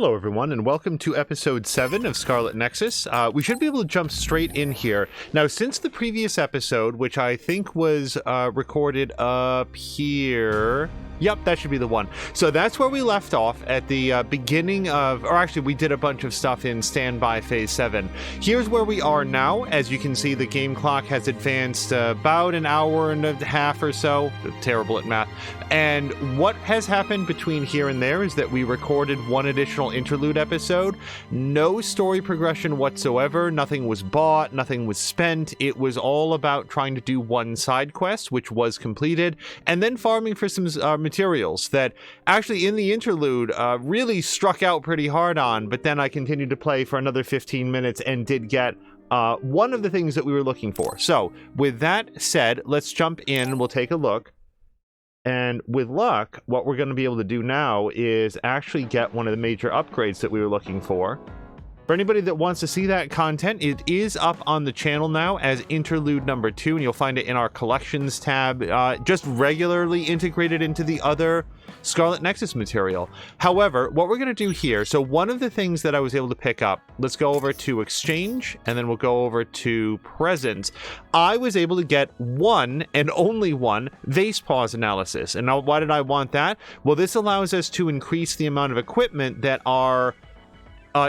Hello everyone, and welcome to episode 7 of Scarlet Nexus. We should be able to jump straight in here. Now, since the previous episode, which I think was recorded up here... Yep, that should be the one. So that's where we left off at the beginning of... Or actually, we did a bunch of stuff in Standby Phase 7. Here's where we are now. As you can see, the game clock has advanced about an hour and a half or so. Terrible at math. And what has happened between here and there is that we recorded one additional interlude episode. No story progression whatsoever. Nothing was bought. Nothing was spent. It was all about trying to do one side quest, which was completed, and then farming for some materials that actually in the interlude really struck out pretty hard on, but then I continued to play for another 15 minutes and did get one of the things that we were looking for. So with that said, let's jump in. We'll take a look. And with luck, what we're going to be able to do now is actually get one of the major upgrades that we were looking for. For anybody that wants to see that content, it is up on the channel now as interlude number 2, and you'll find it in our collections tab, just regularly integrated into the other Scarlet Nexus material. However, what we're going to do here, so one of the things that I was able to pick up, let's go over to exchange, and then we'll go over to presents. I was able to get one and only one vase pause analysis. And now why did I want that? Well, this allows us to increase the amount of equipment that our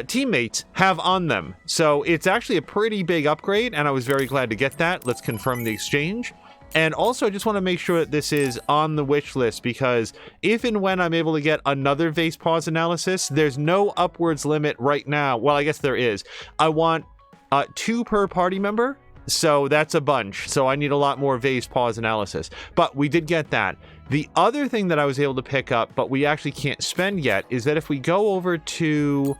teammates have on them. So it's actually a pretty big upgrade, and I was very glad to get that. Let's confirm the exchange. And also, I just want to make sure that this is on the wish list, because if and when I'm able to get another vase pause analysis, there's no upwards limit right now. Well, I guess there is. I want 2 per party member, so that's a bunch. So I need a lot more vase pause analysis. But we did get that. The other thing that I was able to pick up, but we actually can't spend yet, is that if we go over to...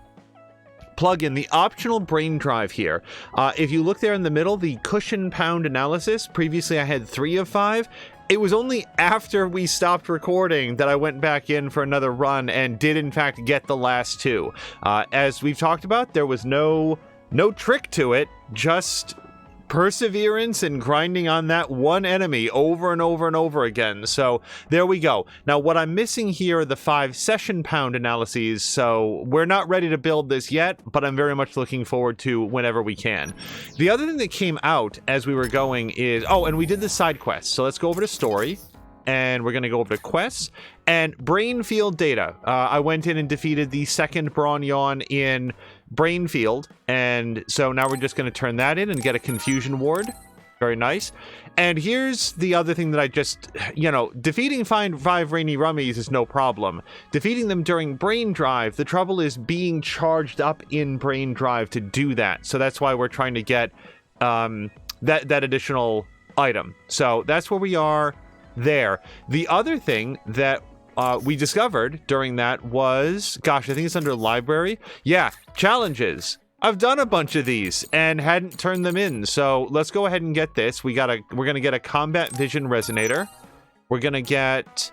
plug in the optional brain drive here. If you look there in the middle, the cushion pound analysis, previously I had 3 of 5. It was only after we stopped recording that I went back in for another run and did in fact get the last 2. As we've talked about, there was no trick to it, just perseverance and grinding on that one enemy over and over and over again. So there we go. Now what I'm missing here are the 5 session pound analyses, so we're not ready to build this yet, but I'm very much looking forward to whenever we can. The other thing that came out as we were going is, oh, and we did the side quests. So let's go over to story, and we're going to go over to quests and brain field data. I went in and defeated the second Bronyon in Brainfield, and so now we're just going to turn that in and get a confusion ward. Very nice. And here's the other thing that I just, defeating 5 rainy rummies is no problem. Defeating them during brain drive, the trouble is being charged up in brain drive to do that. So that's why we're trying to get that additional item. So that's where we are there. The other thing that we discovered during that was, gosh, I think it's under library. Yeah, challenges. I've done a bunch of these and hadn't turned them in. So let's go ahead and get this. We're going to get a combat vision resonator. We're going to get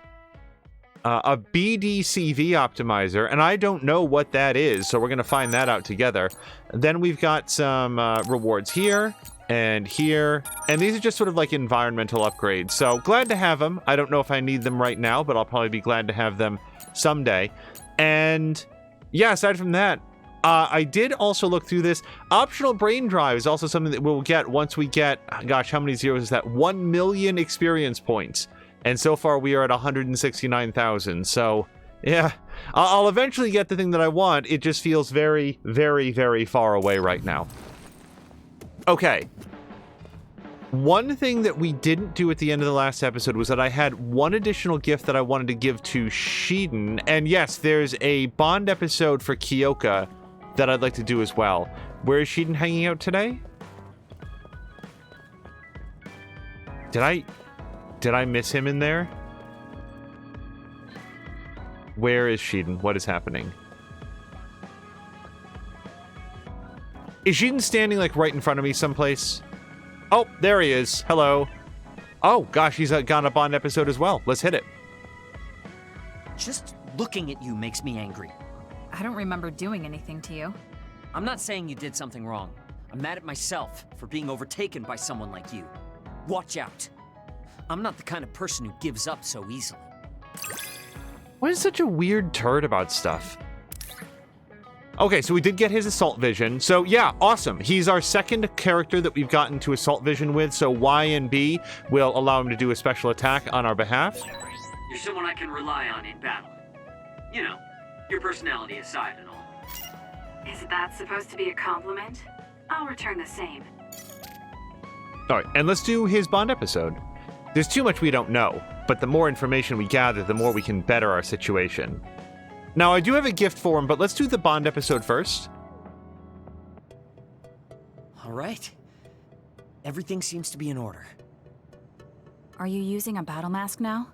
a BDCV optimizer, and I don't know what that is. So we're going to find that out together. And then we've got some rewards here and here, and these are just sort of like environmental upgrades, so glad to have them. I don't know if I need them right now, but I'll probably be glad to have them someday. And yeah, aside from that, I did also look through this. Optional brain drive is also something that we'll get once we get, gosh, how many zeros is that? 1 million experience points, and so far we are at 169,000. So yeah, I'll eventually get the thing that I want. It just feels very, very, very far away right now. Okay, one thing that we didn't do at the end of the last episode was that I had one additional gift that I wanted to give to Shiden, and yes, there's a Bond episode for Kyoka that I'd like to do as well. Where is Shiden hanging out today? Did I miss him in there? Where is Shiden? What is happening? Is Shiden standing, like, right in front of me someplace? Oh, there he is. Hello. Oh, gosh, he's gone up on episode as well. Let's hit it. Just looking at you makes me angry. I don't remember doing anything to you. I'm not saying you did something wrong. I'm mad at myself for being overtaken by someone like you. Watch out. I'm not the kind of person who gives up so easily. Why is such a weird turd about stuff? Okay, so we did get his assault vision. So yeah, awesome. He's our second character that we've gotten to assault vision with, so Y and B will allow him to do a special attack on our behalf. You're someone I can rely on in battle. You know, your personality aside and all. Is that supposed to be a compliment? I'll return the same. All right, and let's do his Bond episode. There's too much we don't know, but the more information we gather, the more we can better our situation. Now, I do have a gift for him, but let's do the Bond episode first. All right. Everything seems to be in order. Are you using a battle mask now?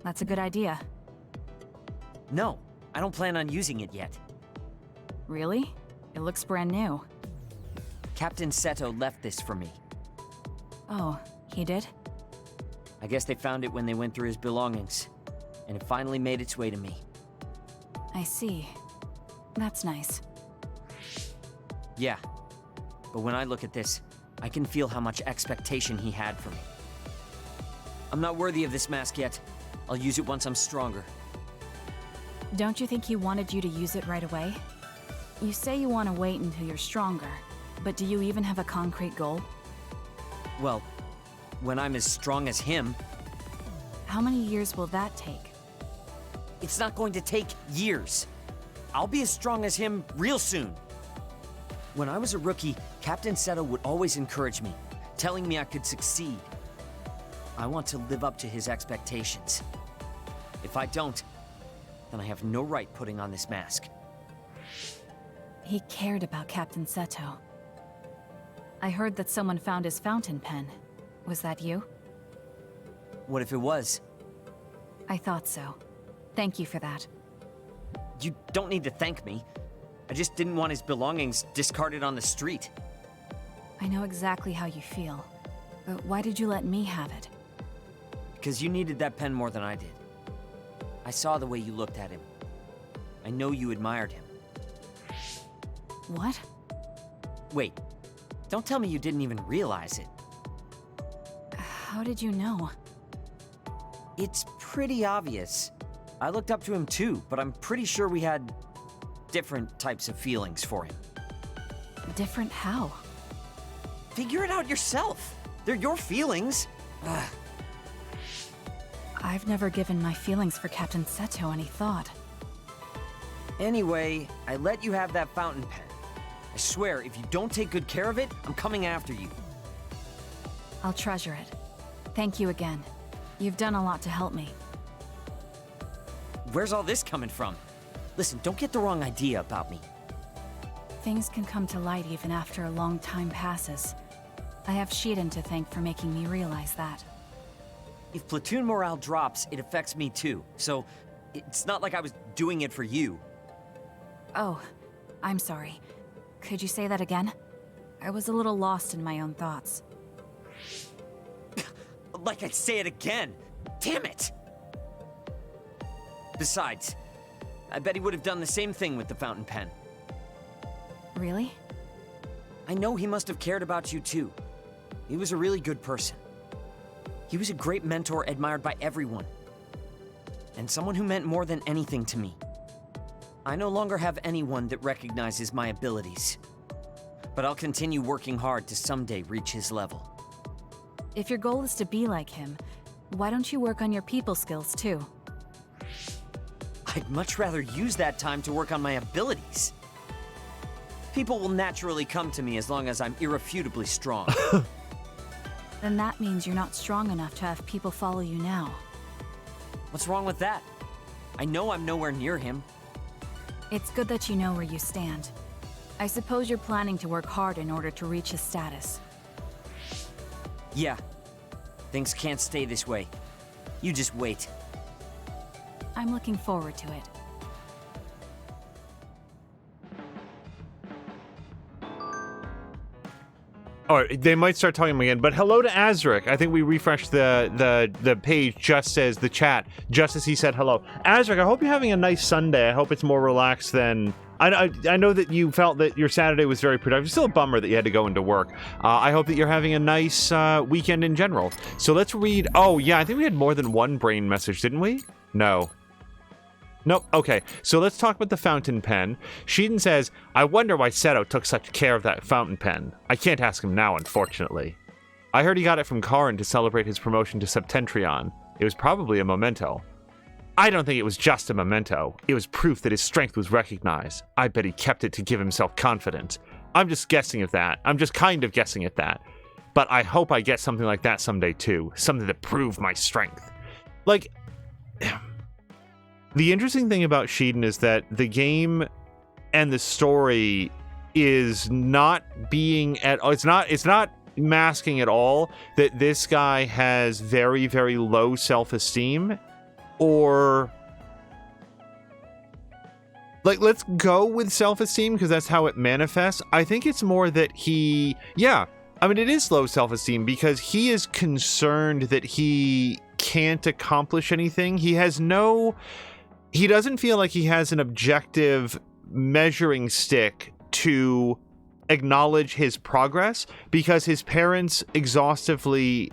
That's a good idea. No, I don't plan on using it yet. Really? It looks brand new. Captain Seto left this for me. Oh, he did? I guess they found it when they went through his belongings, and it finally made its way to me. I see. That's nice. Yeah, but when I look at this, I can feel how much expectation he had for me. I'm not worthy of this mask yet. I'll use it once I'm stronger. Don't you think he wanted you to use it right away? You say you want to wait until you're stronger, but do you even have a concrete goal? Well, when I'm as strong as him, How many years will that take? it's not going to take years. I'll be as strong as him real soon. When I was a rookie, Captain Seto would always encourage me, telling me I could succeed. I want to live up to his expectations. If I don't, then I have no right putting on this mask. He cared about Captain Seto. I heard that someone found his fountain pen. Was that you? What if it was? I thought so. Thank you for that. You don't need to thank me. I just didn't want his belongings discarded on the street. I know exactly how you feel. But why did you let me have it? Because you needed that pen more than I did. I saw the way you looked at him. I know you admired him. What? Wait, don't tell me you didn't even realize it. How did you know? It's pretty obvious. I looked up to him too, but I'm pretty sure we had different types of feelings for him. Different how? Figure it out yourself. They're your feelings. Ugh. I've never given my feelings for Captain Seto any thought. Anyway, I let you have that fountain pen. I swear, if you don't take good care of it, I'm coming after you. I'll treasure it. Thank you again. You've done a lot to help me. Where's all this coming from? Listen, don't get the wrong idea about me. Things can come to light even after a long time passes. I have Shiden to thank for making me realize that. If platoon morale drops, it affects me too. So, it's not like I was doing it for you. Oh, I'm sorry. Could you say that again? I was a little lost in my own thoughts. Like I'd say it again. Damn it! Besides, I bet he would have done the same thing with the fountain pen. Really? I know he must have cared about you too. He was a really good person. He was a great mentor admired by everyone. And someone who meant more than anything to me. I no longer have anyone that recognizes my abilities. But I'll continue working hard to someday reach his level. If your goal is to be like him, why don't you work on your people skills too? I'd much rather use that time to work on my abilities. People will naturally come to me as long as I'm irrefutably strong. Then that means you're not strong enough to have people follow you now. What's wrong with that? I know I'm nowhere near him. It's good that you know where you stand. I suppose you're planning to work hard in order to reach his status. Yeah. Things can't stay this way. You just wait. I'm looking forward to it. All right, they might start talking again, but hello to Azric. I think we refreshed the page just as the chat, just as he said hello. Azric, I hope you're having a nice Sunday. I hope it's more relaxed than... I know that you felt that your Saturday was very productive. It's still a bummer that you had to go into work. I hope that you're having a nice weekend in general. So let's read... Oh, yeah, I think we had more than one brain message, didn't we? No. Nope. Okay, so let's talk about the fountain pen. Shiden says, I wonder why Seto took such care of that fountain pen. I can't ask him now, unfortunately. I heard he got it from Karin to celebrate his promotion to Septentrion. It was probably a memento. I don't think it was just a memento. It was proof that his strength was recognized. I bet he kept it to give himself confidence. I'm just guessing at that. I'm just kind of guessing at that. But I hope I get something like that someday too. Something to prove my strength. Like... The interesting thing about Shiden is that the game and the story is not being at it's not masking at all that this guy has very, very low self-esteem, or like, let's go with self-esteem because that's how it manifests. I think it's more that it is low self-esteem because he is concerned that he can't accomplish anything. He doesn't feel like he has an objective measuring stick to acknowledge his progress because his parents effusively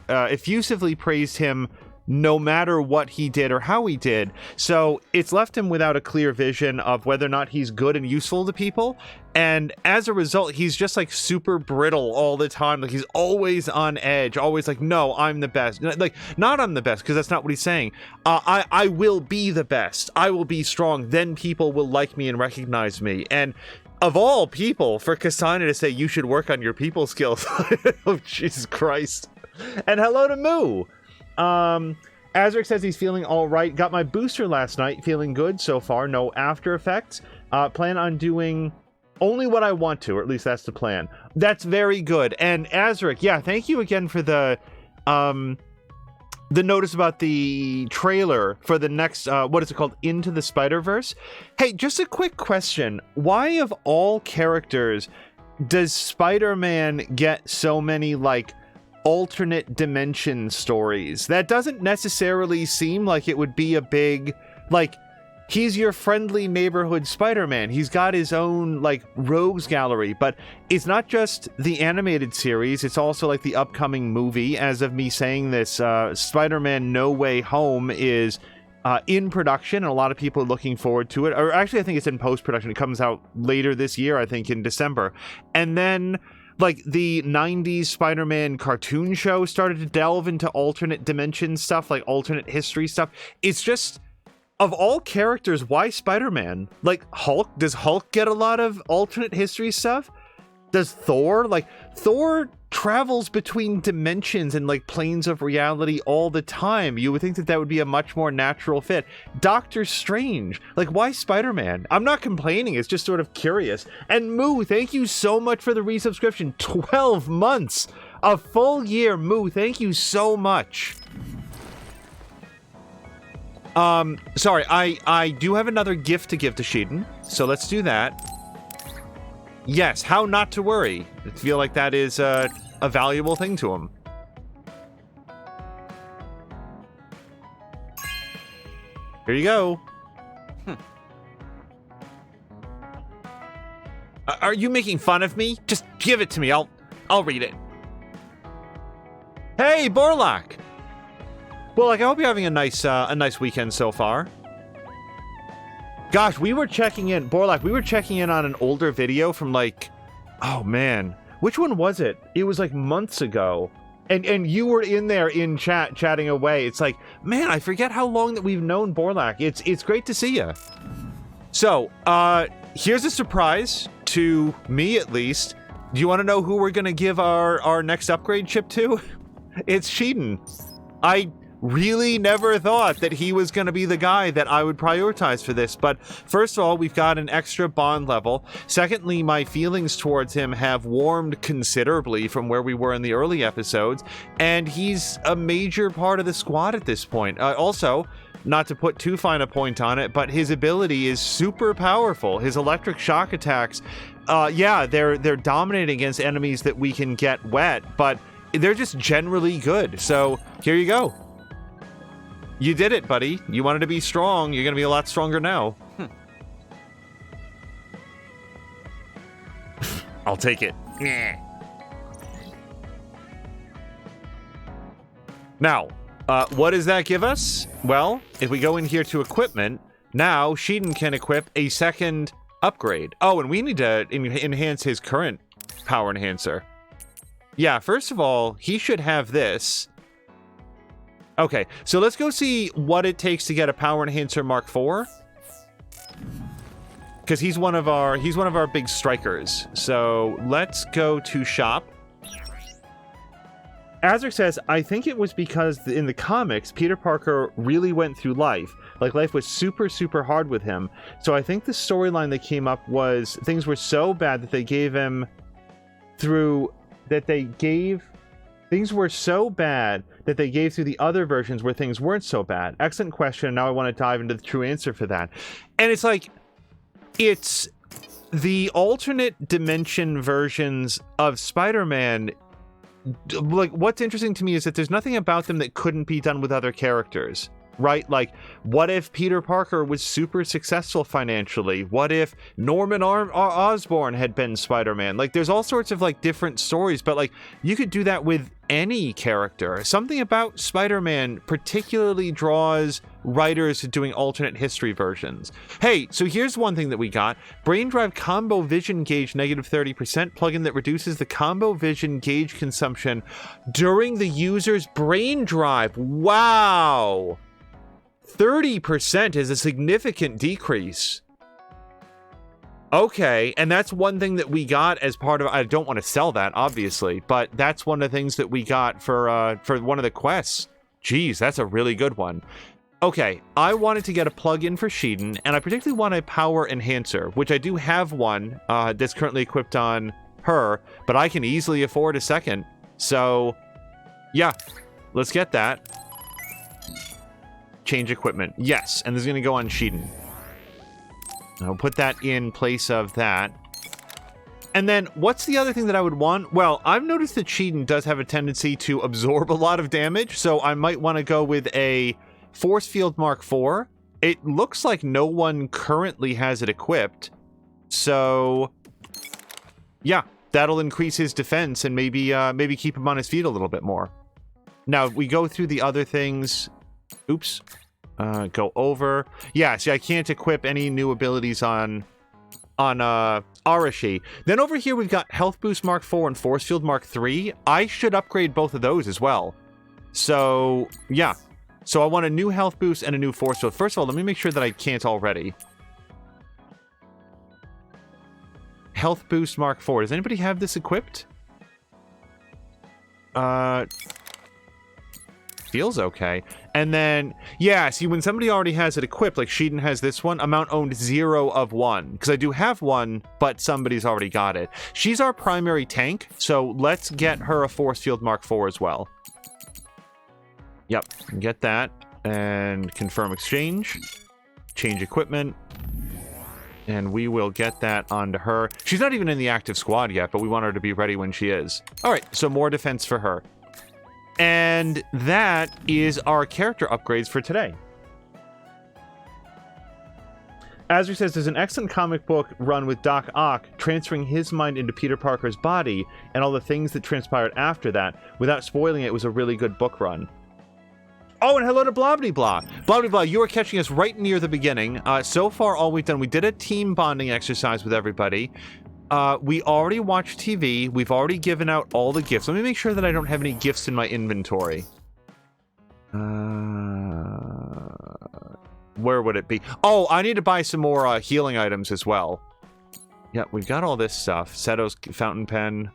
praised him no matter what he did or how he did. So it's left him without a clear vision of whether or not he's good and useful to people. And as a result, he's just like super brittle all the time. Like he's always on edge, always like, no, I'm the best. Like, not I'm the best, because that's not what he's saying. I will be the best. I will be strong. Then people will like me and recognize me. And of all people, for Kasana to say you should work on your people skills. Oh, Jesus Christ. And hello to Moo. Azric says he's feeling all right. Got my booster last night. Feeling good so far. No after effects. Plan on doing only what I want to, or at least that's the plan. That's very good. And Azric, yeah, thank you again for the notice about the trailer for the next, what is it called? Into the Spider-Verse. Hey, just a quick question. Why of all characters does Spider-Man get so many, like, alternate dimension stories? That doesn't necessarily seem like it would be a big, like, he's your friendly neighborhood Spider-Man. He's got his own, like, rogues gallery, but it's not just the animated series, it's also, like, the upcoming movie. As of me saying this, Spider-Man No Way Home is in production, and a lot of people are looking forward to it. Or actually, I think it's in post-production. It comes out later this year, I think, in December. And then, like, the 90s Spider-Man cartoon show started to delve into alternate dimension stuff, like alternate history stuff. It's just, of all characters, why Spider-Man? Like, Hulk? Does Hulk get a lot of alternate history stuff? Does Thor? Like, Thor travels between dimensions and, like, planes of reality all the time. You would think that that would be a much more natural fit. Doctor Strange. Like, why Spider-Man? I'm not complaining. It's just sort of curious. And Moo, thank you so much for the resubscription. 12 months. A full year. Moo, thank you so much. Sorry, I do have another gift to give to Shiden, so let's do that. Yes, how not to worry. I feel like that is a valuable thing to him. Here you go. Are you making fun of me? Just give it to me. I'll read it. Hey, Borlak. Well, like, I hope you're having a nice weekend so far. Gosh, we were checking in, Borlak, we were checking in on an older video from, like, oh man, which one was it? It was like months ago. And you were in there in chatting away. It's like, man, I forget how long that we've known Borlak. It's great to see you. So, here's a surprise to me, at least. Do you want to know who we're gonna give our next upgrade chip to? It's Shiden. I really never thought that he was going to be the guy that I would prioritize for this, but first of all, we've got an extra bond level. Secondly, my feelings towards him have warmed considerably from where we were in the early episodes, and he's a major part of the squad at this point. Also, not to put too fine a point on it, but his ability is super powerful. His electric shock attacks, yeah, they're dominating against enemies that we can get wet, but they're just generally good. So here you go. You did it, buddy. You wanted to be strong. You're going to be a lot stronger now. I'll take it. Now, what does that give us? Well, if we go in here to equipment, Now, Shiden can equip a second upgrade. Oh, and we need to enhance his current power enhancer. Yeah, first of all, he should have this. Okay, so let's go see what it takes to get a power enhancer Mark IV. Because he's one of our big strikers. So let's go to shop. Azric says, I think it was because in the comics, Peter Parker really went through life. Like, life was super, super hard with him. So I think the storyline that came up was things were so bad that they gave him through the other versions where things weren't so bad. Excellent question. Now I want to dive into the true answer for that. And it's like, it's the alternate dimension versions of Spider-Man. Like, what's interesting to me is that there's nothing about them that couldn't be done with other characters, right? Like, what if Peter Parker was super successful financially? What if Norman Osborn had been Spider-Man? Like, there's all sorts of, like, different stories, but, like, you could do that with any character. Something about Spider-Man particularly draws writers to doing alternate history versions. Hey, so here's one thing that we got. Brain Drive Combo Vision Gauge -30% plugin that reduces the combo vision gauge consumption during the user's brain drive. Wow! 30% is a significant decrease. Okay, and that's one thing that we got as part of... I don't want to sell that, obviously, but that's one of the things that we got for one of the quests. Jeez, that's a really good one. Okay, I wanted to get a plug-in for Shiden, and I particularly want a power enhancer, which I do have one that's currently equipped on her, but I can easily afford a second. So, yeah, let's get that. Change equipment. Yes, and this is going to go on Shiden. I'll put that in place of that. And then, what's the other thing that I would want? Well, I've noticed that Shiden does have a tendency to absorb a lot of damage, so I might want to go with a Force Field Mark IV. It looks like no one currently has it equipped. So, yeah, that'll increase his defense and maybe keep him on his feet a little bit more. Now, if we go through the other things... Oops. Go over. Yeah, see, I can't equip any new abilities on Arashi. Then over here, we've got Health Boost Mark IV and Force Field Mark III. I should upgrade both of those as well. So, yeah. So I want a new Health Boost and a new Force Field. First of all, let me make sure that I can't already. Health Boost Mark IV. Does anybody have this equipped? Feels okay. And then, yeah, see, when somebody already has it equipped, like Shiden has this one, amount owned 0 of 1. Because I do have one, but somebody's already got it. She's our primary tank, so let's get her a Force Field Mark IV as well. Yep, get that. And confirm exchange. Change equipment. And we will get that onto her. She's not even in the active squad yet, but we want her to be ready when she is. Alright, so more defense for her. And that is our character upgrades for today. Azri says, there's an excellent comic book run with Doc Ock transferring his mind into Peter Parker's body and all the things that transpired after that. Without spoiling it, was a really good book run. Oh, and hello to Blobbity Blah. Blobbity Blah, you are catching us right near the beginning. So far, all we've done, we did a team bonding exercise with everybody. We already watched TV. We've already given out all the gifts. Let me make sure that I don't have any gifts in my inventory. Where would it be? Oh, I need to buy some more healing items as well. Yeah, we've got all this stuff. Seto's fountain pen.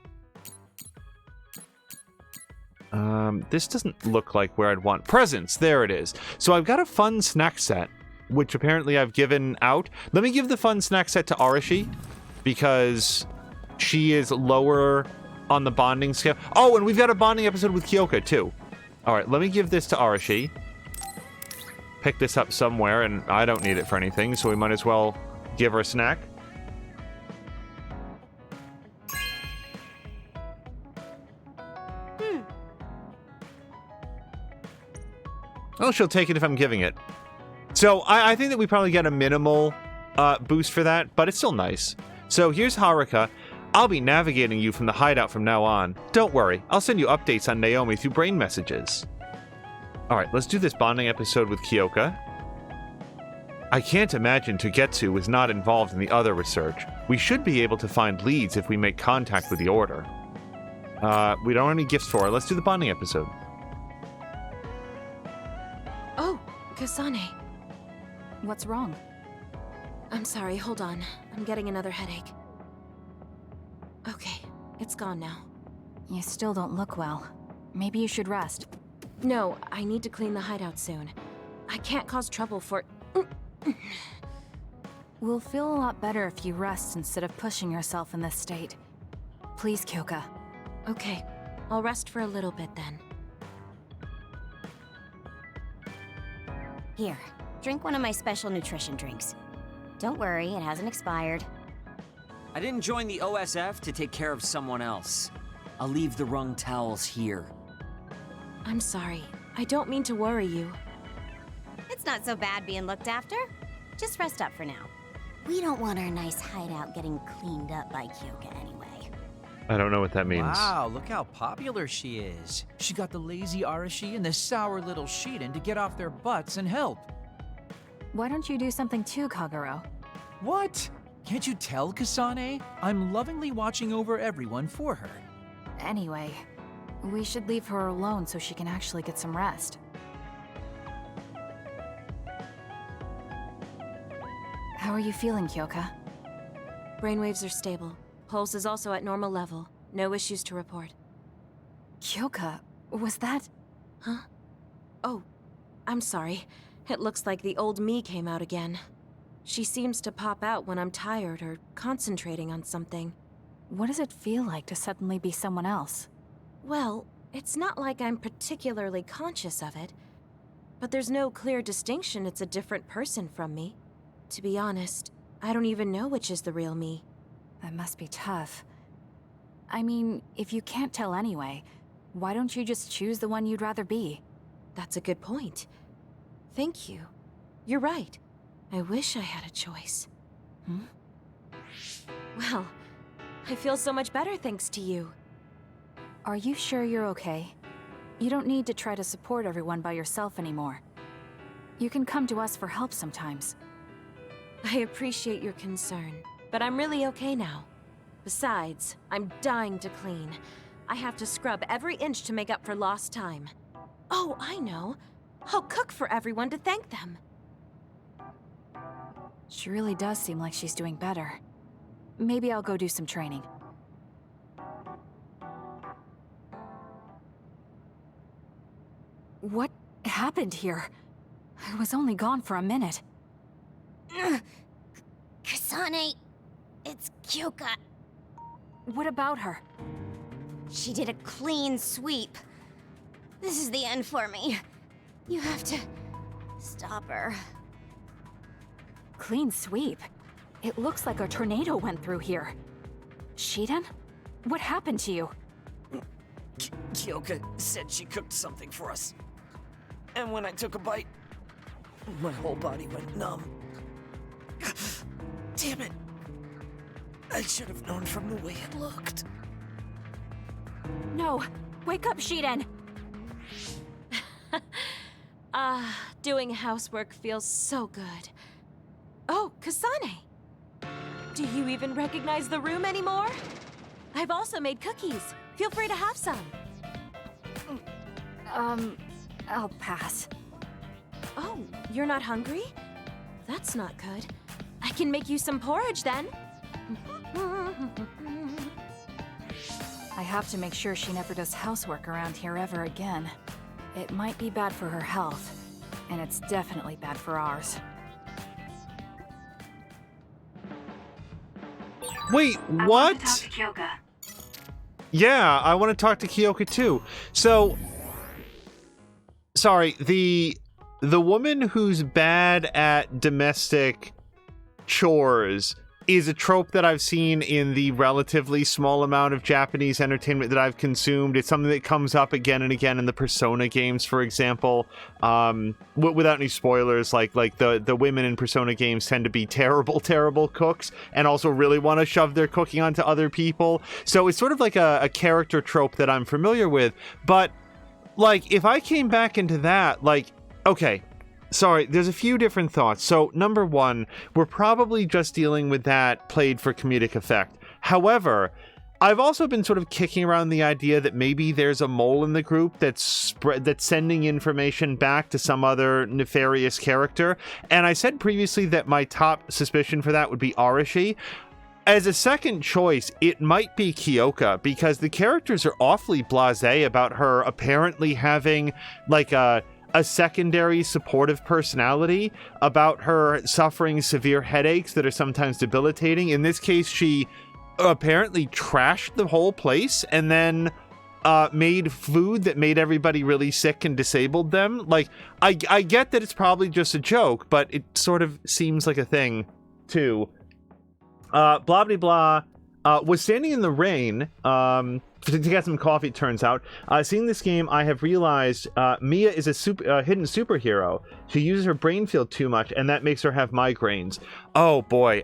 This doesn't look like where I'd want presents. There it is. So I've got a fun snack set, which apparently I've given out. Let me give the fun snack set to Arashi, because she is lower on the bonding scale. Oh, and we've got a bonding episode with Kyoka, too. All right, let me give this to Arashi. Pick this up somewhere, and I don't need it for anything, so we might as well give her a snack. Well, she'll take it if I'm giving it. So I think that we probably get a minimal boost for that, but it's still nice. So here's Haruka. I'll be navigating you from the hideout from now on. Don't worry, I'll send you updates on Naomi through brain messages. Alright, let's do this bonding episode with Kyoka. I can't imagine Togetsu was not involved in the other research. We should be able to find leads if we make contact with the Order. We don't have any gifts for her. Let's do the bonding episode. Oh, Kasane. What's wrong? I'm sorry, hold on. I'm getting another headache. Okay, it's gone now. You still don't look well. Maybe you should rest. No, I need to clean the hideout soon. I can't cause trouble for... We'll feel a lot better if you rest instead of pushing yourself in this state. Please, Kyoka. Okay, I'll rest for a little bit then. Here, drink one of my special nutrition drinks. Don't worry, it hasn't expired. I didn't join the OSF to take care of someone else. I'll leave the wrung towels here. I'm sorry. I don't mean to worry you. It's not so bad being looked after. Just rest up for now. We don't want our nice hideout getting cleaned up by Kyoka anyway. I don't know what that means. Wow, look how popular she is. She got the lazy Arashi and the sour little Shiden to get off their butts and help. Why don't you do something too, Kagero? What? Can't you tell, Kasane? I'm lovingly watching over everyone for her. Anyway, we should leave her alone so she can actually get some rest. How are you feeling, Kyoka? Brainwaves are stable. Pulse is also at normal level. No issues to report. Kyoka, was that... Huh? Oh, I'm sorry. It looks like the old me came out again. She seems to pop out when I'm tired or concentrating on something. What does it feel like to suddenly be someone else? Well, it's not like I'm particularly conscious of it. But there's no clear distinction it's a different person from me. To be honest, I don't even know which is the real me. That must be tough. I mean, if you can't tell anyway, why don't you just choose the one you'd rather be? That's a good point. Thank you. You're right. I wish I had a choice. Hmm? Well, I feel so much better thanks to you. Are you sure you're okay? You don't need to try to support everyone by yourself anymore. You can come to us for help sometimes. I appreciate your concern, but I'm really okay now. Besides, I'm dying to clean. I have to scrub every inch to make up for lost time. Oh, I know. I'll cook for everyone to thank them. She really does seem like she's doing better. Maybe I'll go do some training. What happened here? I was only gone for a minute. Kasane, it's Kyoka. What about her? She did a clean sweep. This is the end for me. You have to stop her. Clean sweep? It looks like a tornado went through here. Shiden? What happened to you? Kyoka said she cooked something for us. And when I took a bite, my whole body went numb. Damn it. I should have known from the way it looked. No! Wake up, Shiden! Doing housework feels so good. Oh, Kasane! Do you even recognize the room anymore? I've also made cookies. Feel free to have some. I'll pass. Oh, you're not hungry? That's not good. I can make you some porridge then. I have to make sure she never does housework around here ever again. It might be bad for her health, and it's definitely bad for ours. Wait, what? Yeah, I want to talk to Kyoka too. So, sorry, the woman who's bad at domestic chores is a trope that I've seen in the relatively small amount of Japanese entertainment that I've consumed. It's something that comes up again and again in the Persona games, for example. Without any spoilers, like the women in Persona games tend to be terrible cooks and also really want to shove their cooking onto other people. So it's sort of like a character trope that I'm familiar with. But like, if I came back into that, like, okay, sorry, there's a few different thoughts. So, number one, we're probably just dealing with that played for comedic effect. However, I've also been sort of kicking around the idea that maybe there's a mole in the group that's sending information back to some other nefarious character. And I said previously that my top suspicion for that would be Arashi. As a second choice, it might be Kyoka, because the characters are awfully blasé about her apparently having like a secondary supportive personality, about her suffering severe headaches that are sometimes debilitating. In this case, she apparently trashed the whole place and then made food that made everybody really sick and disabled them. Like, I get that it's probably just a joke, but it sort of seems like a thing too. Blah blah blah was standing in the rain to get some coffee, it turns out. Seeing this game, I have realized Mia is a hidden superhero. She uses her brain field too much, and that makes her have migraines. Oh boy,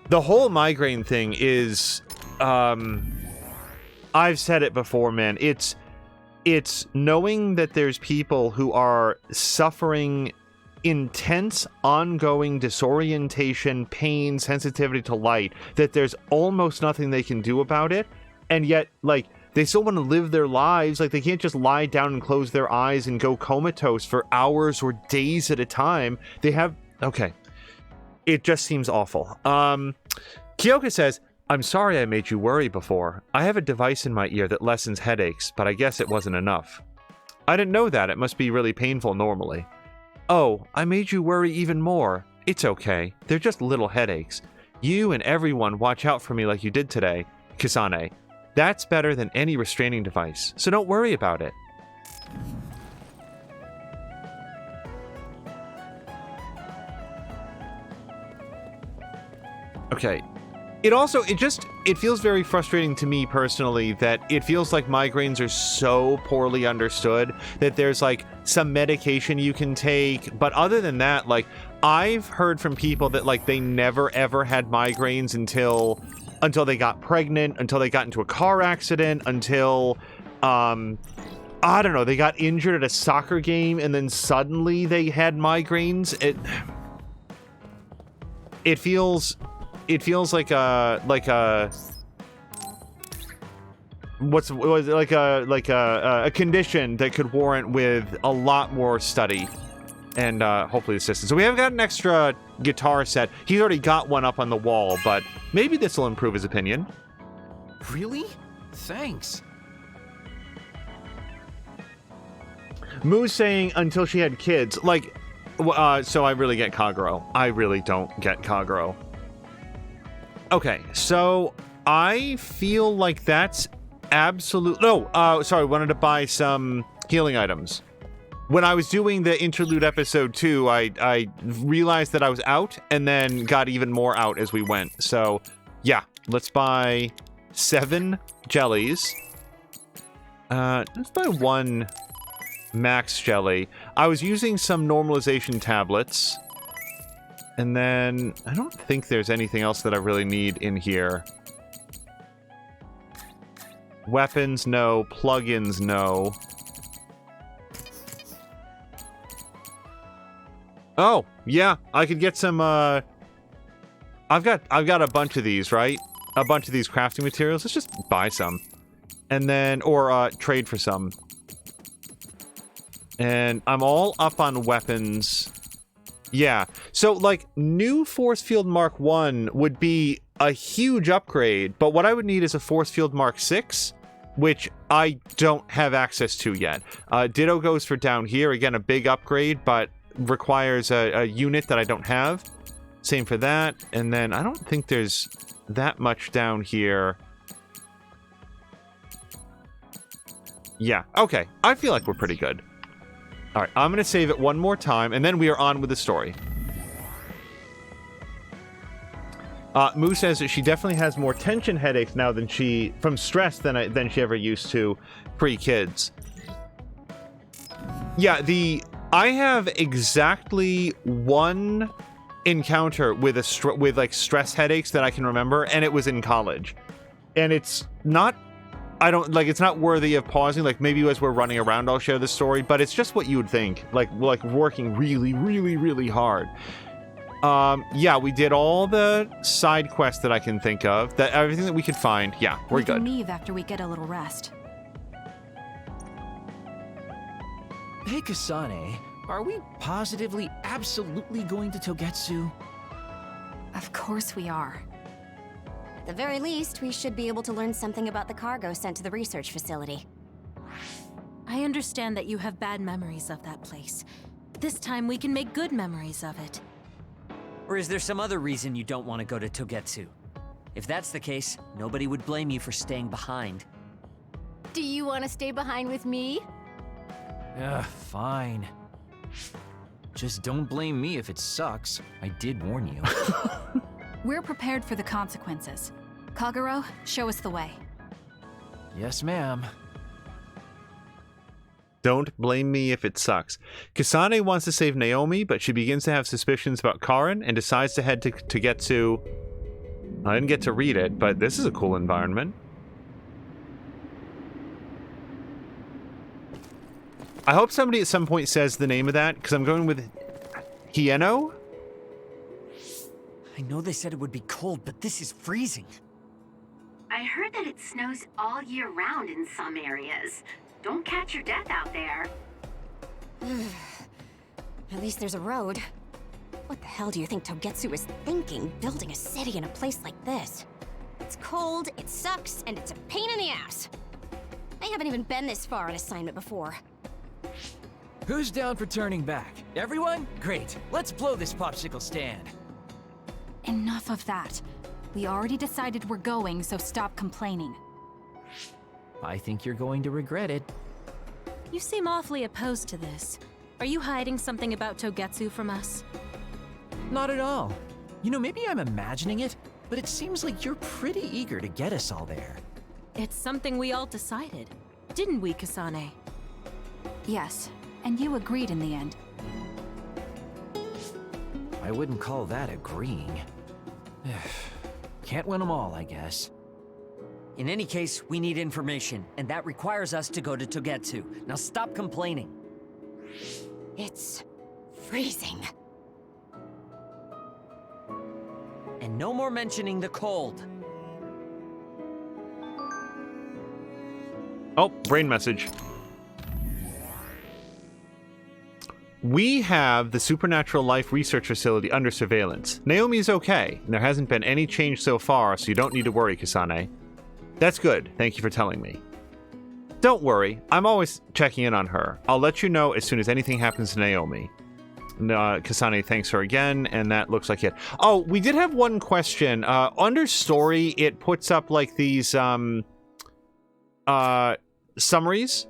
the whole migraine thing is, I've said it before, man. It's knowing that there's people who are suffering intense, ongoing disorientation, pain, sensitivity to light, that there's almost nothing they can do about it, and yet, like, they still want to live their lives. Like, they can't just lie down and close their eyes and go comatose for hours or days at a time. They have... Okay. It just seems awful. Kyoka says, I'm sorry I made you worry before. I have a device in my ear that lessens headaches, but I guess it wasn't enough. I didn't know that. It must be really painful normally. Oh, I made you worry even more. It's okay. They're just little headaches. You and everyone watch out for me like you did today, Kisane. That's better than any restraining device, so don't worry about it. Okay. It feels very frustrating to me personally that it feels like migraines are so poorly understood that there's like some medication you can take. But other than that, like, I've heard from people that like they never ever had migraines until they got pregnant, until they got into a car accident, until, I don't know, they got injured at a soccer game and then suddenly they had migraines. It feels like a condition that could warrant with a lot more study and hopefully assistance. So we have got an extra guitar set. He's already got one up on the wall, but maybe this will improve his opinion. Really? Thanks. Moo's saying until she had kids. Like, so I really get Kagero. I really don't get Kagero. Okay, so I feel like that's absolute... No, sorry, wanted to buy some healing items. When I was doing the interlude episode 2, I realized that I was out, and then got even more out as we went. So, yeah, let's buy 7 jellies. Let's buy 1 max jelly. I was using some normalization tablets. And then, I don't think there's anything else that I really need in here. Weapons, no. Plugins, no. Oh, yeah, I could get some, I've got a bunch of these, right? A bunch of these crafting materials. Let's just buy some. And then, or, trade for some. And I'm all up on weapons. Yeah, so, like, new Force Field Mark 1 would be a huge upgrade, but what I would need is a Force Field Mark 6, which I don't have access to yet. Ditto goes for down here. Again, a big upgrade, but requires a unit that I don't have. Same for that, and then I don't think there's that much down here. Yeah, okay. I feel like we're pretty good. All right, I'm going to save it one more time, and then we are on with the story. Moo says that she definitely has more tension headaches now from stress than she ever used to pre-kids. Yeah, I have exactly one encounter with stress headaches that I can remember, and it was in college. And it's not I don't, like, it's not worthy of pausing. Like, maybe as we're running around, I'll share the story, but it's just what you would think. Like working really, really, really hard. Yeah, we did all the side quests that I can think of. That everything that we could find. Yeah, we're good. We can leave after we get a little rest. Hey, Kasane, are we positively, absolutely going to Togetsu? Of course we are. At the very least, we should be able to learn something about the cargo sent to the research facility. I understand that you have bad memories of that place. This time we can make good memories of it. Or is there some other reason you don't want to go to Togetsu? If that's the case, nobody would blame you for staying behind. Do you want to stay behind with me? Fine. Just don't blame me if it sucks. I did warn you. We're prepared for the consequences. Kagero, show us the way. Yes, ma'am. Don't blame me if it sucks. Kasane wants to save Naomi, but she begins to have suspicions about Karin and decides to head to Togetsu. I didn't get to read it, but this is a cool environment. I hope somebody at some point says the name of that, because I'm going with Hieno? I know they said it would be cold, but this is freezing. I heard that it snows all year round in some areas. Don't catch your death out there. At least there's a road. What the hell do you think Togetsu is thinking, building a city in a place like this? It's cold, it sucks, and it's a pain in the ass. I haven't even been this far on assignment before. Who's down for turning back? Everyone? Great. Let's blow this popsicle stand. Enough of that. We already decided we're going, so stop complaining. I think you're going to regret it. You seem awfully opposed to this. Are you hiding something about Togetsu from us? Not at all. You know, maybe I'm imagining it, but it seems like you're pretty eager to get us all there. It's something we all decided. Didn't we, Kasane? Yes, and you agreed in the end. I wouldn't call that agreeing. Can't win them all, I guess. In any case, we need information, and that requires us to go to Togetsu. Now stop complaining. It's freezing. And no more mentioning the cold. Oh, brain message. We have the Supernatural Life Research Facility under surveillance. Naomi is okay, and there hasn't been any change so far, so you don't need to worry, Kasane. That's good. Thank you for telling me. Don't worry. I'm always checking in on her. I'll let you know as soon as anything happens to Naomi. Kasane thanks her again, and that looks like it. Oh, we did have one question. Under story, it puts up like these summaries.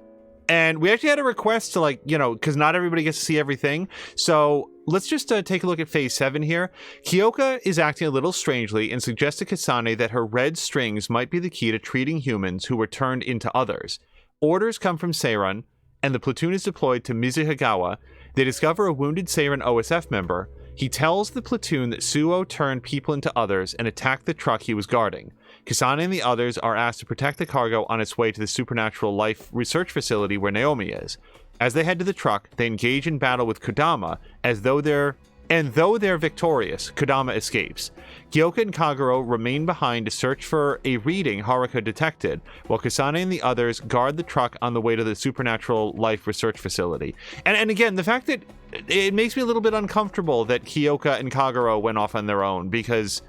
And we actually had a request to, like, you know, because not everybody gets to see everything. So let's just take a look at Phase 7 here. Kyoka is acting a little strangely and suggests to Kasane that her red strings might be the key to treating humans who were turned into others. Orders come from Seiran, and the platoon is deployed to Mizuhigawa. They discover a wounded Seiran OSF member. He tells the platoon that Suo turned people into others and attacked the truck he was guarding. Kasane and the others are asked to protect the cargo on its way to the Supernatural Life Research Facility where Naomi is. As they head to the truck, they engage in battle with Kodama, though they're victorious, Kodama escapes. Kyoka and Kagero remain behind to search for a reading Haruka detected, while Kasane and the others guard the truck on the way to the Supernatural Life Research Facility. And again, the fact that it makes me a little bit uncomfortable that Kyoka and Kagero went off on their own, because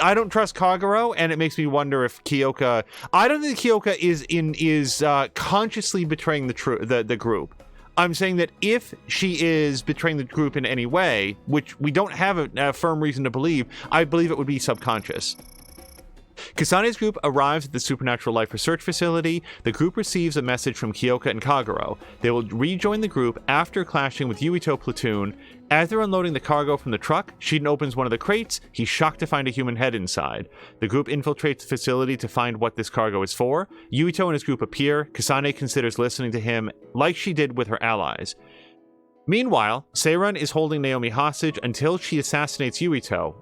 I don't trust Kagero, and it makes me wonder if Kyoka... I don't think Kyoka is consciously betraying the group. I'm saying that if she is betraying the group in any way, which we don't have a firm reason to believe, I believe it would be subconscious. Kasane's group arrives at the Supernatural Life Research Facility. The group receives a message from Kyoka and Kagero. They will rejoin the group after clashing with Yuito platoon. As they're unloading the cargo from the truck, Shiden opens one of the crates. He's shocked to find a human head inside. The group infiltrates the facility to find what this cargo is for. Yuito and his group appear. Kasane considers listening to him like she did with her allies. Meanwhile, Seiran is holding Naomi hostage until she assassinates Yuito.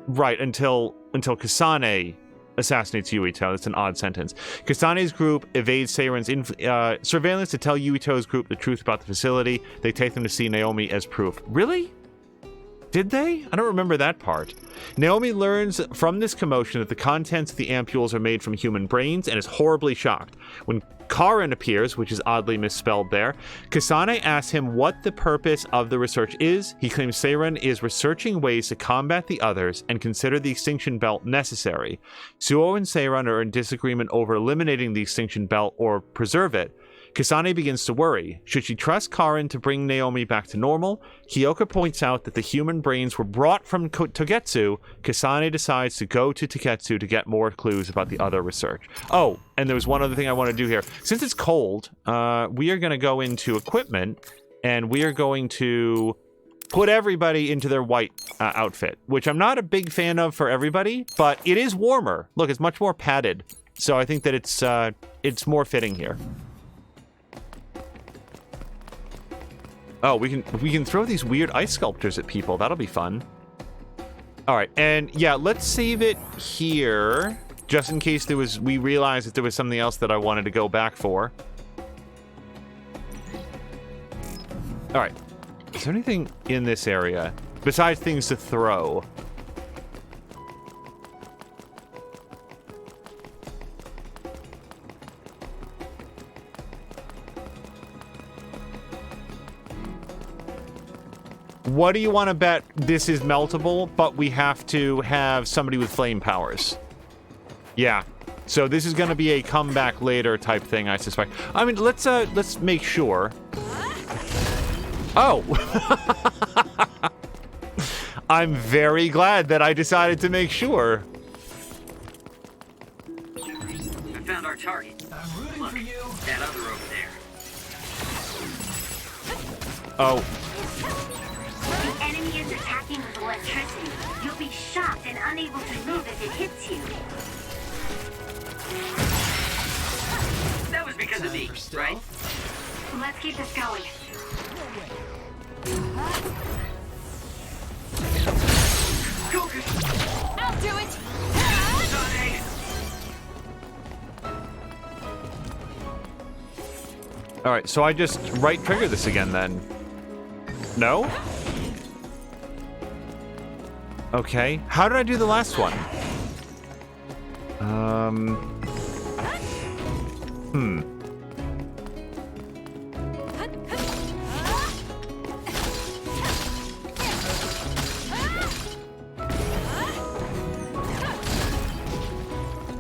Right, until Kasane assassinates Yuito. That's an odd sentence. Kasane's group evades Seiren's surveillance to tell Yuito's group the truth about the facility. They take them to see Naomi as proof. Really? Did they? I don't remember that part. Naomi learns from this commotion that the contents of the ampules are made from human brains and is horribly shocked. When Karin appears, which is oddly misspelled there, Kasane asks him what the purpose of the research is. He claims Seiren is researching ways to combat the others and consider the extinction belt necessary. Suo and Seiren are in disagreement over eliminating the extinction belt or preserve it. Kasane begins to worry. Should she trust Karin to bring Naomi back to normal? Kyoka points out that the human brains were brought from Togetsu. Kasane decides to go to Togetsu to get more clues about the other research. Oh, and there was one other thing I want to do here. Since it's cold, we are going to go into equipment, and we are going to put everybody into their white outfit, which I'm not a big fan of for everybody, but it is warmer. Look, it's much more padded, so I think that it's more fitting here. Oh, we can throw these weird ice sculptures at people. That'll be fun. All right, and yeah, let's save it here just in case we realized that there was something else that I wanted to go back for. All right, is there anything in this area besides things to throw? What do you want to bet this is meltable, but we have to have somebody with flame powers? Yeah. So this is going to be a comeback later type thing, I suspect. I mean, let's make sure. Oh. I'm very glad that I decided to make sure. I found our target. Look, that other over there. Oh. The enemy is attacking with electricity. You'll be shocked and unable to move if it hits you. That was because of me, right? Let's keep this going. Go, I'll do it! Sonic! All right, so I just right trigger this again then. No? Okay. How did I do the last one?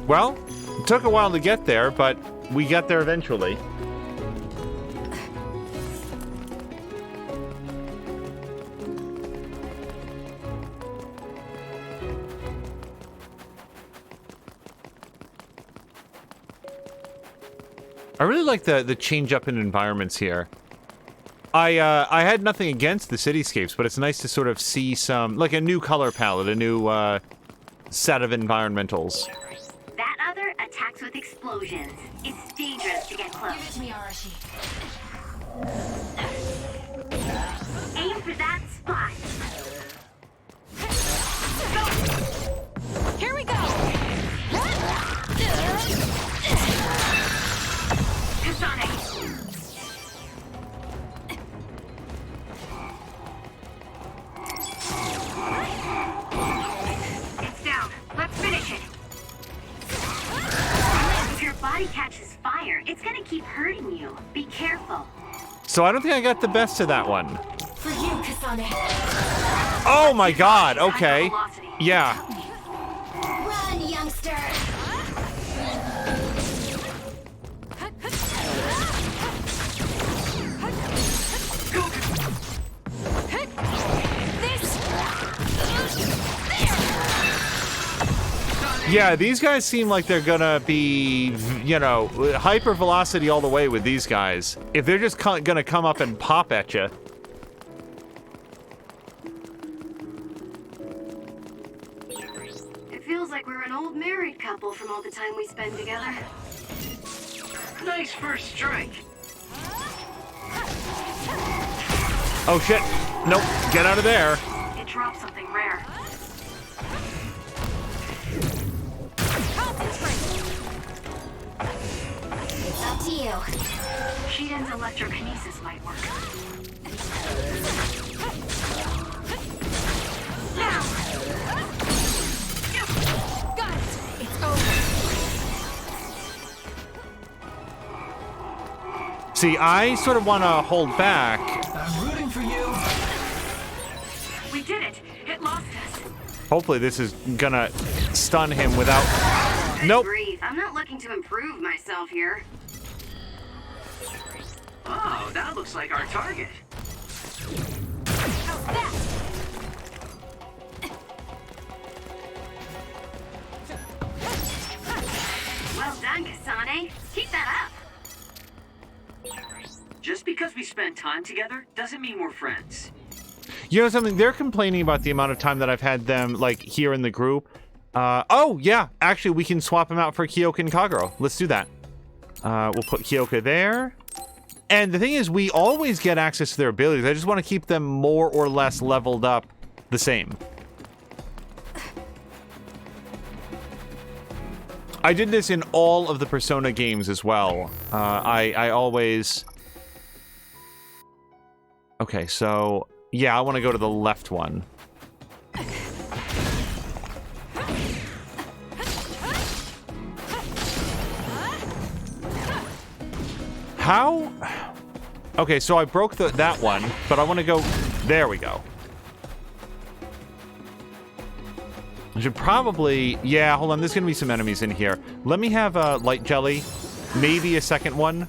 Well, it took a while to get there, but we got there eventually. I really like the change up in environments here. I had nothing against the cityscapes, but it's nice to sort of see some, like a new color palette, a new set of environmentals. That other attacks with explosions. It's dangerous to get close. Give it to me, Arashi. Aim for that spot. Here we go! Kasane. It's down. Let's finish it. If your body catches fire, it's gonna keep hurting you. Be careful. So I don't think I got the best of that one. For you, Kasane. Oh my god, okay. Yeah. Run, youngster! Yeah, these guys seem like they're gonna be, you know, hyper velocity all the way with these guys. If they're just gonna come up and pop at you. It feels like we're an old married couple from all the time we spend together. Nice first strike. Oh shit. Nope. Get out of there. It dropped something rare. I'll to you. Shiden's electrokinesis might work. Now! Got it! It's over. See, I sort of want to hold back. I'm rooting for you. We did it! It lost us! Hopefully this is gonna stun him without... Nope. Grief, I'm not looking to improve myself here. Oh, that looks like our target. Well done, Kasane. Keep that up. Just because we spend time together doesn't mean we're friends. You know something? They're complaining about the amount of time that I've had them, like, here in the group. Oh, yeah. Actually, we can swap them out for Kyoka and Kagero. Let's do that. We'll put Kyoka there. And the thing is, we always get access to their abilities. I just want to keep them more or less leveled up the same. I did this in all of the Persona games as well. I always... Okay, so... Yeah, I want to go to the left one. How? Okay, so I broke that one, but I want to go... There we go. I should probably... Yeah, hold on, there's going to be some enemies in here. Let me have a light jelly. Maybe a second one.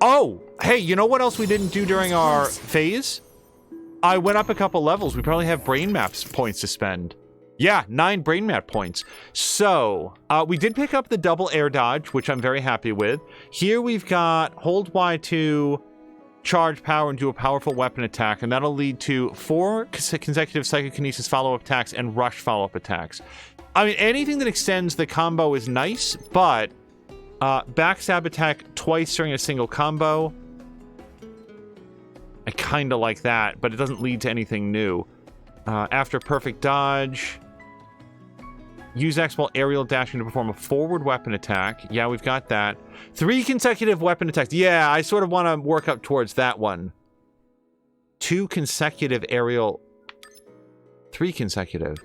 Oh! Hey, you know what else we didn't do during our phase? I went up a couple levels. We probably have brain maps points to spend. Yeah, 9 brain map points. So, we did pick up the double air dodge, which I'm very happy with. Here we've got hold Y to charge power and do a powerful weapon attack, and that'll lead to 4 consecutive psychokinesis follow-up attacks and rush follow-up attacks. I mean, anything that extends the combo is nice, but backstab attack twice during a single combo, I kind of like that, but it doesn't lead to anything new. After perfect dodge, use X while aerial dashing to perform a forward weapon attack. Yeah, we've got that. 3 consecutive weapon attacks. Yeah, I sort of want to work up towards that one. 2 consecutive aerial... 3 consecutive.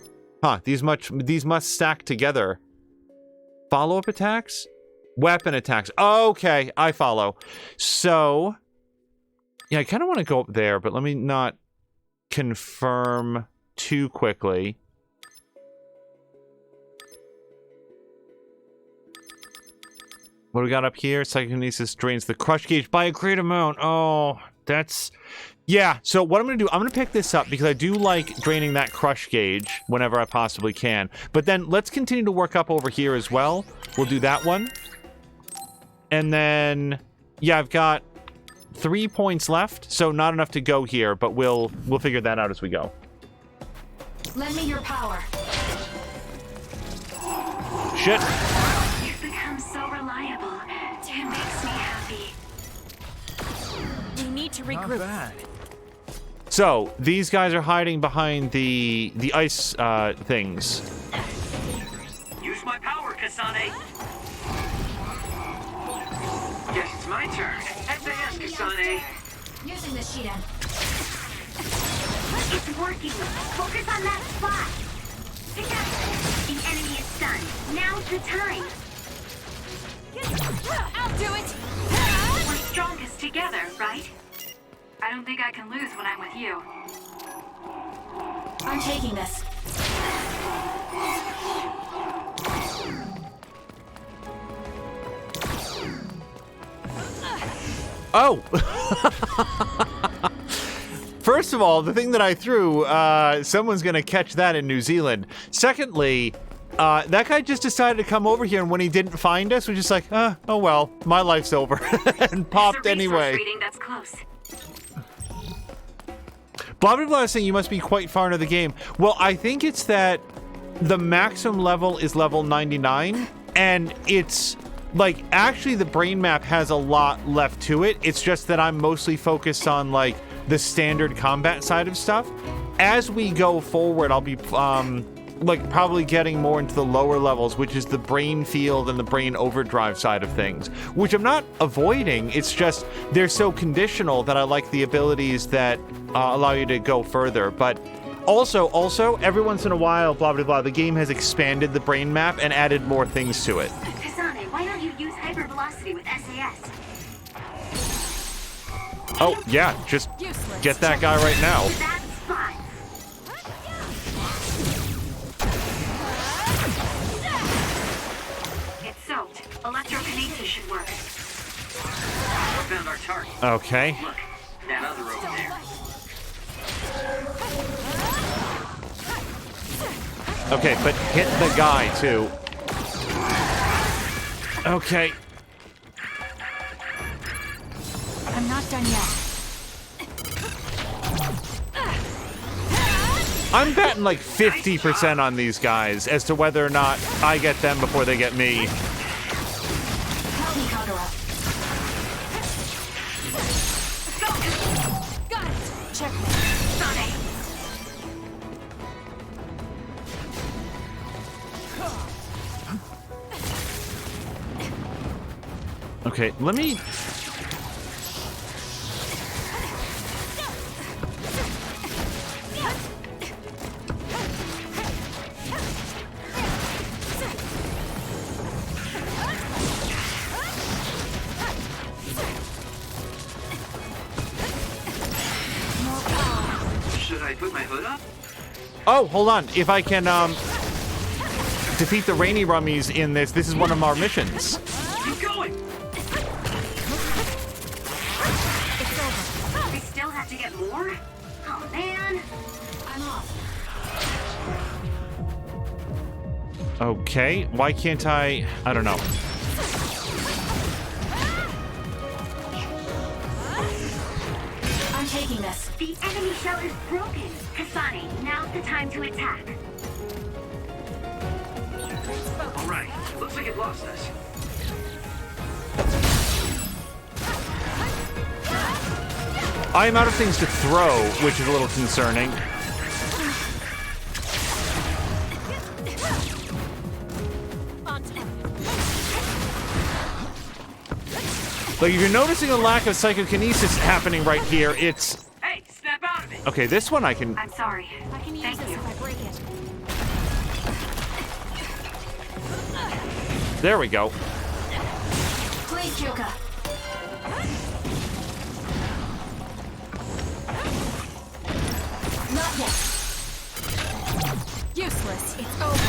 Huh, these must stack together. Follow-up attacks? Weapon attacks. Okay, I follow. So... Yeah, I kind of want to go up there, but let me not confirm too quickly. What do we got up here? Psychokinesis drains the crush gauge by a great amount. Oh, that's... Yeah, so what I'm going to do, I'm going to pick this up because I do like draining that crush gauge whenever I possibly can. But then let's continue to work up over here as well. We'll do that one. And then, yeah, I've got 3 points left, so not enough to go here, but we'll figure that out as we go. Lend me your power. Shit. You've become so reliable. It makes me happy. We need to Not regroup. bad. So, these guys are hiding behind the ice things. Use my power, Kasane. Guess it's my turn. SAS, Kasane. Using the Shiden. It's working. Focus on that spot. Together. The enemy is stunned. Now's the time. I'll do it! We're strongest together, right? I don't think I can lose when I'm with you. I'm taking this. Oh! First of all, the thing that I threw, someone's gonna catch that in New Zealand. Secondly, that guy just decided to come over here, and when he didn't find us, we're just like, oh well, my life's over, and popped anyway. Reading that's close. Blah blah blah is saying you must be quite far into the game. Well, I think it's that the maximum level is level 99, and it's like actually the brain map has a lot left to it. It's just that I'm mostly focused on like the standard combat side of stuff. As we go forward, I'll be like probably getting more into the lower levels, which is the brain field and the brain overdrive side of things, which I'm not avoiding. It's just they're so conditional that I like the abilities that allow you to go further. But also, every once in a while, blah, blah, blah, the game has expanded the brain map and added more things to it. Kasane, why don't you use hypervelocity with SAS? Oh, yeah, just get that guy right now. That's fine. It's soaked. Electrokinesis should work. We found our target. Okay. Look, that other over there. Okay, but hit the guy, too. Okay. I'm not done yet. I'm betting like 50% on these guys as to whether or not I get them before they get me. Help me, Kagura. Got it. Checkmate. Okay, let me... Should I put my hood up? Oh, hold on. If I can, defeat the Rainy Rummies in this, this is one of our missions. Keep going! We still have to get more? Oh, man. I'm off. Okay, why can't I don't know. I'm taking this. The enemy shell is broken. Kasane, now's the time to attack. All right, looks like it lost us. I am out of things to throw, which is a little concerning. Like, if you're noticing a lack of psychokinesis happening right here, it's... Hey, snap out of it! Okay, this one I can... I'm sorry. I can use Thank this you. if I break it. There we go. Please, Kyoka. Not yet. Useless. It's over.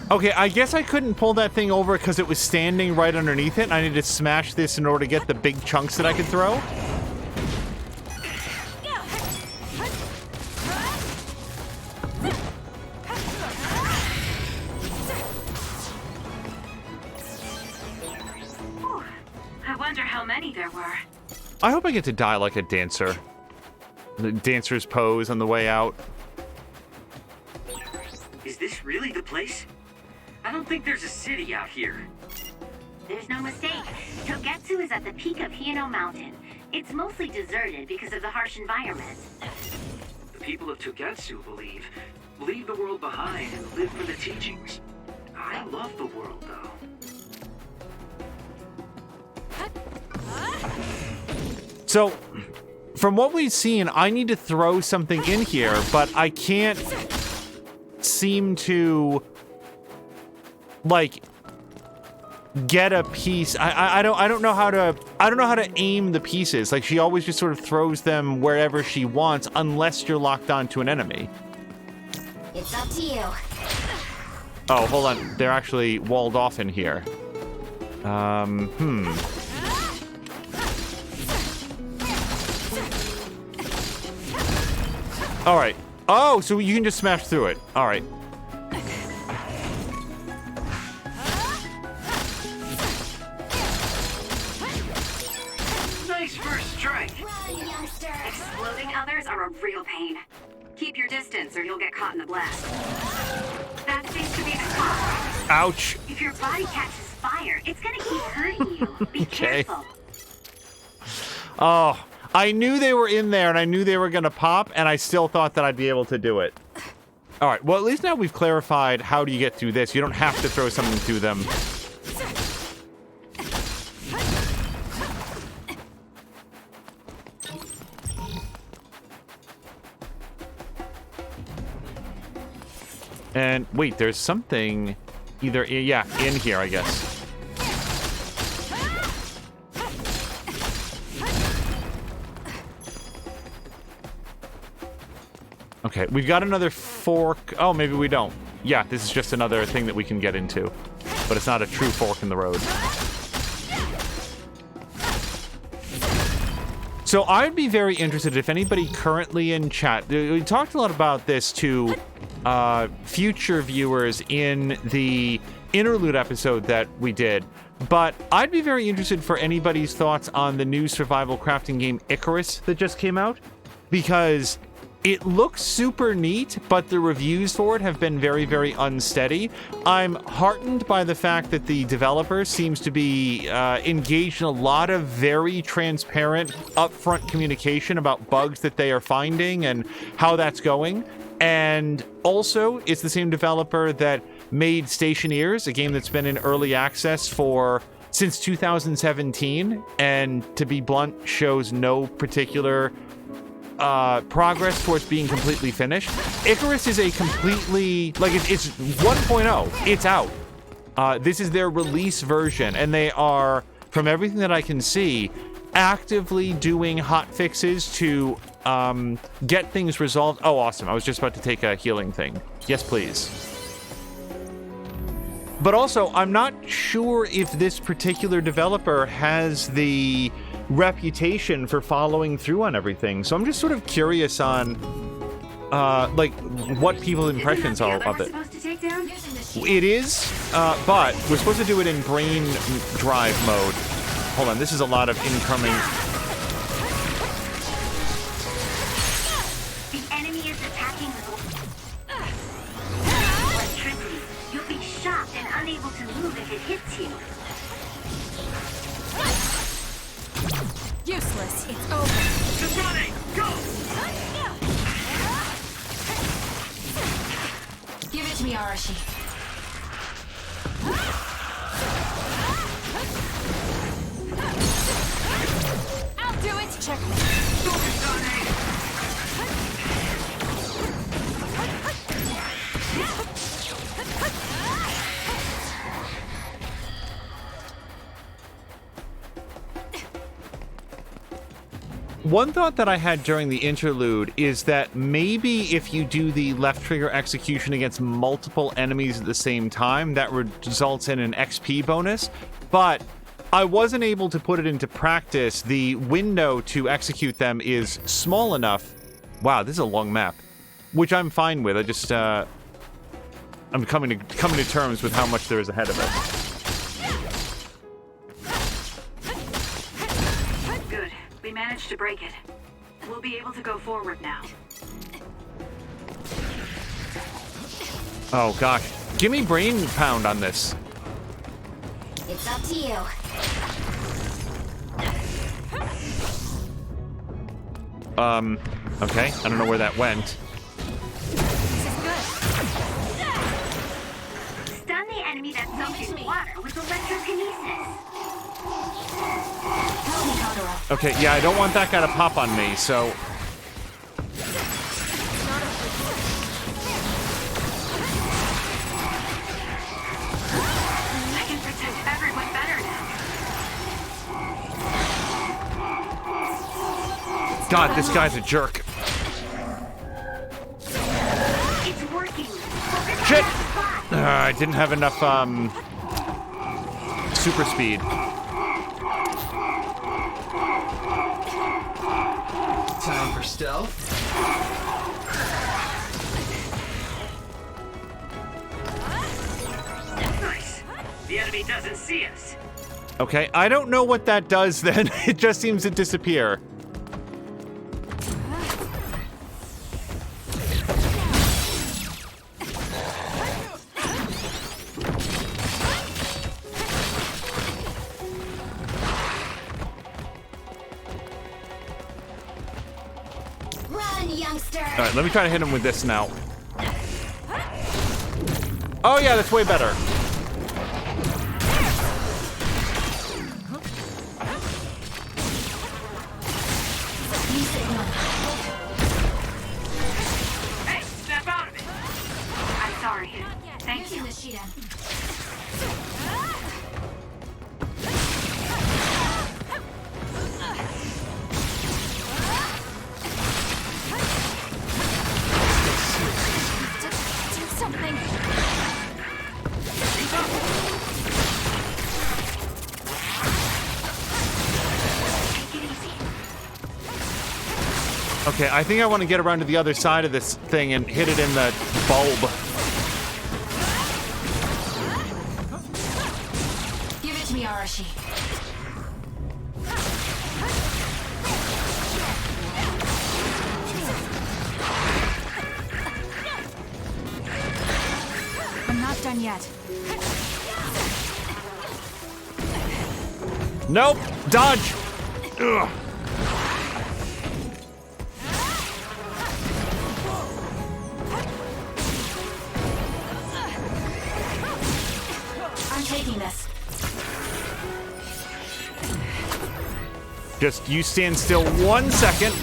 Okay, I guess I couldn't pull that thing over because it was standing right underneath it, and I needed to smash this in order to get the big chunks that I could throw. Whew. I wonder how many there were. I hope I get to die like a dancer. The dancer's pose on the way out. Is this really the place? I don't think there's a city out here. There's no mistake. Togetsu is at the peak of Hino Mountain. It's mostly deserted because of the harsh environment. The people of Togetsu leave the world behind and live for the teachings. I love the world, though. So, from what we've seen, I need to throw something in here, but I can't seem to, like, get a piece. I don't know how to aim the pieces. Like, she always just sort of throws them wherever she wants, unless you're locked onto an enemy. It's up to you. Oh, hold on. They're actually walled off in here. All right. Oh, so you can just smash through it. All right. Nice first strike. Exploding others are a real pain. Keep your distance or you'll get caught in the blast. That seems to be the spot. Ouch. If your body catches fire, it's gonna keep hurting you. Be Okay. careful. Oh, I knew they were in there, and I knew they were going to pop, and I still thought that I'd be able to do it. All right, well, at least now we've clarified how do you get through this. You don't have to throw something through them. And wait, there's something either, yeah, in here, I guess. Okay, we've got another fork. Oh, maybe we don't. Yeah, this is just another thing that we can get into. But it's not a true fork in the road. So I'd be very interested if anybody currently in chat... We talked a lot about this to future viewers in the interlude episode that we did. But I'd be very interested for anybody's thoughts on the new survival crafting game Icarus that just came out. Because... it looks super neat, but the reviews for it have been very, very unsteady. I'm heartened by the fact that the developer seems to be engaged in a lot of very transparent, upfront communication about bugs that they are finding and how that's going. And also, it's the same developer that made Stationeers, a game that's been in early access since 2017, and to be blunt, shows no particular progress towards being completely finished. Icarus is a completely, like, it's 1.0. It's out. This is their release version, and they are, from everything that I can see, actively doing hot fixes to get things resolved. Oh, awesome. I was just about to take a healing thing. Yes, please. But also, I'm not sure if this particular developer has the reputation for following through on everything. So I'm just sort of curious on, like, what people's impressions are of it. It is, but we're supposed to do it in brain drive mode. Hold on, this is a lot of incoming... The enemy is attacking with electricity. You'll be shocked and unable to move if it hits you. Useless. It's over. Just running! Go! Give it to me, Arashi. I'll do it. Check me. One thought that I had during the interlude is that maybe if you do the left trigger execution against multiple enemies at the same time, that results in an XP bonus, but I wasn't able to put it into practice. The window to execute them is small enough. Wow, this is a long map, which I'm fine with. I just, I'm coming to terms with how much there is ahead of us. We managed to break it. We'll be able to go forward now. Oh gosh. Give me brain pound on this. It's up to you. Okay. I don't know where that went. Stun the enemy that's soaked in water with electrokinesis. Okay, yeah, I don't want that guy to pop on me, so... I can protect everyone better now. God, this guy's a jerk. It's working. Shit! I didn't have enough, super speed. Time for stealth. Nice. The enemy doesn't see us. Okay, I don't know what that does then. It just seems to disappear. Run, youngster. All right, let me try to hit him with this now. Oh yeah, that's way better. Hey, snap out of it! I'm sorry. Thank you. Okay, I think I want to get around to the other side of this thing and hit it in the bulb. Give it to me, Arashi. I'm not done yet. Nope! Dodge! Ugh. I'm taking this. Just you stand still 1 second.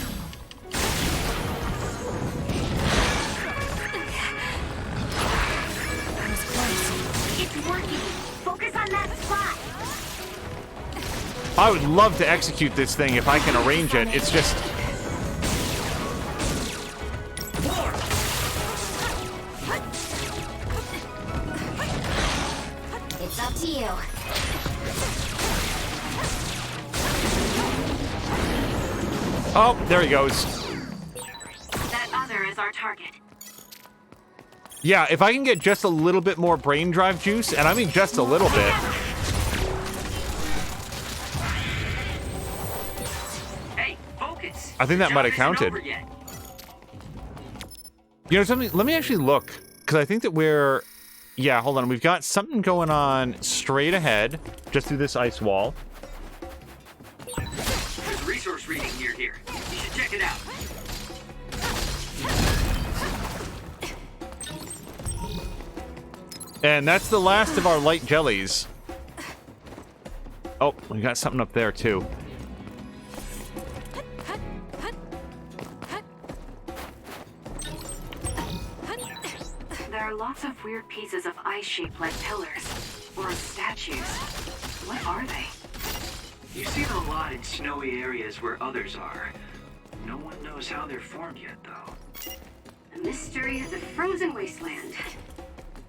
It's working. Focus on that spot. I would love to execute this thing if I can arrange it. It's just... It's up to you. Oh, there he goes. That other is our target. Yeah, if I can get just a little bit more brain drive juice, and I mean just a little bit. Hey, focus. I think that Your might have job isn't counted. over yet. You know something? Let me actually look, because I think that we're... Yeah, hold on. We've got something going on straight ahead, just through this ice wall. There's a resource reading near here. You should check it out. And that's the last of our light jellies. Oh, we got something up there, too. There are lots of weird pieces of ice shaped like pillars or statues. What are they? You see them a lot in snowy areas where others are. No one knows how they're formed yet, though. The mystery of the frozen wasteland.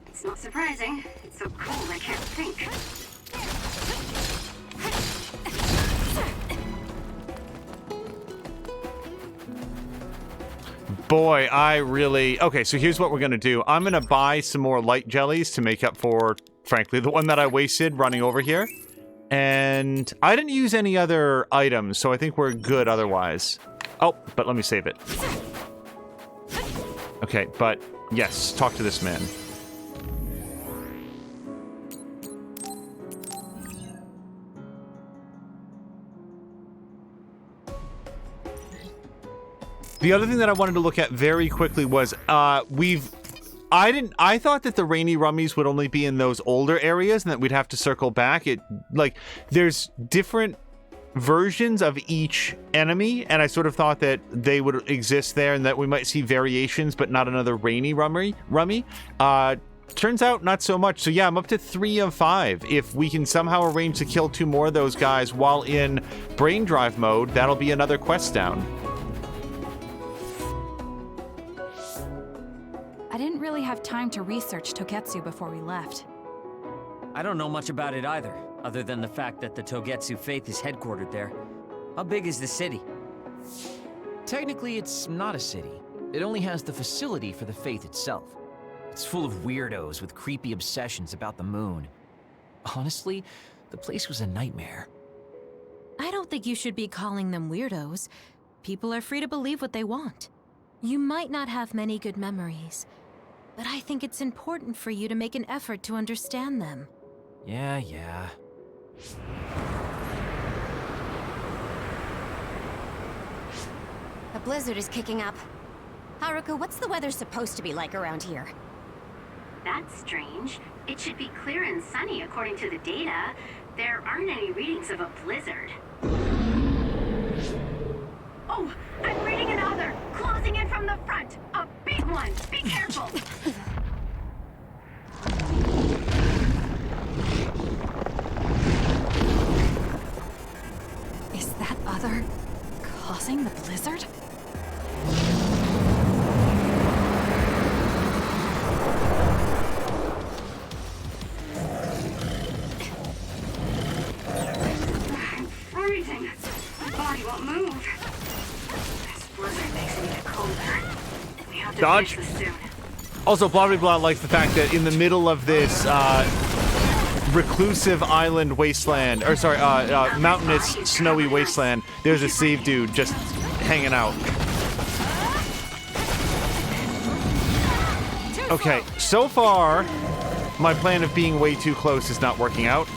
It's not surprising. It's so cold I can't think. Boy, I really... Okay, so here's what we're going to do. I'm going to buy some more light jellies to make up for, frankly, the one that I wasted running over here. And I didn't use any other items, so I think we're good otherwise. Oh, but let me save it. Okay, but yes, talk to this man. The other thing that I wanted to look at very quickly was I thought that the rainy rummies would only be in those older areas and that we'd have to circle back. There's different versions of each enemy, and I sort of thought that they would exist there and that we might see variations, but not another rainy rummy. Turns out not so much. So yeah, I'm up to 3 of 5. If we can somehow arrange to kill 2 more of those guys while in brain drive mode, that'll be another quest down. I didn't really have time to research Togetsu before we left. I don't know much about it either, other than the fact that the Togetsu faith is headquartered there. How big is the city? Technically, it's not a city. It only has the facility for the faith itself. It's full of weirdos with creepy obsessions about the moon. Honestly, the place was a nightmare. I don't think you should be calling them weirdos. People are free to believe what they want. You might not have many good memories, but I think it's important for you to make an effort to understand them. Yeah. A blizzard is kicking up. Haruka, what's the weather supposed to be like around here? That's strange. It should be clear and sunny according to the data. There aren't any readings of a blizzard. Oh, I'm reading another! Closing in from the front! A big one! Be careful! Is that other causing the blizzard? I'm freezing. My body won't move. This blizzard makes me get colder. We have to Dodge. finish this soon. Also, blah blah blah likes the fact that in the middle of this reclusive island wasteland, or sorry, mountainous snowy wasteland, there's a Save dude just hanging out. Okay, so far, my plan of being way too close is not working out.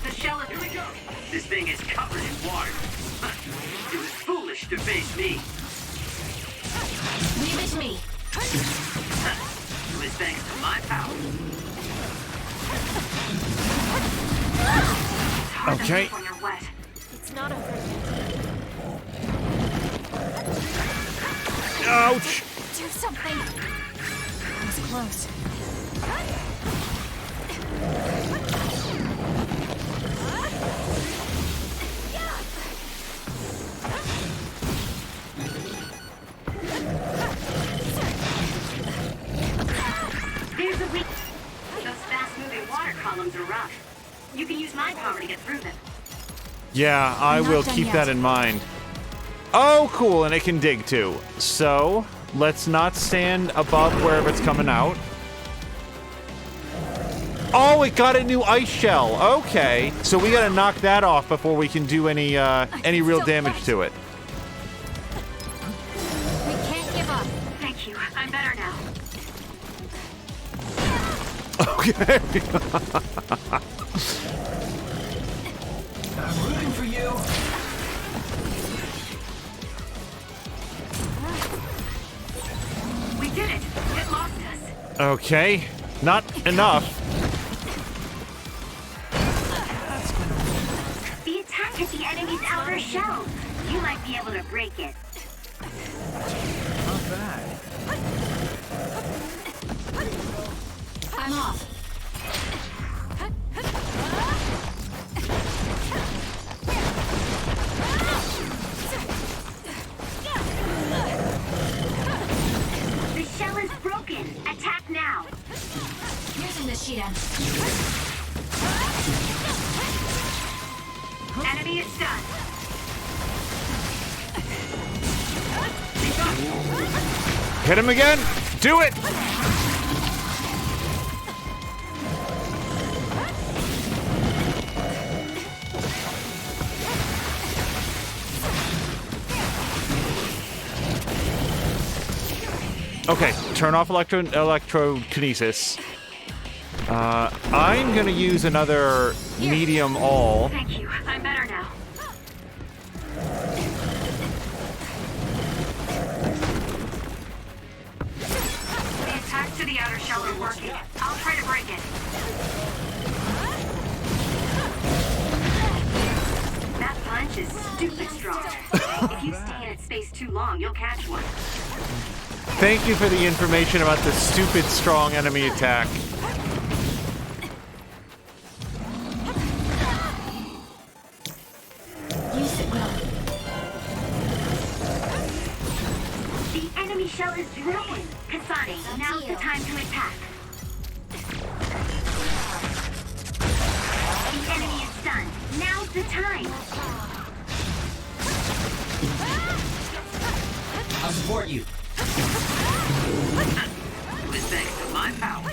The shell is... Here we go. This thing is covered in water. It was foolish to face me. Leave it to me. It was thanks to my power. It's hard Okay. to move when you're wet. It's not over. Ouch! Do something! That was close. There's a weak... Those fast-moving water columns are rough. You can use my power to get through them. Yeah, I Not will done keep yet. that in mind. Oh, cool, and it can dig too. So, let's not stand above wherever it's coming out. Oh, it got a new ice shell. Okay, so we gotta knock that off before we can do any real damage to it. We can't give up. Thank you. I'm better now. Okay. I'm rooting for you. We did it. It lost us. Okay, not enough. The attack hit the enemy's outer shell. You might be able to break it. Not bad. I'm off. The shell is broken. Attack now. Using the sheet end. Enemy is stunned. Hit him again. Do it. Okay, turn off electrokinesis. I'm gonna use another medium all. Thank you. I'm better now. The attacks to the outer shell are working. I'll try to break it. That punch is stupid strong. If you stay in its space too long, you'll catch one. Thank you for the information about the stupid strong enemy attack. Use it well. The enemy shell is broken. Kasane, now's the time to attack. The enemy is stunned. Now's the time. I'll support you. It was thanks to my power.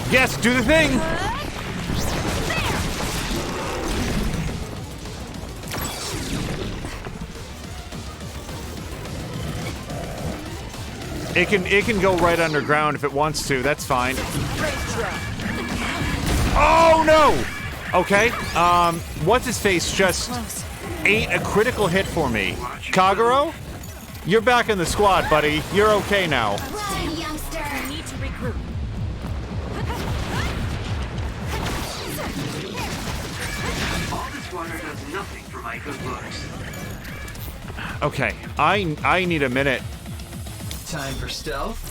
Yes, do the thing. It can go right underground if it wants to. That's fine. Oh no! Okay. What's his face just ate a critical hit for me. Kagero? You're back in the squad, buddy. You're okay now. Run, youngster! We need to regroup. All this water does nothing for my good looks. Okay, I need a minute. Time for stealth.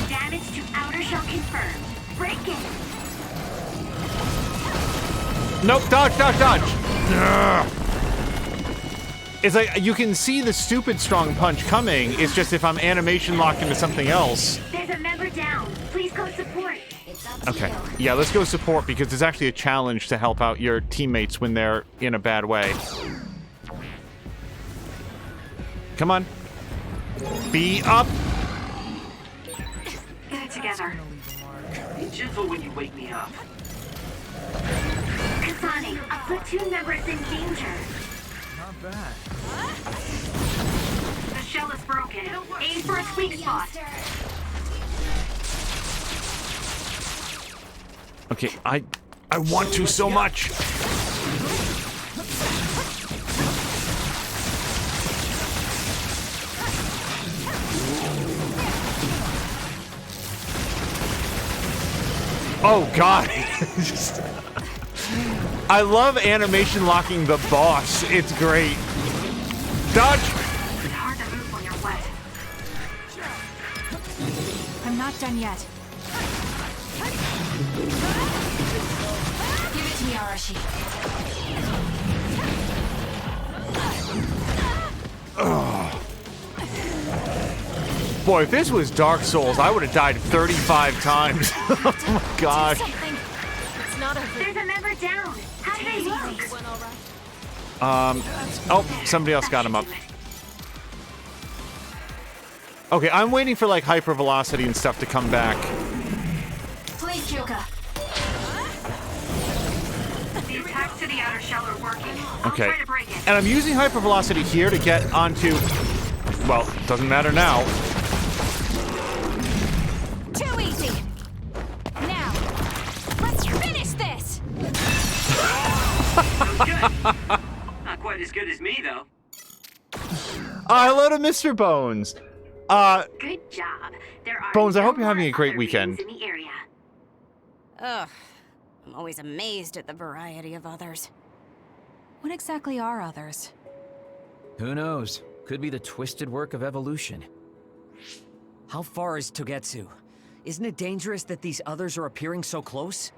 Damage to outer shell confirmed. Break it. Nope, dodge, dodge, dodge. Ugh. It's like you can see the stupid strong punch coming. It's just if I'm animation locked into something else. There's a member down. Please go support. Okay, yeah, let's go support because there's actually a challenge to help out your teammates when they're in a bad way. Come on. Be up. Get it together. Be gentle when you wake me up. Kasane, a platoon member is in danger. Not bad. The shell is broken. Aim for its weak spot. Okay, I want to so much. Oh God. I love animation locking the boss. It's great. Dodge. It's hard to move when you're wet. I'm not done yet. Give it to me, Arashi. Boy, if this was Dark Souls, I would have died 35 times. Oh my gosh. It's not over. There's a member down. How do they look? Everyone all right? Oh, somebody else got him up. Okay, I'm waiting for like hypervelocity and stuff to come back. Please, Kyoka. The attacks to the outer shell are working. I'll Okay. try to break it. And I'm using hypervelocity here to get onto... Well, doesn't matter now. Too easy! Now, let's finish this! That was good. Not quite as good as me, though. Hello to Mr. Bones. Good job. There are Bones, I hope no you're having more a great other weekend. beings in the area. Ugh. I'm always amazed at the variety of others. What exactly are others? Who knows? Could be the twisted work of evolution. How far is Togetsu? Isn't it dangerous that these others are appearing so close?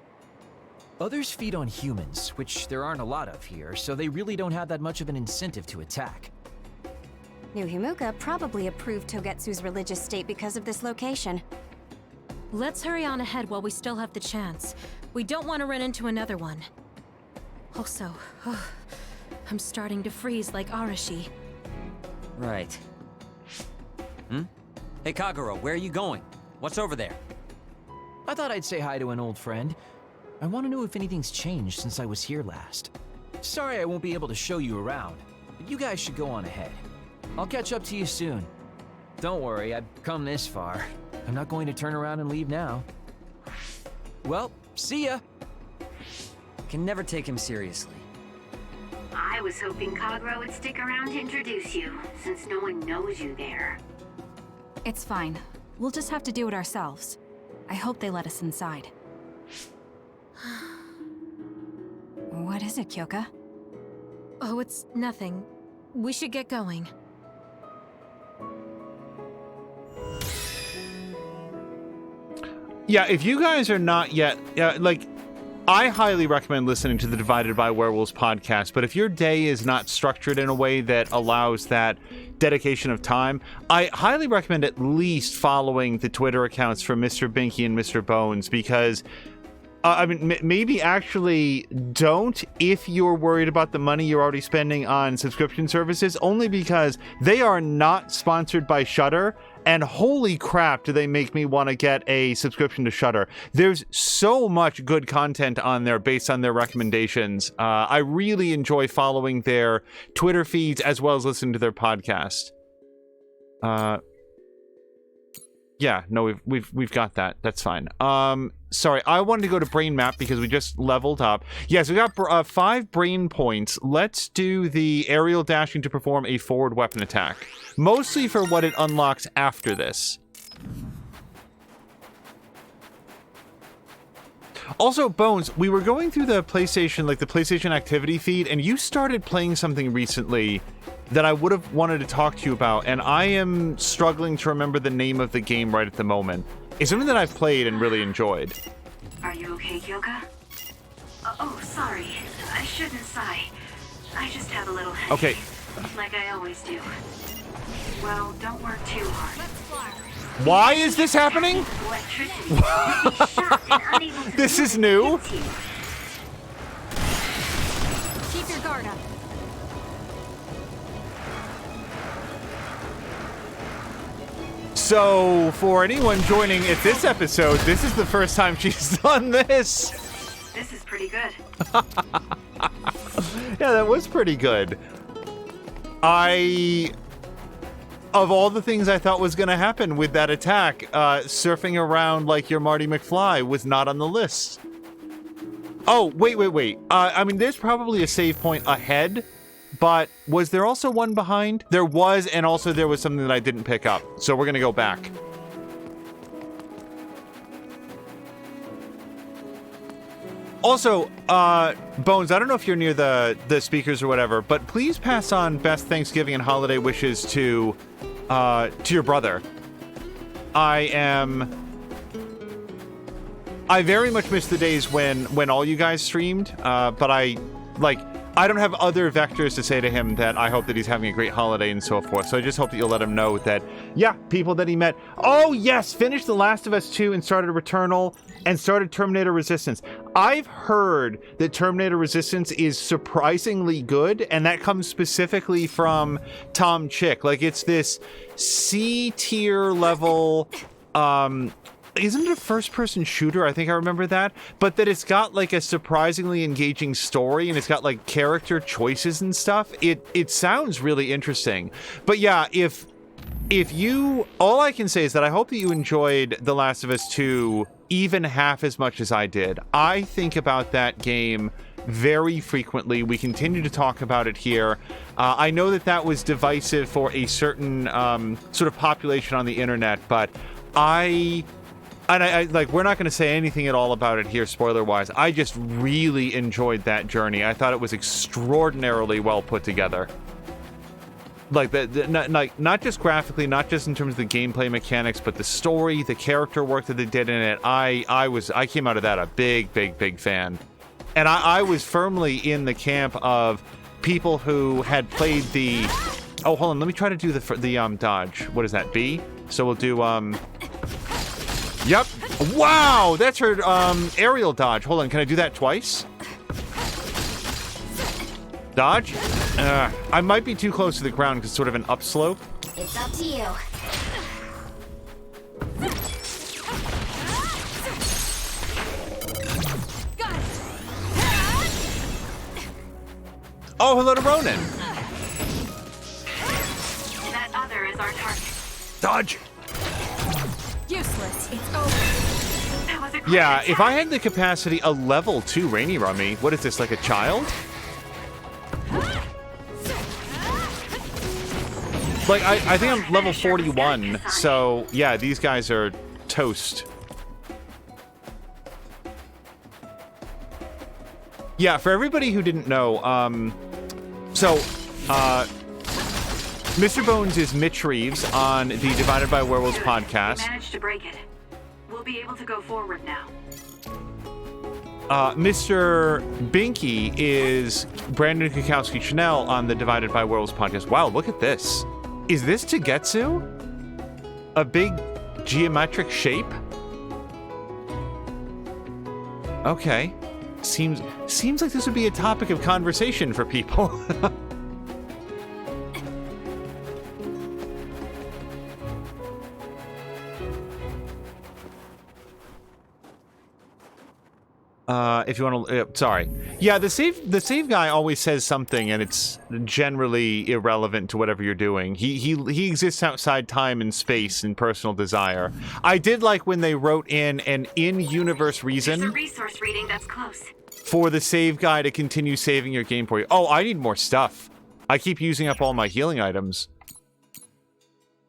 Others feed on humans, which there aren't a lot of here, so they really don't have that much of an incentive to attack. New Himuka probably approved Togetsu's religious state because of this location. Let's hurry on ahead while we still have the chance. We don't want to run into another one. Also, I'm starting to freeze like Arashi. Right. Hey, Kagero, where are you going? What's over there? I thought I'd say hi to an old friend. I want to know if anything's changed since I was here last. Sorry I won't be able to show you around, but you guys should go on ahead. I'll catch up to you soon. Don't worry, I've come this far. I'm not going to turn around and leave now. Well, see ya! Can never take him seriously. I was hoping Kagero would stick around to introduce you, since no one knows you there. It's fine. We'll just have to do it ourselves. I hope they let us inside. What is it, Kyoka? Oh, it's nothing. We should get going. Yeah, if you guys are not yet... like, I highly recommend listening to the Divided by Werewolves podcast, but if your day is not structured in a way that allows that dedication of time, I highly recommend at least following the Twitter accounts for Mr. Binky and Mr. Bones, because... I mean, maybe actually don't if you're worried about the money you're already spending on subscription services, only because they are not sponsored by Shudder, and holy crap do they make me want to get a subscription to Shudder. There's so much good content on there based on their recommendations. I really enjoy following their Twitter feeds as well as listening to their podcast. Yeah, no, we've got that. That's fine. sorry, I wanted to go to brain map because we just leveled up. Yes, we got 5 brain points. Let's do the aerial dashing to perform a forward weapon attack. Mostly for what it unlocks after this. Also, Bones, we were going through the PlayStation, like the PlayStation activity feed, and you started playing something recently that I would have wanted to talk to you about, and I am struggling to remember the name of the game right at the moment. It's something that I've played and really enjoyed. Are you okay, Kyoka? Oh, sorry. I shouldn't sigh. I just have a little headache. Okay. Like I always do. Well, don't work too hard. Why is this happening? This is new. Keep your guard up. So, for anyone joining at this episode, this is the first time she's done this. This is pretty good. Yeah, that was pretty good. Of all the things I thought was going to happen with that attack, surfing around like you're Marty McFly was not on the list. Oh, wait. I mean, there's probably a save point ahead, but was there also one behind? There was, and also there was something that I didn't pick up. So we're going to go back. Also, Bones, I don't know if you're near the speakers or whatever, but please pass on best Thanksgiving and holiday wishes to your brother. I very much miss the days when all you guys streamed, but I don't have other vectors to say to him that I hope that he's having a great holiday and so forth. So I just hope that you'll let him know that, yeah, people that he met. Oh, yes, finished The Last of Us 2 and started Returnal and started Terminator Resistance. I've heard that Terminator Resistance is surprisingly good, and that comes specifically from Tom Chick. Like, it's this C-tier level, isn't it a first-person shooter? I think I remember that. But that it's got, like, a surprisingly engaging story, and it's got, like, character choices and stuff. It sounds really interesting. But yeah, if you... All I can say is that I hope that you enjoyed The Last of Us 2 even half as much as I did. I think about that game very frequently. We continue to talk about it here. I know that was divisive for a certain sort of population on the internet, but I like, we're not going to say anything at all about it here, spoiler-wise. I just really enjoyed that journey. I thought it was extraordinarily well put together. Like, not just graphically, not just in terms of the gameplay mechanics, but the story, the character work that they did in it. I came out of that a big fan. And I was firmly in the camp of people who had played the... Oh, hold on, let me try to do the dodge. What is that, B? So we'll do, Yep. Wow, that's her aerial dodge. Hold on, can I do that twice? Dodge? I might be too close to the ground because it's sort of an upslope. It's up to you. Oh, hello to Ronan. That other is our target. Dodge. Useless. It's over. That was a great Yeah, attack. if I had the capacity, a level 2 Rainy Rummy. What is this, like a child? Like, I think I'm level 41, so yeah, these guys are toast. Yeah, for everybody who didn't know, Mr. Bones is Mitch Reeves on the Divided by Werewolves Good. podcast. We managed to break it. We'll be able to go forward now. Mr. Binky is Brandon Kukowski-Chanel on the Divided by Werewolves podcast. Wow, look at this. Is this Tagetsu? A big geometric shape? Okay. Seems like this would be a topic of conversation for people. If you want to, sorry. Yeah, the save guy always says something, and it's generally irrelevant to whatever you're doing. He exists outside time and space and personal desire. I did like when they wrote in an in-universe reason. There's a resource reading that's close. For the save guy to continue saving your game for you. Oh, I need more stuff. I keep using up all my healing items.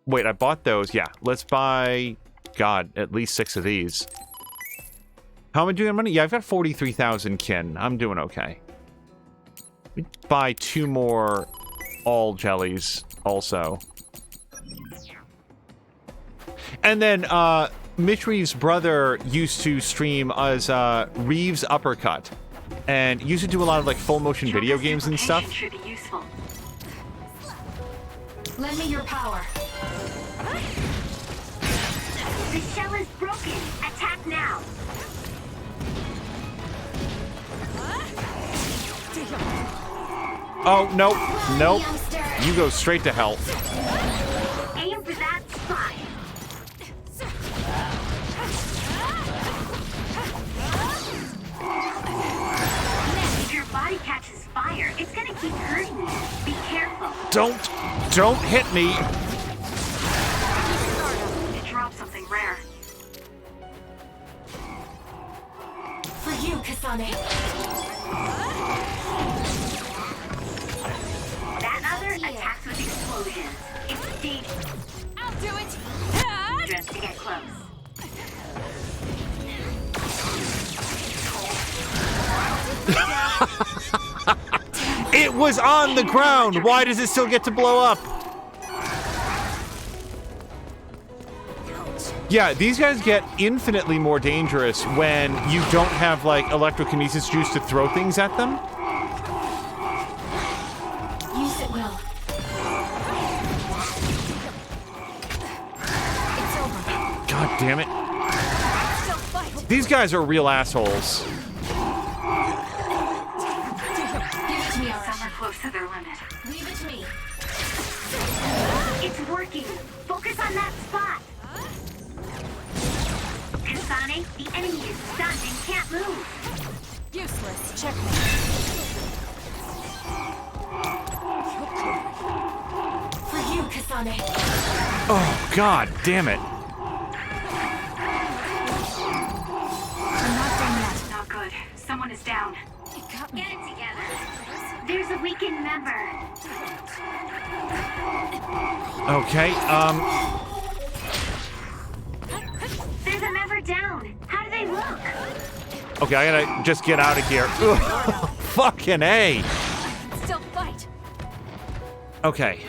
Wait, I bought those. Yeah, let's buy, God, at least 6 of these. How am I doing on money? Yeah, I've got 43,000 kin. I'm doing okay. Let me buy 2 more all jellies also. And then, Mitch Reeves' brother used to stream as, Reeves Uppercut. And used to do a lot of, like, full-motion video games and stuff. Should be useful. Lend me your power. The shell is broken. Attack now. Oh, nope. Nope. You go straight to hell. Aim for that spot. If your body catches fire, it's gonna keep hurting you. Be careful. Don't hit me. It dropped something rare. For you, Kasane. That other attacks with explosions. It's dangerous. I'll do it. Just to get close. It was on the ground. Why does it still get to blow up? Yeah, these guys get infinitely more dangerous when you don't have, like, electrokinesis juice to throw things at them. Use it well. It's over. God damn it. Still fight. These guys are real assholes. Give it to me, Some are close to their limit. Leave it to me. It's working. Focus on that spot. Kasane, the enemy is stunned and can't move. Useless. Checkmate. For you, Kasane. Oh, God damn it. I'm not done yet. Not good. Someone is down. It got me. Get it together. There's a weakened member. Okay, There's a member down. How do they look? okay, I gotta just get out of here. Ugh, fucking A. Still fight. Okay,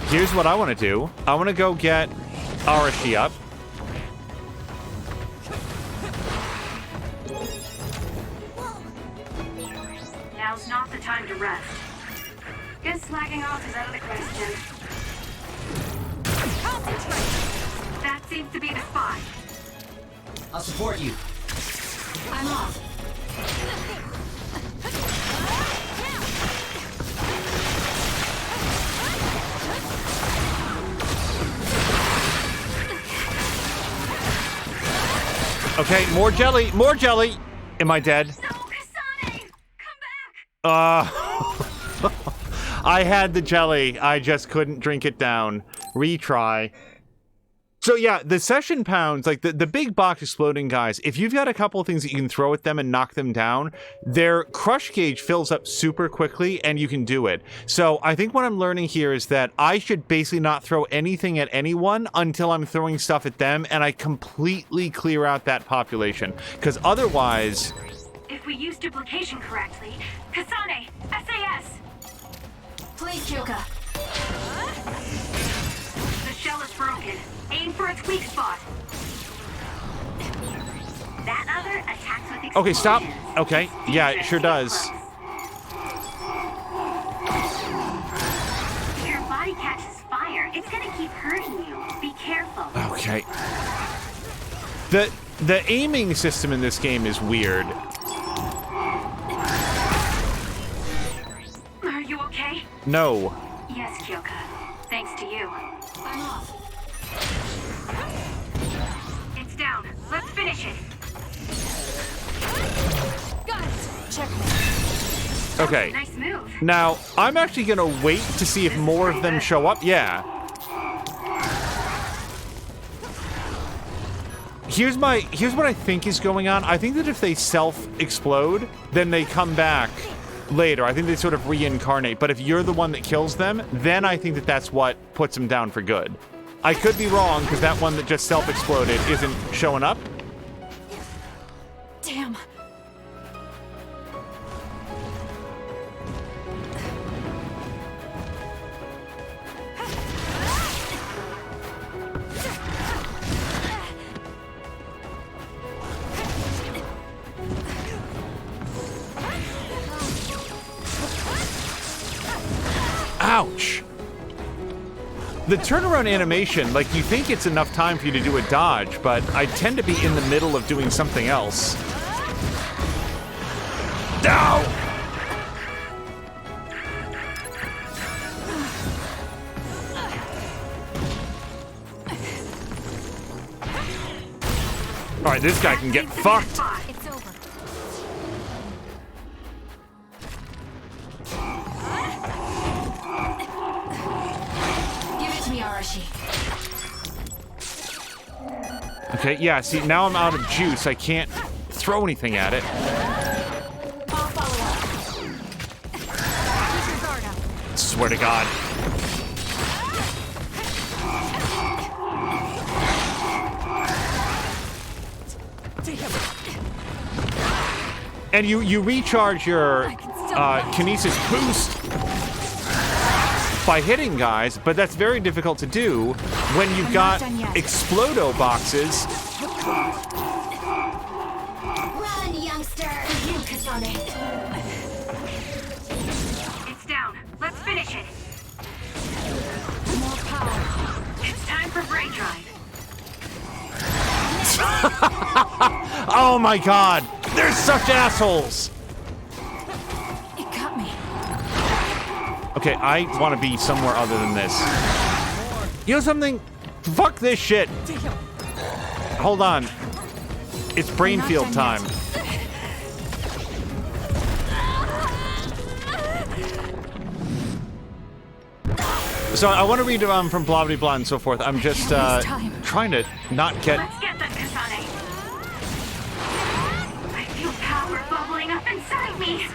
here's what I want to do. I want to go get Arashi up. Now's not the time to rest. Guess slacking off is out of the question. That seems to be the spot. I'll support you. I'm off. Okay, more jelly, more jelly. Am I dead? No, Kasane! Come back! I had the jelly. I just couldn't drink it down. Retry. So yeah, the session pounds, like the big box exploding guys, if you've got a couple of things that you can throw at them and knock them down, their crush gauge fills up super quickly and you can do it. So I think what I'm learning here is that I should basically not throw anything at anyone until I'm throwing stuff at them and I completely clear out that population. Because otherwise... If we use duplication correctly, Kasane, SAS! Please, Kyoka. The shell is broken. Aim for its weak spot. That other attacks with explosions. Okay, stop. Okay, yeah, it sure does. If your body catches fire, it's gonna keep hurting you. Be careful. Okay. The aiming system in this game is weird. Are you okay? No. Yes, Kyoka. Thanks to you. I'm off. It's down. Let's finish it. Okay. Nice move. Now, I'm actually gonna wait to see if more of them show up. Yeah. Here's what I think is going on. I think that if they self-explode, then they come back later. I think they sort of reincarnate. But if you're the one that kills them, then I think that that's what puts them down for good. I could be wrong, because that one that just self-exploded isn't showing up. Damn. Ouch. The turnaround animation, like, you think it's enough time for you to do a dodge, but I tend to be in the middle of doing something else. Ow! Alright, this guy can get fucked. It's over. Give it to me, Arashi. Okay, yeah, see, now I'm out of juice. I can't throw anything at it. I'll follow up. Keep your guard up. Swear to God. And you recharge your kinesis boost by hitting guys, but that's very difficult to do when you've got Explodo boxes. Run, youngster! You, Kasane. It's down. Let's finish it. More power. It's time for brain drive. Oh my God! They're such assholes! It got me. Okay, I want to be somewhere other than this. You know something? Fuck this shit. Hold on. It's Brainfield time. So I want to read from blah blah blah and so forth. I'm just trying to not get. Let's get them, Kasane. I feel power bubbling up inside me.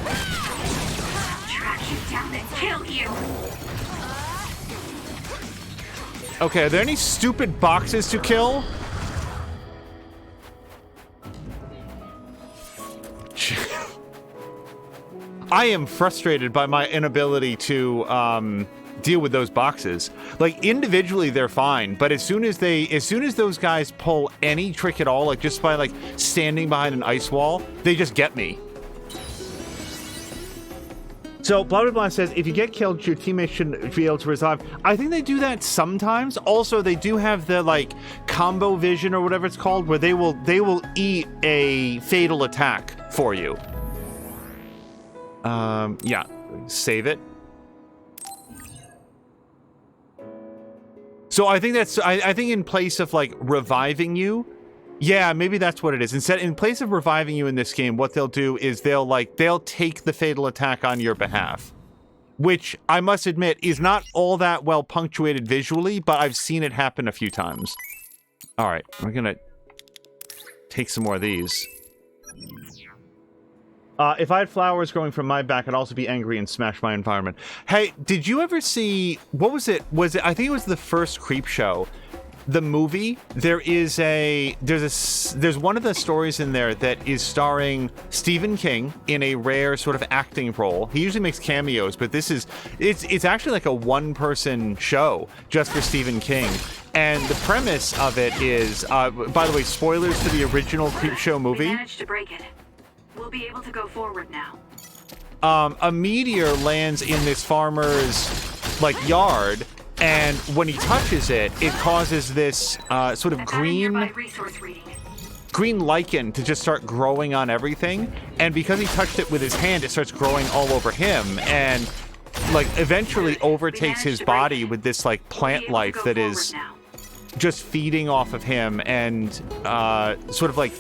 I'll track you down and kill you. Okay, are there any stupid boxes to kill? I am frustrated by my inability to deal with those boxes. Like, individually they're fine, but as soon as those guys pull any trick at all, like just by like standing behind an ice wall, they just get me. So blah blah blah says if you get killed, your teammates shouldn't be able to revive. I think they do that sometimes. Also, they do have the like combo vision or whatever it's called, where they will eat a fatal attack for you. Yeah, save it. So I think that's, I think in place of like reviving you, yeah, maybe that's what it is. Instead, in place of reviving you in this game, what they'll do is they'll take the fatal attack on your behalf, which I must admit is not all that well punctuated visually, but I've seen it happen a few times. All right, we're gonna take some more of these. If I had flowers growing from my back, I'd also be angry and smash my environment. Hey, did you ever see, what was it? I think it was the first Creep Show, the movie. There's one of the stories in there that is starring Stephen King in a rare sort of acting role. He usually makes cameos, but it's actually like a one-person show just for Stephen King. And the premise of it is, by the way, spoilers for the original Creep Show movie. We managed to break it. We'll be able to go forward now. A meteor lands in this farmer's like yard, and when he touches it, it causes this sort of green lichen to just start growing on everything. And because he touched it with his hand, it starts growing all over him, and like eventually overtakes his body with this like plant life that is just feeding off of him and sort of like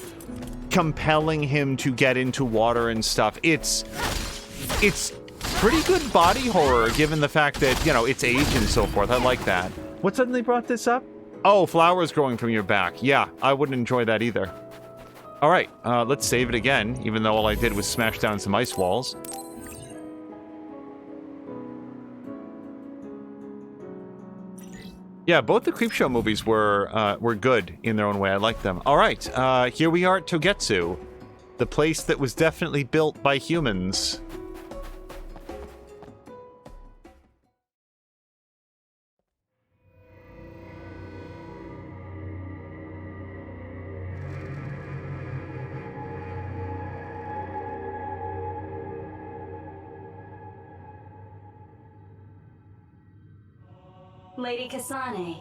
compelling him to get into water and stuff. It's pretty good body horror given the fact that, you know, it's age and so forth. I like that. What suddenly brought this up? Oh, flowers growing from your back. Yeah, I wouldn't enjoy that either. All right, let's save it again, even though all I did was smash down some ice walls. Yeah, both the Creepshow movies were good in their own way. I like them. All right, here we are at Togetsu, the place that was definitely built by humans. Lady Kasane,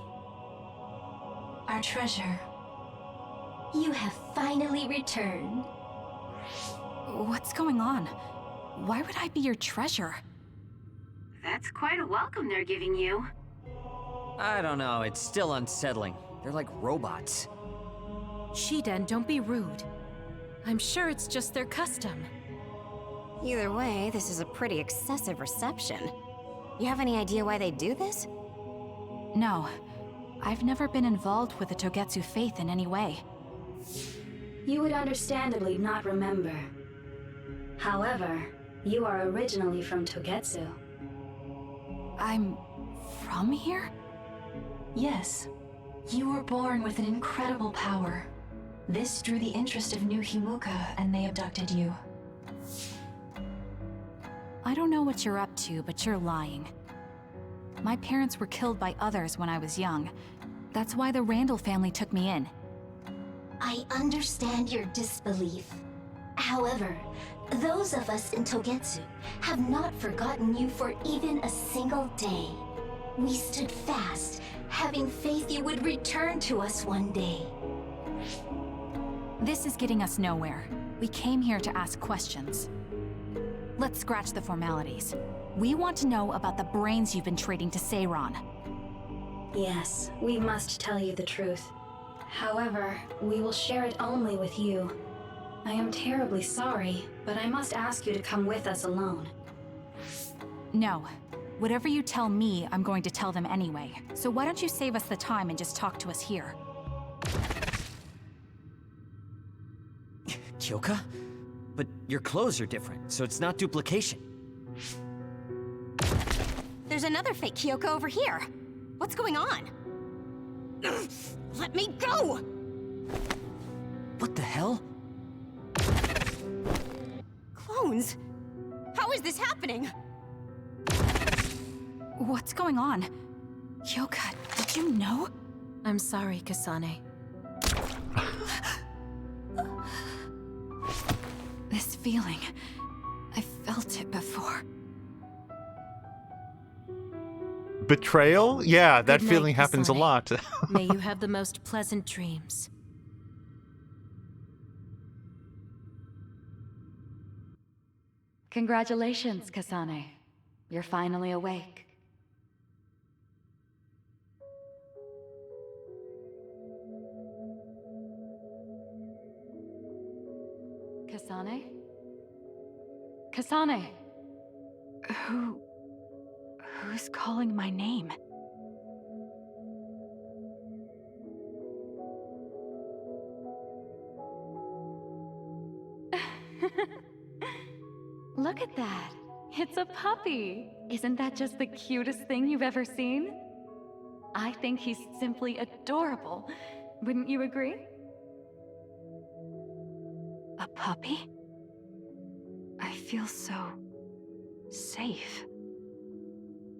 our treasure. You have finally returned. What's going on? Why would I be your treasure? That's quite a welcome they're giving you. I don't know, it's still unsettling. They're like robots. Shiden, don't be rude. I'm sure it's just their custom. Either way, this is a pretty excessive reception. You have any idea why they do this? No. I've never been involved with the Togetsu faith in any way. You would understandably not remember. However, you are originally from Togetsu. I'm from here? Yes. You were born with an incredible power. This drew the interest of New Himuka, and they abducted you. I don't know what you're up to, but you're lying. My parents were killed by others when I was young. That's why the Randall family took me in. I understand your disbelief. However, those of us in Togetsu have not forgotten you for even a single day. We stood fast, having faith you would return to us one day. This is getting us nowhere. We came here to ask questions. Let's scratch the formalities. We want to know about the brains you've been trading to Seiron. Yes, we must tell you the truth. However, we will share it only with you. I am terribly sorry, but I must ask you to come with us alone. No. Whatever you tell me, I'm going to tell them anyway. So why don't you save us the time and just talk to us here? Kyoka? But your clothes are different, so it's not duplication. There's another fake Kyoko over here. What's going on? Let me go! What the hell? Clones? How is this happening? What's going on? Kyoka, did you know? I'm sorry, Kasane. This feeling, I felt it before. Betrayal? Yeah, that Good night, feeling happens a Kasane. lot. May you have the most pleasant dreams. Congratulations, Kasane. You're finally awake. Kasane? Kasane! Who's calling my name? Look at that. It's a puppy. Isn't that just the cutest thing you've ever seen? I think he's simply adorable. Wouldn't you agree? A puppy? I feel so safe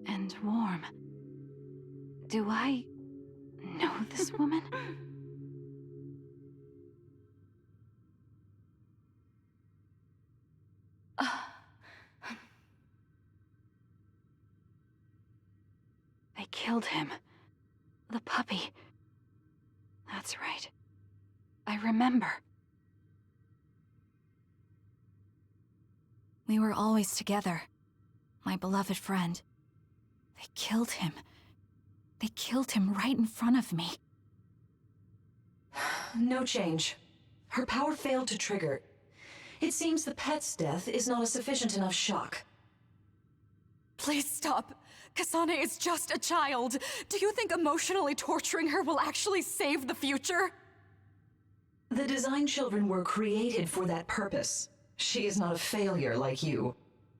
and warm. Do I know this woman? They killed him. The puppy. That's right. I remember. We were always together. My beloved friend. They killed him. They killed him right in front of me. No change. Her power failed to trigger. It seems the pet's death is not a sufficient enough shock. Please stop. Kasane is just a child. Do you think emotionally torturing her will actually save the future? The design children were created for that purpose. She is not a failure like you.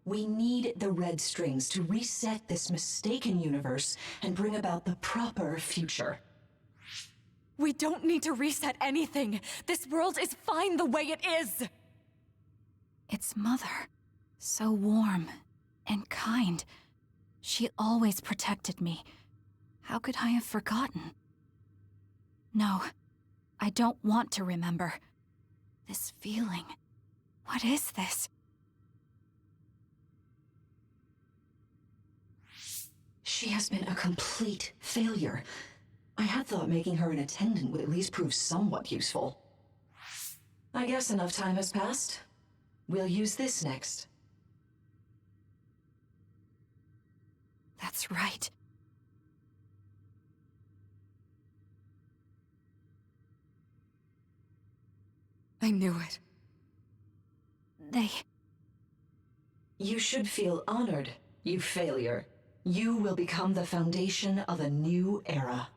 We need the red strings to reset this mistaken universe and bring about the proper future. We don't need to reset anything. This world is fine the way it is. It's Mother. So warm and kind. She always protected me. How could I have forgotten? No, I don't want to remember. This feeling. What is this? She has been a complete failure. I had thought making her an attendant would at least prove somewhat useful. I guess enough time has passed. We'll use this next. That's right. I knew it. You should feel honored, you failure. You will become the foundation of a new era.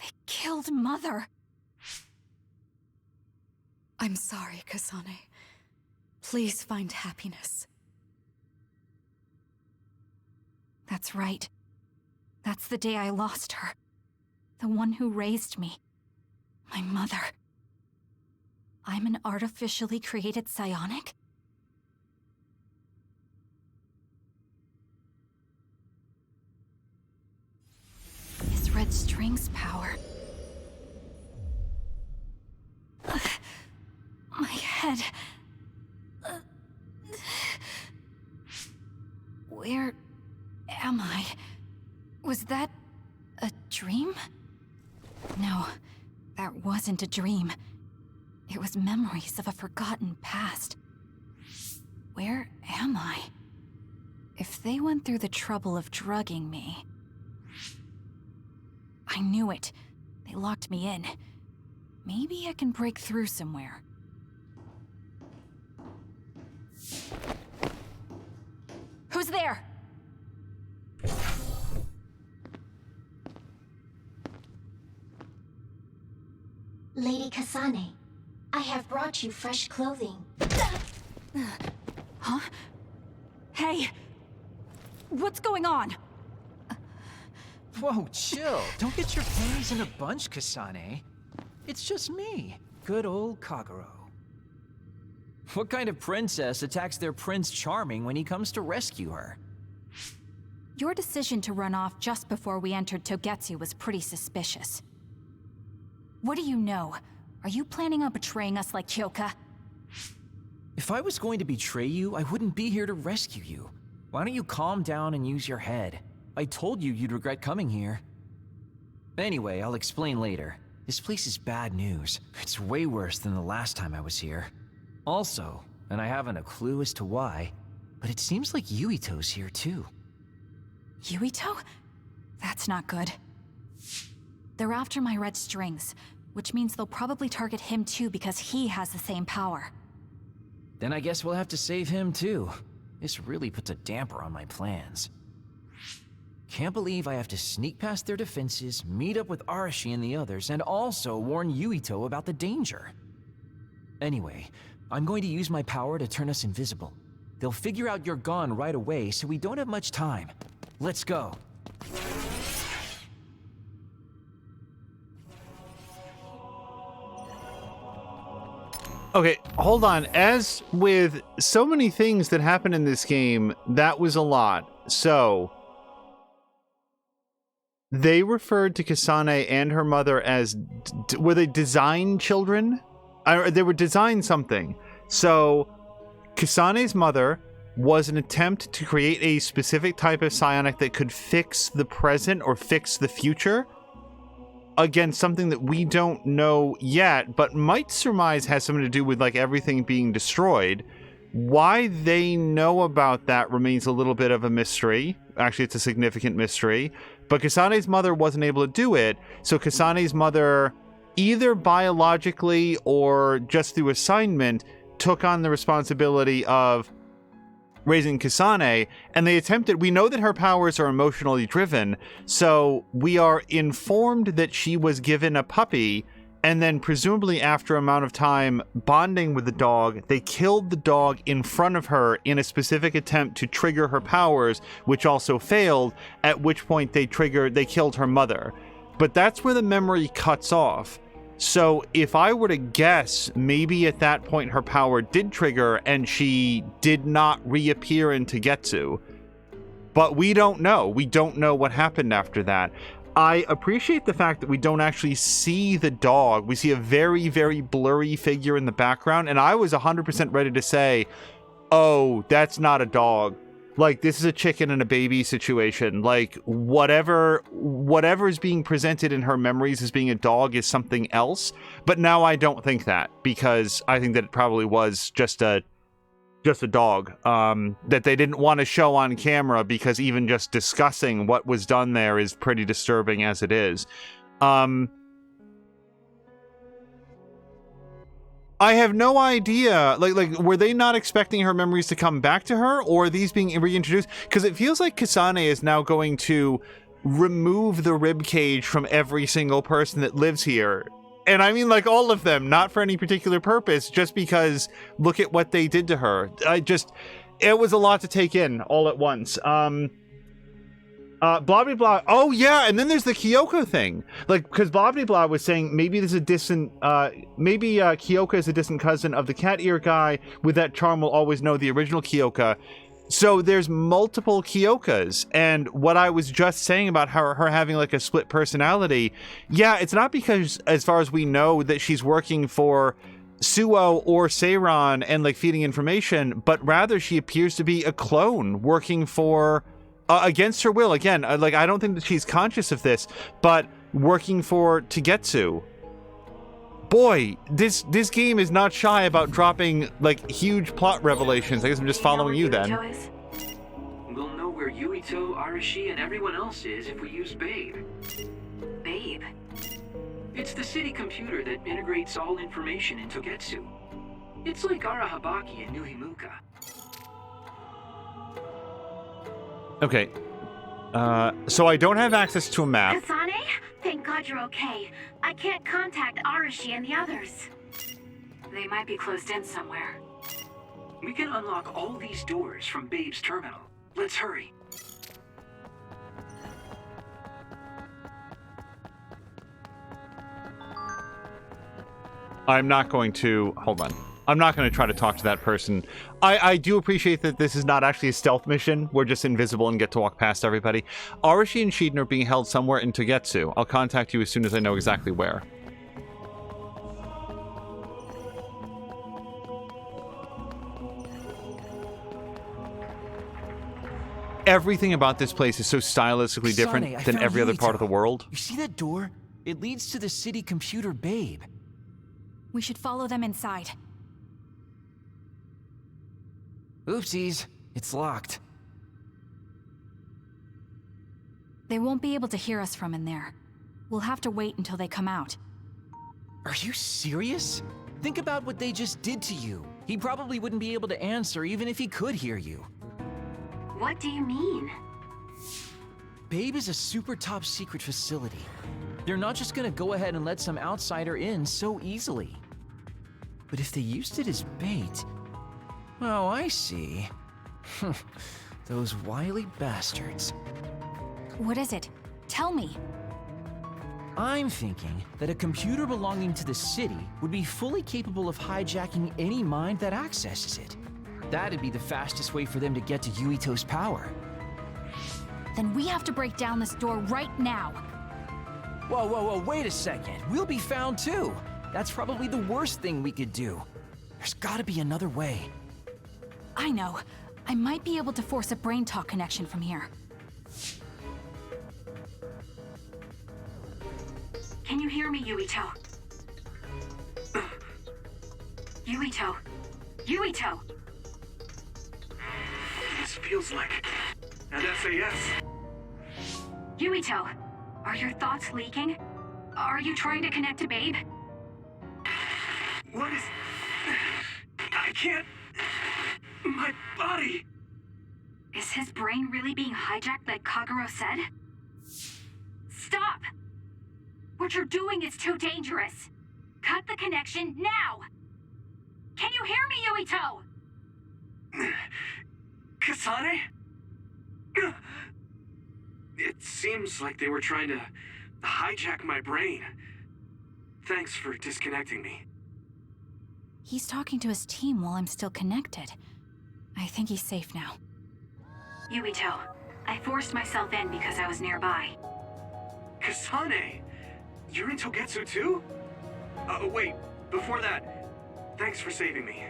They killed Mother. I'm sorry, Kasane. Please find happiness. That's right. That's the day I lost her. The one who raised me. My mother. I'm an artificially created psionic? His red strings power. My head. Where am I? Was that a dream? No, that wasn't a dream. It was memories of a forgotten past. Where am I? If they went through the trouble of drugging me... I knew it. They locked me in. Maybe I can break through somewhere. Who's there? Lady Kasane, I have brought you fresh clothing. Huh? Hey! What's going on? Whoa, chill. Don't get your panties in a bunch, Kasane. It's just me, good old Kagero. What kind of princess attacks their Prince Charming when he comes to rescue her? Your decision to run off just before we entered Togetsu was pretty suspicious. What do you know? Are you planning on betraying us like Kyoka? If I was going to betray you, I wouldn't be here to rescue you. Why don't you calm down and use your head? I told you you'd regret coming here. Anyway, I'll explain later. This place is bad news. It's way worse than the last time I was here. Also, and I haven't a clue as to why, but it seems like Yuito's here too. Yuito? That's not good. They're after my red strings, which means they'll probably target him too because he has the same power. Then I guess we'll have to save him too. This really puts a damper on my plans. Can't believe I have to sneak past their defenses, meet up with Arashi and the others, and also warn Yuito about the danger. Anyway, I'm going to use my power to turn us invisible. They'll figure out you're gone right away, so we don't have much time. Let's go. Okay, hold on. As with so many things that happen in this game, that was a lot. So, they referred to Kasane and her mother as... were they design children? They were design something. So, Kasane's mother was an attempt to create a specific type of psionic that could fix the present or fix the future. Again, something that we don't know yet, but might surmise has something to do with like everything being destroyed. Why they know about that remains a little bit of a mystery. Actually, it's a significant mystery. But Kasane's mother wasn't able to do it, so Kasane's mother either biologically or just through assignment, took on the responsibility of raising Kasane, and they attempted. We know that her powers are emotionally driven, so we are informed that she was given a puppy, and then presumably after an amount of time bonding with the dog, they killed the dog in front of her in a specific attempt to trigger her powers, which also failed, at which point they killed her mother. But that's where the memory cuts off. So if I were to guess, maybe at that point her power did trigger and she did not reappear in Togetsu. But we don't know. We don't know what happened after that. I appreciate the fact that we don't actually see the dog. We see a very, very blurry figure in the background, and I was 100% ready to say, oh, that's not a dog. Like, this is a chicken and a baby situation. Like, whatever is being presented in her memories as being a dog is something else. But now I don't think that, because I think that it probably was just a dog that they didn't want to show on camera, because even just discussing what was done there is pretty disturbing as it is. I have no idea. Like, were they not expecting her memories to come back to her, or are these being reintroduced? Because it feels like Kasane is now going to remove the rib cage from every single person that lives here. And I mean, like, all of them, not for any particular purpose, just because look at what they did to her. It was a lot to take in all at once. Blah, blah, blah. Oh, yeah, and then there's the Kyoko thing. Like, because blah, blah, blah was saying maybe there's a distant, maybe Kyoka is a distant cousin of the cat ear guy. With that charm, will always know the original Kyoka. So there's multiple Kyokas, and what I was just saying about her having like a split personality, yeah, it's not because, as far as we know, that she's working for Suo or Seiran and like feeding information, but rather she appears to be a clone working for, against her will. Again, like, I don't think that she's conscious of this, but working for Togetsu. Boy, this game is not shy about dropping, like, huge plot revelations. I guess I'm just following you then. We'll know where Yuito, Arashi, and everyone else is if we use Babe. Babe? It's the city computer that integrates all information in Togetsu. It's like Arahabaki and Nuhimuka. Okay. So I don't have access to a map. Kasane? Thank God you're okay. I can't contact Arashi and the others. They might be closed in somewhere. We can unlock all these doors from Babe's terminal. Let's hurry. I'm not going to... Hold on. I'm not going to try to talk to that person. I do appreciate that this is not actually a stealth mission. We're just invisible and get to walk past everybody. Arashi and Shiden are being held somewhere in Togetsu. I'll contact you as soon as I know exactly where. Everything about this place is so stylistically different than every other part of the world. You see that door? It leads to the city computer, Babe. We should follow them inside. Oopsies, it's locked. They won't be able to hear us from in there. We'll have to wait until they come out. Are you serious? Think about what they just did to you. He probably wouldn't be able to answer even if he could hear you. What do you mean? Babe is a super top secret facility. They're not just gonna go ahead and let some outsider in so easily. But if they used it as bait... Oh, I see. Those wily bastards. What is it? Tell me. I'm thinking that a computer belonging to the city would be fully capable of hijacking any mind that accesses it. That'd be the fastest way for them to get to Yuito's power. Then we have to break down this door right now. Whoa, wait a second. We'll be found too. That's probably the worst thing we could do. There's gotta be another way. I know. I might be able to force a brain talk connection from here. Can you hear me, Yuito? Yuito! Yuito! This feels like an SAS. Yuito! Are your thoughts leaking? Are you trying to connect to Babe? What is... I can't... My body... Is his brain really being hijacked like Kagero said? Stop! What you're doing is too dangerous. Cut the connection now! Can you hear me, Yuito? Kasane? It seems like they were trying to hijack my brain. Thanks for disconnecting me. He's talking to his team while I'm still connected. I think he's safe now. Yuito, I forced myself in because I was nearby. Kasane! You're in Togetsu too? Wait, before that, thanks for saving me.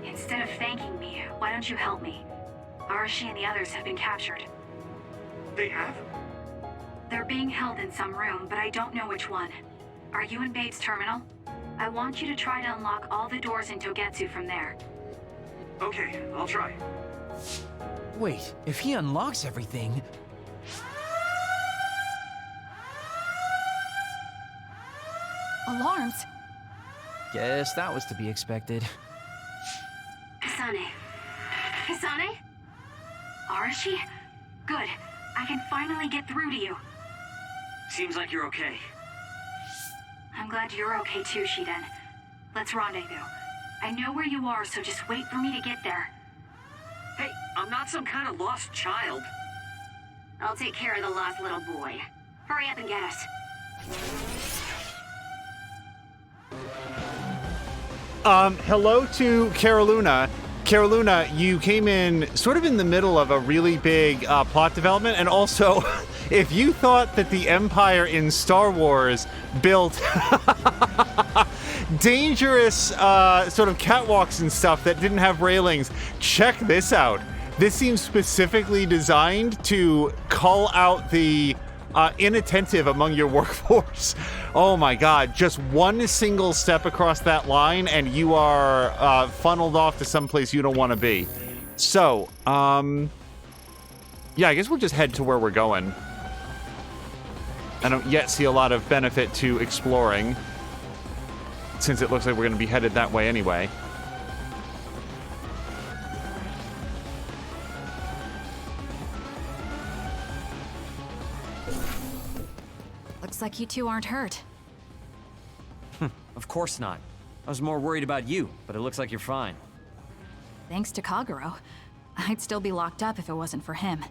Instead of thanking me, why don't you help me? Arashi and the others have been captured. They have? They're being held in some room, but I don't know which one. Are you in Babe's terminal? I want you to try to unlock all the doors in Togetsu from there. Okay, I'll try. Wait, if he unlocks everything... Alarms? Guess that was to be expected. Kasane. Kasane? Arashi? Good. I can finally get through to you. Seems like you're okay. I'm glad you're okay too, Shiden. Let's rendezvous. I know where you are, so just wait for me to get there. Hey, I'm not some kind of lost child. I'll take care of the lost little boy. Hurry up and get us. Hello to Caroluna. Caroluna, you came in sort of in the middle of a really big plot development, and also, if you thought that the Empire in Star Wars built dangerous sort of catwalks and stuff that didn't have railings, check this out. This seems specifically designed to call out the inattentive among your workforce. Oh my god, just one single step across that line and you are funneled off to someplace you don't want to be. So, yeah, I guess we'll just head to where we're going. I don't yet see a lot of benefit to exploring, since it looks like we're going to be headed that way anyway. Looks like you two aren't hurt. Of course not. I was more worried about you, but it looks like you're fine. Thanks to Kagero. I'd still be locked up if it wasn't for him.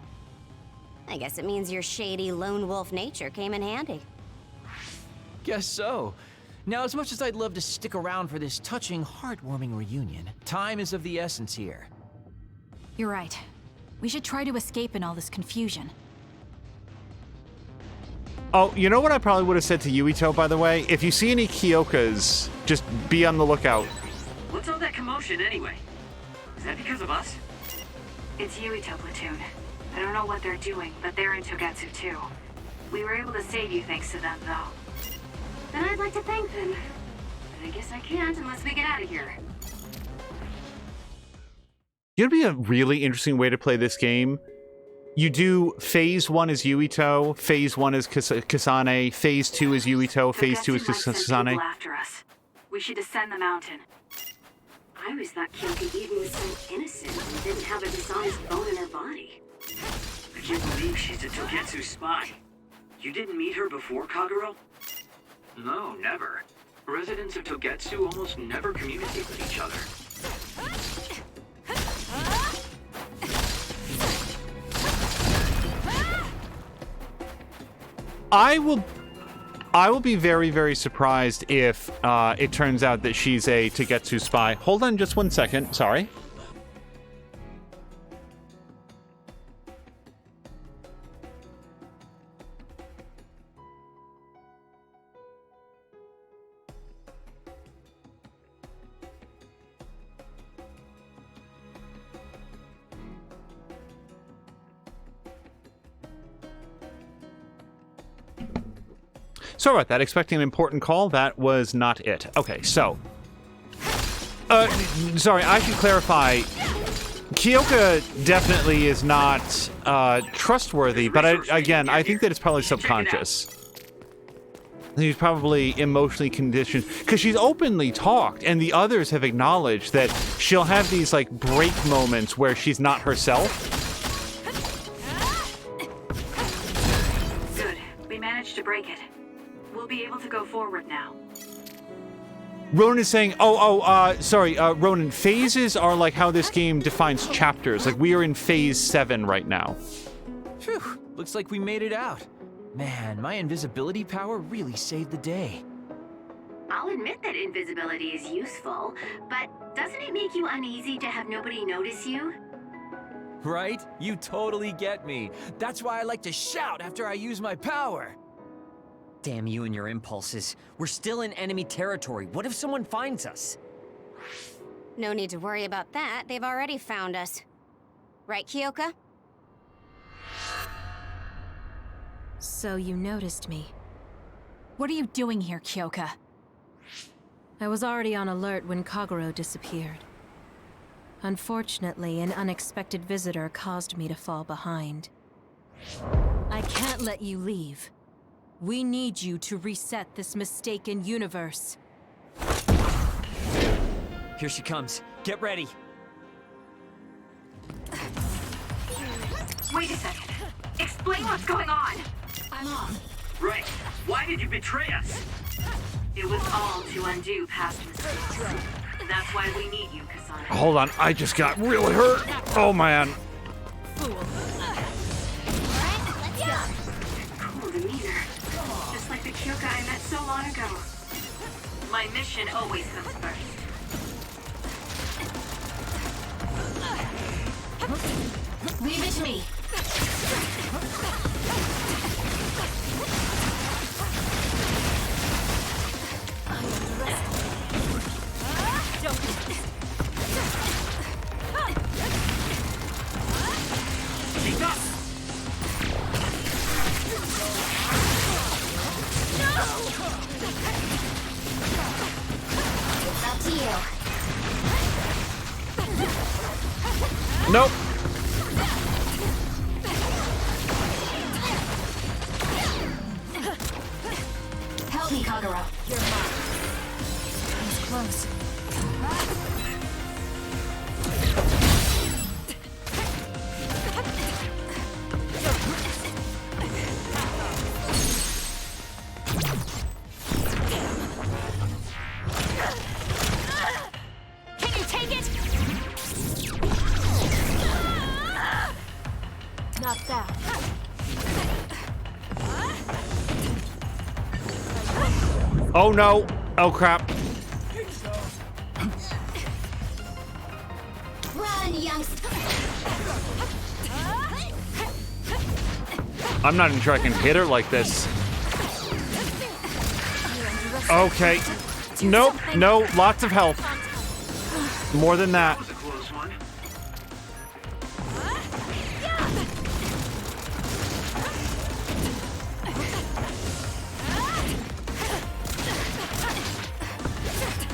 I guess it means your shady lone wolf nature came in handy. Guess so. Now, as much as I'd love to stick around for this touching, heartwarming reunion, time is of the essence here. You're right. We should try to escape in all this confusion. Oh, you know what I probably would have said to Yuito, by the way? If you see any Kyokas, just be on the lookout. What's all that commotion anyway? Is that because of us? It's Yuito Platoon. I don't know what they're doing, but they're in Togetsu too. We were able to save you thanks to them, though. Then I'd like to thank them. But I guess I can't unless we get out of here. It'd be a really interesting way to play this game. You do phase 1 is Yuito, phase 1 is Kasane, phase 2 is Yuito, phase 2 is Togetsu might send Kasane. people after us. We should descend the mountain. I always thought Kyoka Eden was so innocent and didn't have a dishonest bone in her body. I can't believe she's a Togetsu spy. You didn't meet her before, Kagero? No, never. Residents of Togetsu almost never communicate with each other. I will be very, very surprised if it turns out that she's a Togetsu spy. Hold on just one second. Sorry. Sorry about that. Expecting an important call. That was not it. Okay, so. Sorry, I should clarify. Kyoka definitely is not trustworthy, but again, I think that it's probably subconscious. He's probably emotionally conditioned because she's openly talked, and the others have acknowledged that she'll have these like break moments where she's not herself. Good. We managed to break it. We'll be able to go forward now. Ronan is saying, sorry, Ronan, phases are like how this game defines chapters. Like, we are in phase 7 right now. Phew, looks like we made it out. Man, my invisibility power really saved the day. I'll admit that invisibility is useful, but doesn't it make you uneasy to have nobody notice you? Right? You totally get me. That's why I like to shout after I use my power. Damn you and your impulses. We're still in enemy territory. What if someone finds us? No need to worry about that. They've already found us. Right, Kyoka? So you noticed me. What are you doing here, Kyoka? I was already on alert when Kagero disappeared. Unfortunately, an unexpected visitor caused me to fall behind. I can't let you leave. We need you to reset this mistaken universe. Here she comes. Get ready. Wait a second. Explain what's going on. I'm off. Right. Why did you betray us? It was all to undo past mistakes. That's why we need you, Cassandra. Hold on, I just got really hurt. Oh, man. Cool demeanor. Just like the Kyoka I met so long ago. My mission always comes first. Leave it to me. Up to you. Nope. Help me, Kagero. You're mine. He's close. Can you take it? Not that. Oh, no. Oh, crap. Run, youngster. I'm not even sure I can hit her like this. Okay. Nope. No, lots of health. More than that. That was a close one.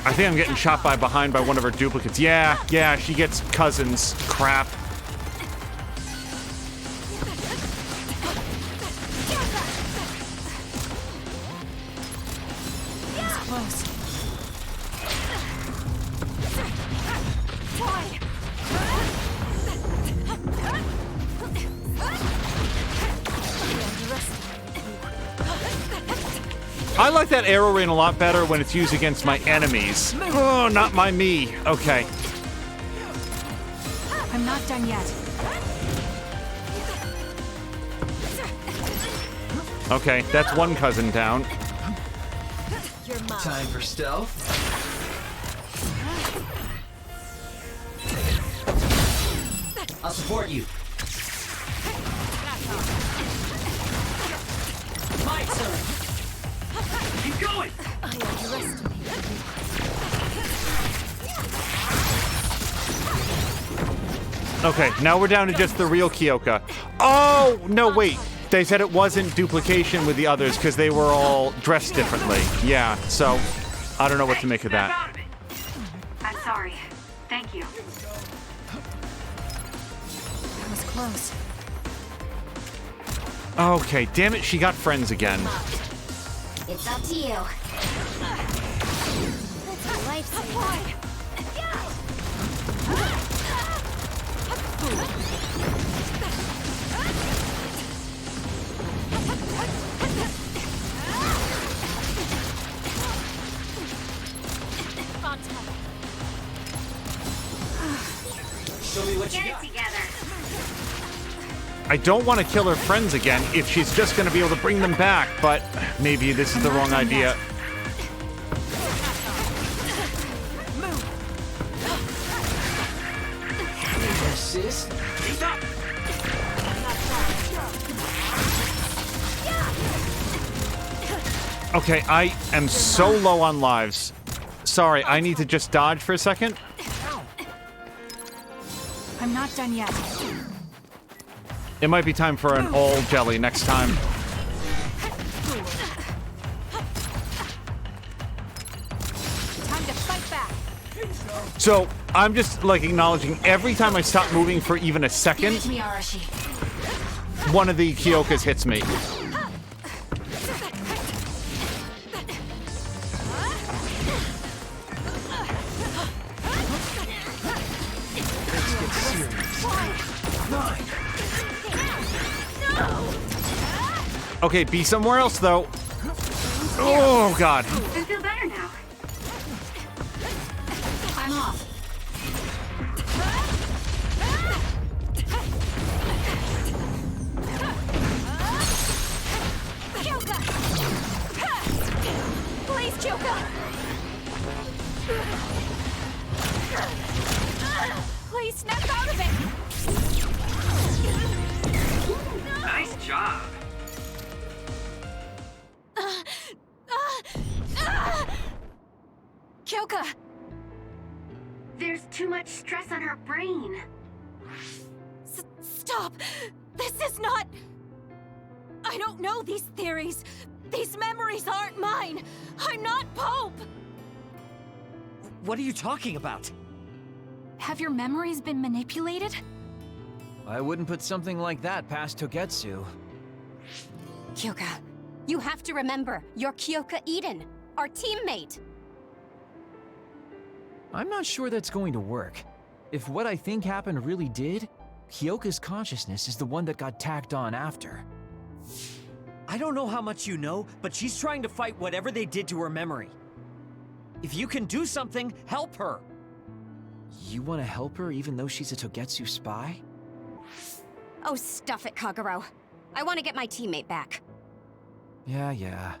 I think I'm getting shot by behind by one of her duplicates. Yeah, she gets cousins. Crap. He's close. I like that arrow rain a lot better when it's used against my enemies. Oh, not my me. Okay. I'm not done yet. Okay, that's one cousin down. Time for stealth. I'll support you. My turn. Keep going! Okay, now we're down to just the real Kyoka. Oh, no, wait. They said it wasn't duplication with the others because they were all dressed differently. Yeah, so I don't know what to make of Snap that. out of it. I'm sorry. Thank you. That was close. Okay, damn it, she got friends again. It's up to you. That's a lifesaver. Show me what you Get it got. together. I don't want to kill her friends again if she's just going to be able to bring them back, but maybe this is the wrong idea. Assist? Keep up! Okay, I am so low on lives. Sorry, I need to just dodge for a second. I'm not done yet. It might be time for an all jelly next time. Time to fight back. So, I'm just, like, acknowledging every time I stop moving for even a Give second, it to me, Arashi. one of the Kyokas hits me. Okay, be somewhere else, though. Oh, God. I feel better now. I'm off. Kyoka! Please, Kyoka! Please snap out of it! Nice job. Kyoka! There's too much stress on her brain. Stop! This is not... I don't know these theories. These memories aren't mine. I'm not Pope! What are you talking about? Have your memories been manipulated? I wouldn't put something like that past Togetsu. Kyoka, you have to remember, you're Kyoka Eden, our teammate. I'm not sure that's going to work. If what I think happened really did, Kyoka's consciousness is the one that got tacked on after. I don't know how much you know, but she's trying to fight whatever they did to her memory. If you can do something, help her. You want to help her even though she's a Togetsu spy? Oh, stuff it, Kagero. I want to get my teammate back. Yeah.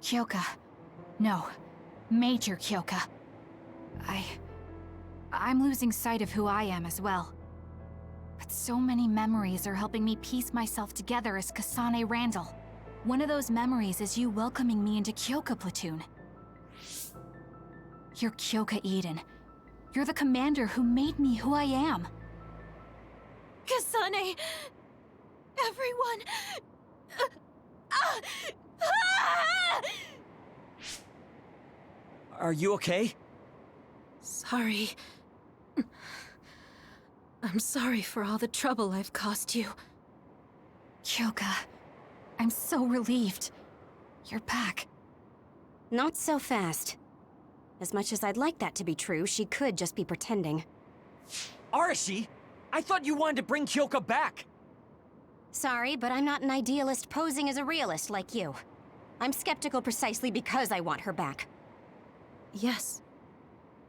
Kyoka. No. Major Kyoka. I'm losing sight of who I am as well. But so many memories are helping me piece myself together as Kasane Randall. One of those memories is you welcoming me into Kyoka Platoon. You're Kyoka Eden. You're the commander who made me who I am. Kasane! Everyone! Are you okay? Sorry. I'm sorry for all the trouble I've caused you. Kyoka, I'm so relieved. You're back. Not so fast. As much as I'd like that to be true, she could just be pretending. Arashi! I thought you wanted to bring Kyoka back! Sorry, but I'm not an idealist posing as a realist like you. I'm skeptical precisely because I want her back. Yes.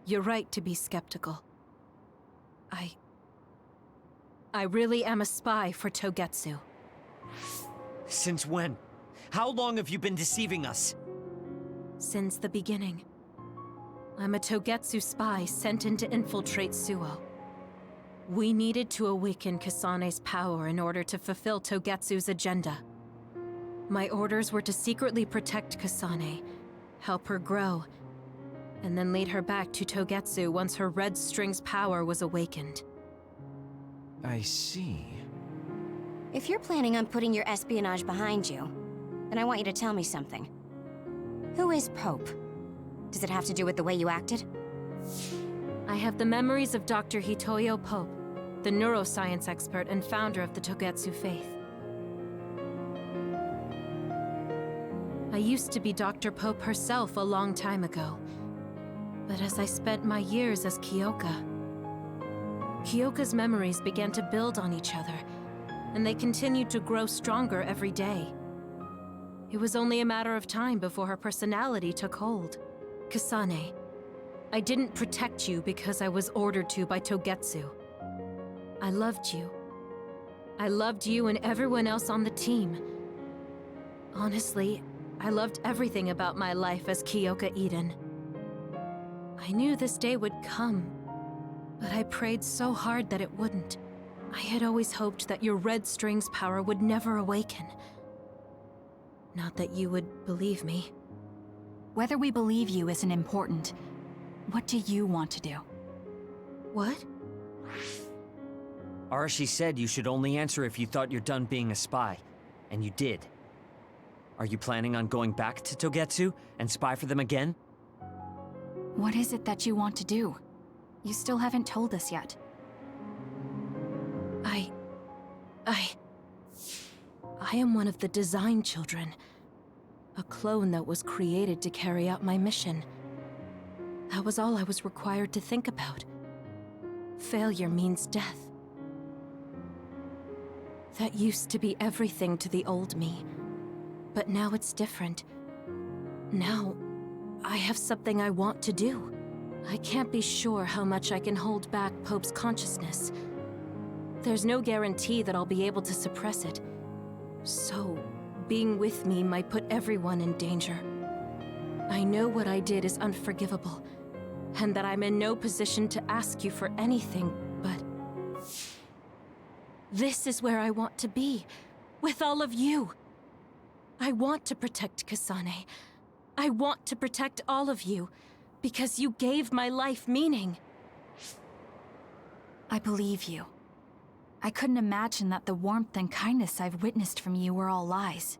You're right to be skeptical. I really am a spy for Togetsu. Since when? How long have you been deceiving us? Since the beginning. I'm a Togetsu spy sent in to infiltrate Suo. We needed to awaken Kasane's power in order to fulfill Togetsu's agenda. My orders were to secretly protect Kasane, help her grow, and then lead her back to Togetsu once her Red String's power was awakened. I see. If you're planning on putting your espionage behind you, then I want you to tell me something. Who is Pope? Does it have to do with the way you acted? I have the memories of Dr. Hitoyo Pope, the neuroscience expert and founder of the Togetsu faith. I used to be Dr. Pope herself a long time ago. But as I spent my years as Kyoka's memories began to build on each other, and they continued to grow stronger every day. It was only a matter of time before her personality took hold. Kasane, I didn't protect you because I was ordered to by Togetsu. I loved you. I loved you and everyone else on the team. Honestly, I loved everything about my life as Kyoka Eden. I knew this day would come, but I prayed so hard that it wouldn't. I had always hoped that your red string's power would never awaken. Not that you would believe me. Whether we believe you isn't important. What do you want to do? What? Arashi said you should only answer if you thought you're done being a spy. And you did. Are you planning on going back to Togetsu and spy for them again? What is it that you want to do? You still haven't told us yet. I am one of the design children. A clone that was created to carry out my mission. That was all I was required to think about. Failure means death. That used to be everything to the old me. But now it's different. Now, I have something I want to do. I can't be sure how much I can hold back Pope's consciousness. There's no guarantee that I'll be able to suppress it. So, being with me might put everyone in danger. I know what I did is unforgivable, and that I'm in no position to ask you for anything, but... this is where I want to be, with all of you. I want to protect Kasane. I want to protect all of you, because you gave my life meaning. I believe you. I couldn't imagine that the warmth and kindness I've witnessed from you were all lies.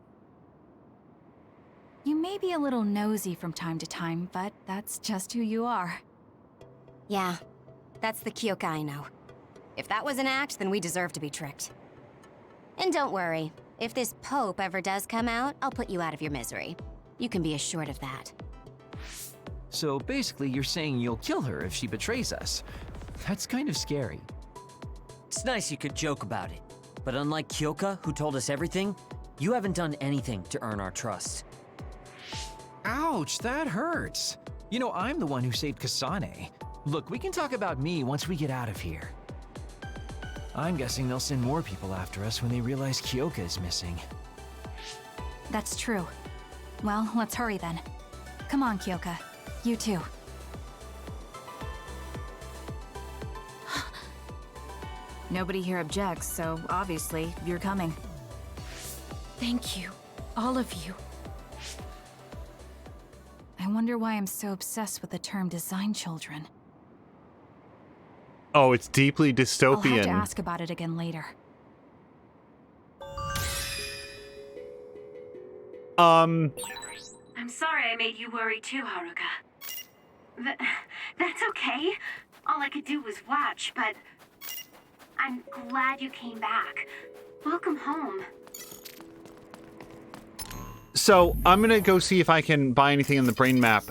You may be a little nosy from time to time, but that's just who you are. Yeah, that's the Kyoka I know. If that was an act, then we deserve to be tricked. And don't worry, if this Pope ever does come out, I'll put you out of your misery. You can be assured of that. So basically, you're saying you'll kill her if she betrays us. That's kind of scary. It's nice you could joke about it. But unlike Kyoka, who told us everything, you haven't done anything to earn our trust. Ouch, that hurts. You know, I'm the one who saved Kasane. Look, we can talk about me once we get out of here. I'm guessing they'll send more people after us when they realize Kyoka is missing. That's true. Well, let's hurry then. Come on, Kyoka. You too. Nobody here objects, so obviously you're coming. Thank you, all of you. I wonder why I'm so obsessed with the term design children. Oh, it's deeply dystopian. I'll have to ask about it again later. I'm sorry I made you worry too, Haruka. That's okay. All I could do was watch, but I'm glad you came back. Welcome home. So I'm gonna go see if I can buy anything in the brain map.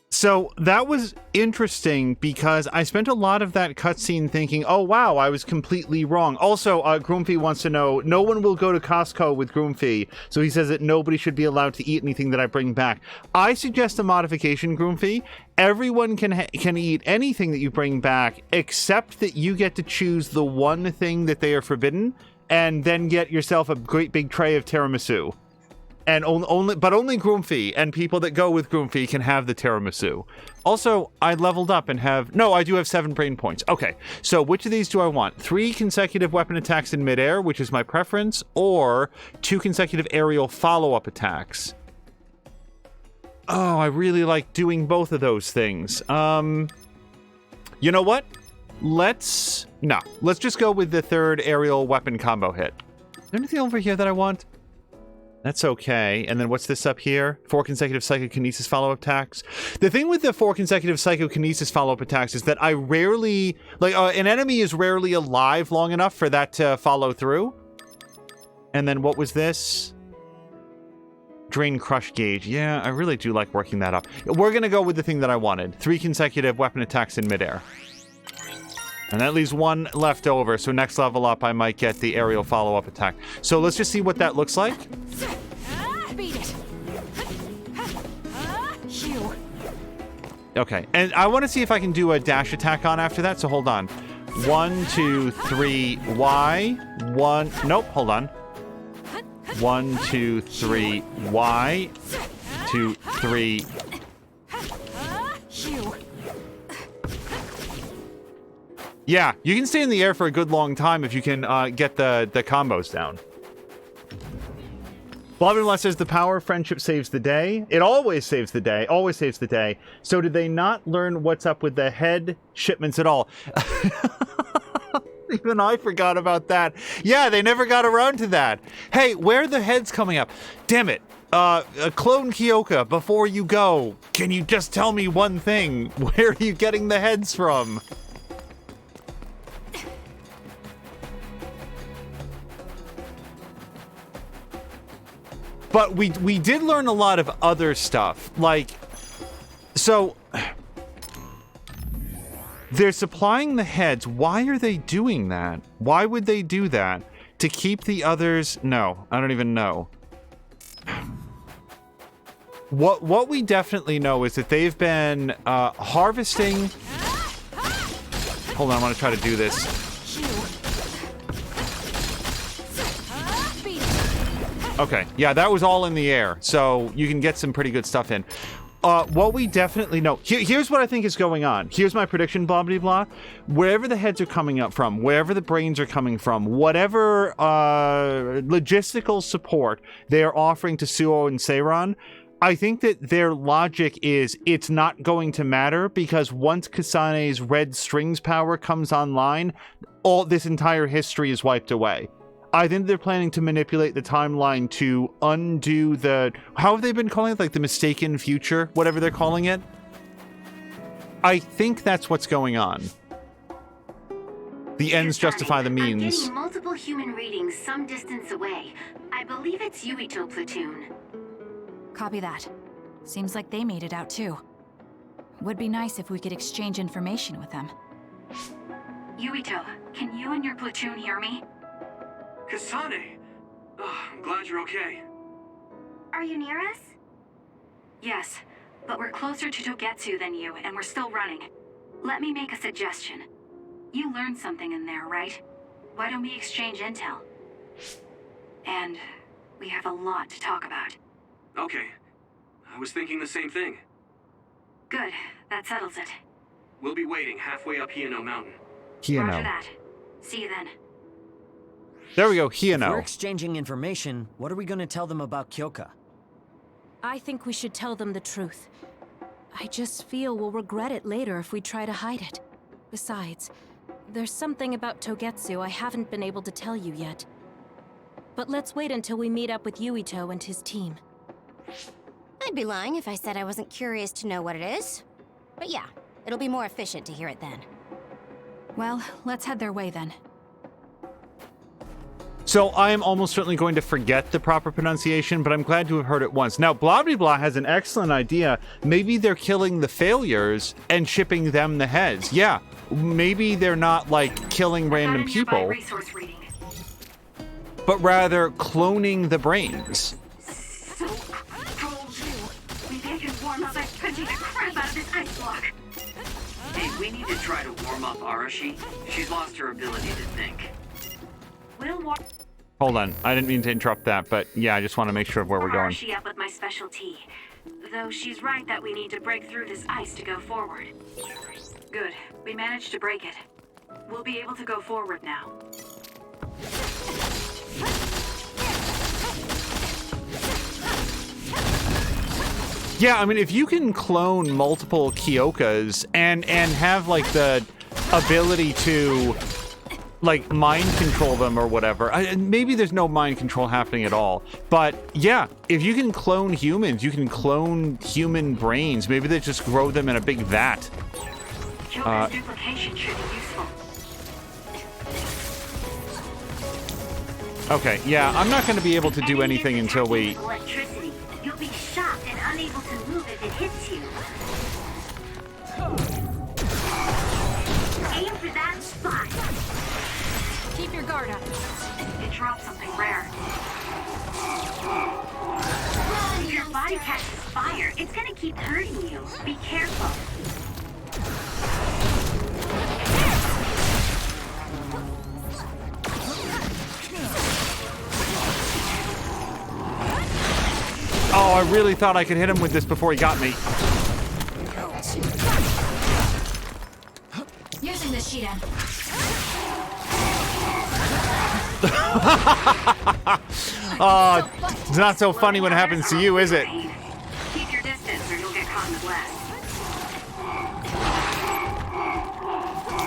So that was interesting because I spent a lot of that cutscene thinking, oh wow, I was completely wrong. Also, Groomfy wants to know, no one will go to Costco with Groomfy, so he says that nobody should be allowed to eat anything that I bring back. I suggest a modification, Groomfy. Everyone can eat anything that you bring back, except that you get to choose the one thing that they are forbidden, and then get yourself a great big tray of tiramisu. And only Groomfy and people that go with Groomfy can have the tiramisu. Also, I leveled up and have... No, I do have 7 brain points. Okay, so which of these do I want? 3 consecutive weapon attacks in midair, which is my preference, or 2 consecutive aerial follow-up attacks? Oh, I really like doing both of those things. You know what? Let's just go with the 3rd aerial weapon combo hit. Is there anything over here that I want? That's okay. And then what's this up here? 4 consecutive psychokinesis follow-up attacks. The thing with the 4 consecutive psychokinesis follow-up attacks is that I rarely... Like, an enemy is rarely alive long enough for that to follow through. And then what was this? Drain crush gauge. Yeah, I really do like working that up. We're gonna go with the thing that I wanted. 3 consecutive weapon attacks in midair. And that leaves 1 left over, so next level up I might get the aerial follow-up attack. So let's just see what that looks like. Beat it. Hugh. Okay, and I want to see if I can do a dash attack on after that, so hold on. 1, 2, 3, Y. 1, nope, hold on. 1, 2, 3, Y. 2, 3. Hugh. Yeah, you can stay in the air for a good long time if you can get the combos down. Blah says the power of friendship saves the day. It always saves the day. Always saves the day. So did they not learn what's up with the head shipments at all? Even I forgot about that. Yeah, they never got around to that. Hey, where are the heads coming up? Damn it. Clone Kyoka, before you go, can you just tell me one thing? Where are you getting the heads from? But we did learn a lot of other stuff. Like, so they're supplying the heads. Why are they doing that? Why would they do that? To keep the others? No, I don't even know. What we definitely know is that they've been harvesting. Hold on, I want to try to do this. Okay, yeah, that was all in the air, so you can get some pretty good stuff in. What we definitely know... Here's what I think is going on. Here's my prediction, blah, blah, blah. Wherever the heads are coming up from, wherever the brains are coming from, whatever logistical support they're offering to Suo and Seiran, I think that their logic is it's not going to matter because once Kasane's red strings power comes online, all this entire history is wiped away. I think they're planning to manipulate the timeline to undo the... How have they been calling it? Like the mistaken future? Whatever they're calling it? I think that's what's going on. The ends justify the means. I'm getting multiple human readings some distance away. I believe it's Yuito platoon. Copy that. Seems like they made it out too. Would be nice if we could exchange information with them. Yuito, can you and your platoon hear me? Kasane! Oh, I'm glad you're okay. Are you near us? Yes, but we're closer to Togetsu than you, and we're still running. Let me make a suggestion. You learned something in there, right? Why don't we exchange intel? And we have a lot to talk about. Okay. I was thinking the same thing. Good. That settles it. We'll be waiting halfway up Hino Mountain. Hino. Roger that. See you then. There we go, If we're Hino. exchanging information, what are we going to tell them about Kyoka? I think we should tell them the truth. I just feel we'll regret it later if we try to hide it. Besides, there's something about Togetsu I haven't been able to tell you yet. But let's wait until we meet up with Yuito and his team. I'd be lying if I said I wasn't curious to know what it is. But yeah, it'll be more efficient to hear it then. Well, let's head their way then. So I am almost certainly going to forget the proper pronunciation, but I'm glad to have heard it once. Now, Blah Blah Blah has an excellent idea. Maybe they're killing the failures and shipping them the heads. Yeah, maybe they're not, like, killing random people, but rather cloning the brains. So cold. Maybe I can warm up by punching the crap out of this ice block. Hey, we need to try to warm up Arashi. She's lost her ability to think. We'll warm Hold on, I didn't mean to interrupt that, but yeah, I just want to make sure of where we're going. Arashi up with my special tea. Though she's right that we need to break through this ice to go forward. Good. We managed to break it. We'll be able to go forward now. Yeah, I mean, if you can clone multiple Kyokas and have, like, the ability to, like, mind control them or whatever. Maybe there's no mind control happening at all. But, yeah, if you can clone humans, you can clone human brains. Maybe they just grow them in a big vat. Kyoka's duplication should be useful. Okay, yeah, I'm not going to be able to do anything until we... Electricity. You'll be shocked and unable to move if it hits you. Aim for that spot. Keep your guard up. It dropped something rare. If your body catches fire, it's gonna keep hurting you. Be careful. Oh, I really thought I could hit him with this before he got me. Using the sheet end. Oh, it's not so funny when it happens to you, is it? Keep your distance or you'll get caught in the blast.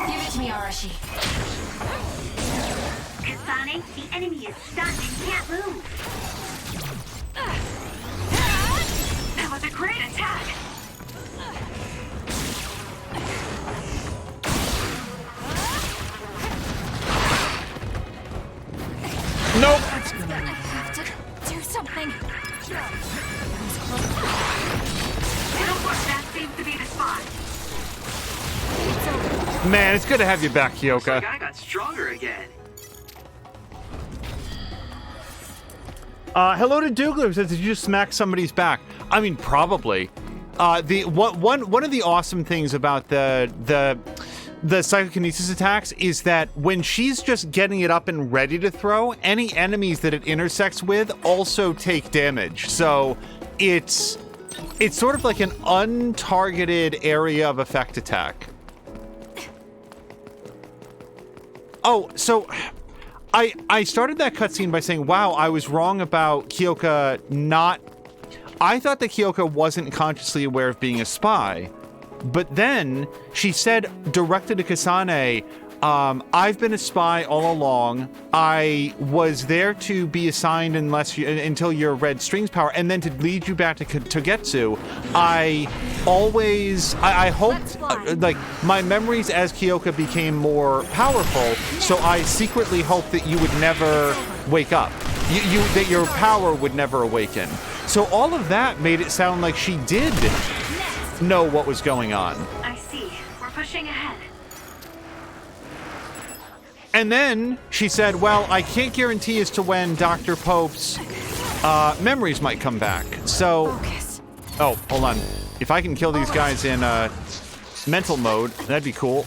Give it to me, Arashi. Kasane, the enemy is stunned and can't move. That was a great attack. Nope. I have to do something. It'll work. That seems to be the spot. Man, it's good to have you back, Looks Kyoka. like I got stronger again. Hello to Dougler, who says, did you just smack somebody's back? I mean, probably. One of the awesome things about the psychokinesis attacks is that when she's just getting it up and ready to throw, any enemies that it intersects with also take damage. So it's sort of like an untargeted area of effect attack. Oh, so I started that cutscene by saying, wow, I was wrong about Kyoka not... I thought that Kyoka wasn't consciously aware of being a spy. But then she said, directed to Kasane, I've been a spy all along. I was there to be assigned until your red strings power, and then to lead you back to Togetsu. I hoped, like, my memories as Kyoka became more powerful, so I secretly hoped that you would never wake up. That your power would never awaken. So all of that made it sound like she did know what was going on. I see. We're pushing ahead. And then she said, well, I can't guarantee as to when Dr. Pope's memories might come back. So... Oh, hold on. If I can kill these guys in mental mode, that'd be cool.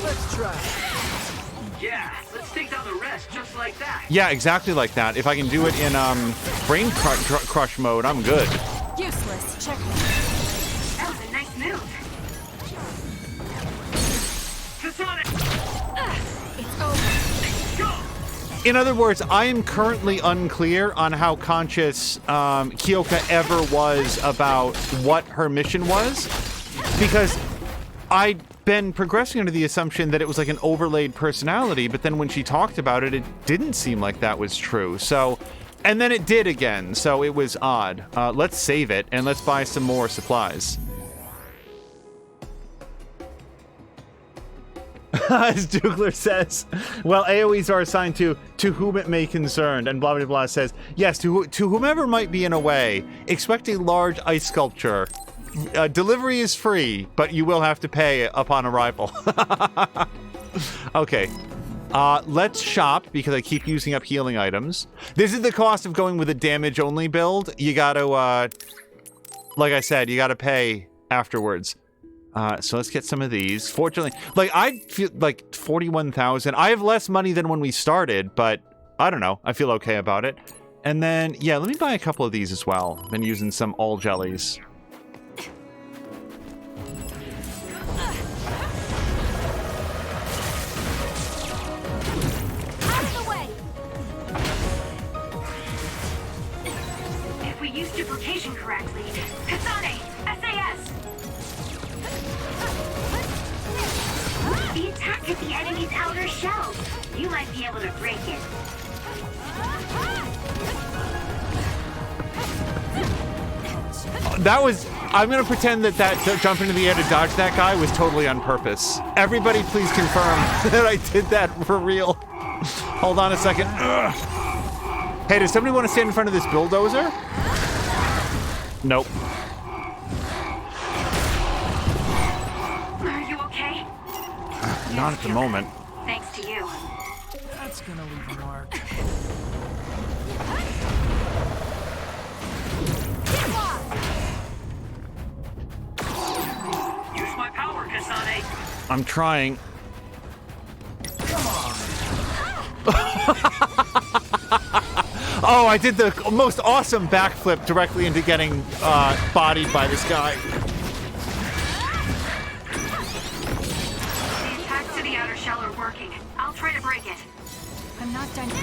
Let's try. Yeah, let's take down the rest just like that. Yeah, exactly like that. If I can do it in brain crush mode, I'm good. Useless. Check. That was a nice move. Kasane! It's over. Go! In other words, I am currently unclear on how conscious Kyoka ever was about what her mission was, because I'd been progressing under the assumption that it was like an overlaid personality, but then when she talked about it, it didn't seem like that was true. So, and then it did again, so it was odd. Let's save it, and let's buy some more supplies. As Dougler says, well, AoEs are assigned to whom it may concern, and blah blah blah says, yes, to whomever might be in a way, expect a large ice sculpture. Delivery is free, but you will have to pay upon arrival. Okay, let's shop, because I keep using up healing items. This is the cost of going with a damage-only build. You gotta, like I said, you gotta pay afterwards. So let's get some of these. Fortunately, like, I feel like 41,000. I have less money than when we started, but I don't know. I feel okay about it. And then, yeah, let me buy a couple of these as well. Been using some all jellies. Out of the way. If we use duplication correctly, Kasane, SAS! The attack at the enemy's outer shell. You might be able to break it. That was... I'm gonna pretend that jump into the air to dodge that guy was totally on purpose. Everybody please confirm that I did that for real. Hold on a second. Ugh. Hey, does somebody want to stand in front of this bulldozer? Nope. Are you okay? Not at the moment. Thanks to you. That's gonna leave a mark. Use my power, Kasane. I'm trying. Oh, I did the most awesome backflip directly into getting bodied by this guy. The attacks to the outer shell are working. I'll try to break it. I'm not done yet.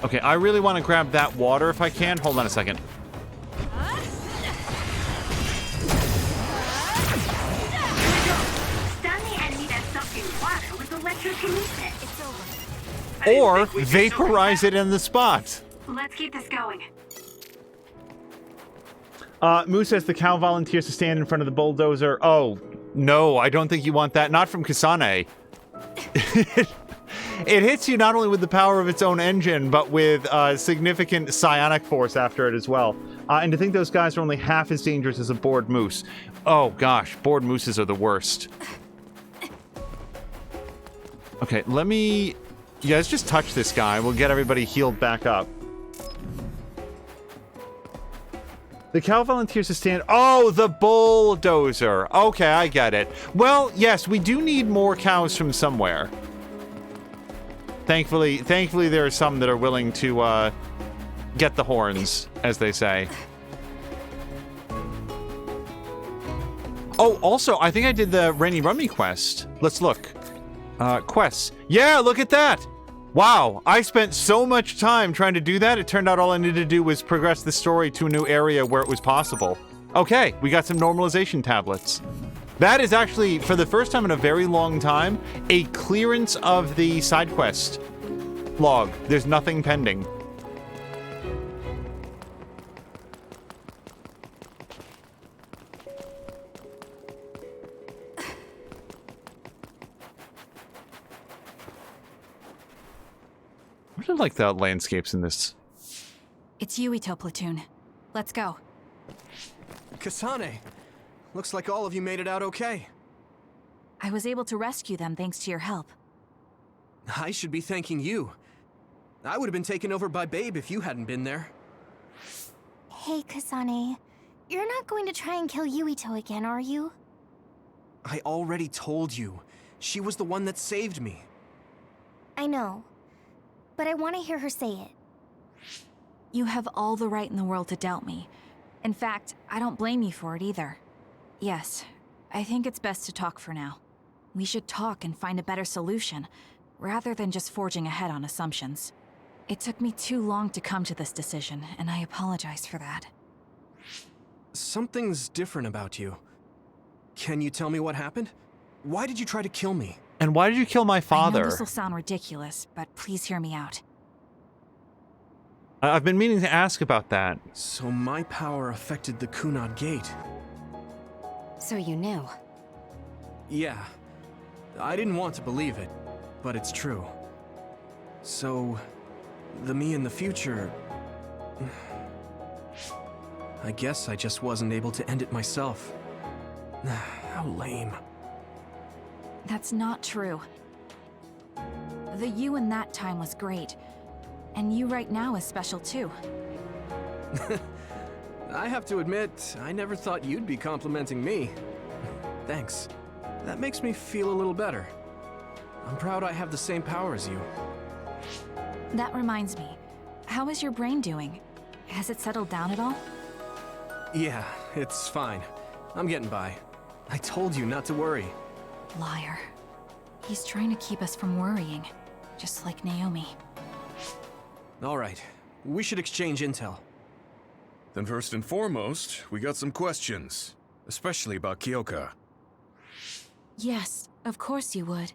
Okay, I really want to grab that water if I can. Hold on a second. Stun the enemy that's soaked in water with electrokinesis. It's over. Or vaporize it in the spot. Let's keep this going. Moose says the cow volunteers to stand in front of the bulldozer. Oh, no, I don't think you want that. Not from Kasane. It hits you not only with the power of its own engine, but with significant psionic force after it as well. And to think those guys are only half as dangerous as a bored moose. Oh gosh, bored mooses are the worst. Okay, let me... Yeah, let's just touch this guy. We'll get everybody healed back up. The cow volunteers to stand... Oh, the bulldozer. Okay, I get it. Well, yes, we do need more cows from somewhere. Thankfully, there are some that are willing to get the horns, as they say. Oh, also, I think I did the Rainy Rummy quest. Let's look. Quests. Yeah, look at that! Wow, I spent so much time trying to do that, it turned out all I needed to do was progress the story to a new area where it was possible. Okay, we got some normalization tablets. That is actually, for the first time in a very long time, a clearance of the side quest log. There's nothing pending. I really like the landscapes in this. It's Yuito platoon. Let's go. Kasane, looks like all of you made it out okay. I was able to rescue them thanks to your help. I should be thanking you. I would have been taken over by Babe if you hadn't been there. Hey, Kasane. You're not going to try and kill Yuito again, are you? I already told you. She was the one that saved me. I know. But I want to hear her say it. You have all the right in the world to doubt me. In fact, I don't blame you for it either. Yes, I think it's best to talk for now. We should talk and find a better solution, rather than just forging ahead on assumptions. It took me too long to come to this decision, and I apologize for that. Something's different about you. Can you tell me what happened? Why did you try to kill me? And why did you kill my father? I know this will sound ridiculous, but please hear me out. I've been meaning to ask about that. So my power affected the Kunad Gate. So you knew. Yeah. I didn't want to believe it, but it's true. So, the me in the future... I guess I just wasn't able to end it myself. How lame. That's not true. The you in that time was great, and you right now is special too. I have to admit, I never thought you'd be complimenting me. Thanks. That makes me feel a little better. I'm proud I have the same power as you. That reminds me, how is your brain doing? Has it settled down at all? Yeah, it's fine. I'm getting by. I told you not to worry. Liar. He's trying to keep us from worrying, just like Naomi. All right, we should exchange intel. Then first and foremost, we got some questions, especially about Kyoka. Yes, of course you would.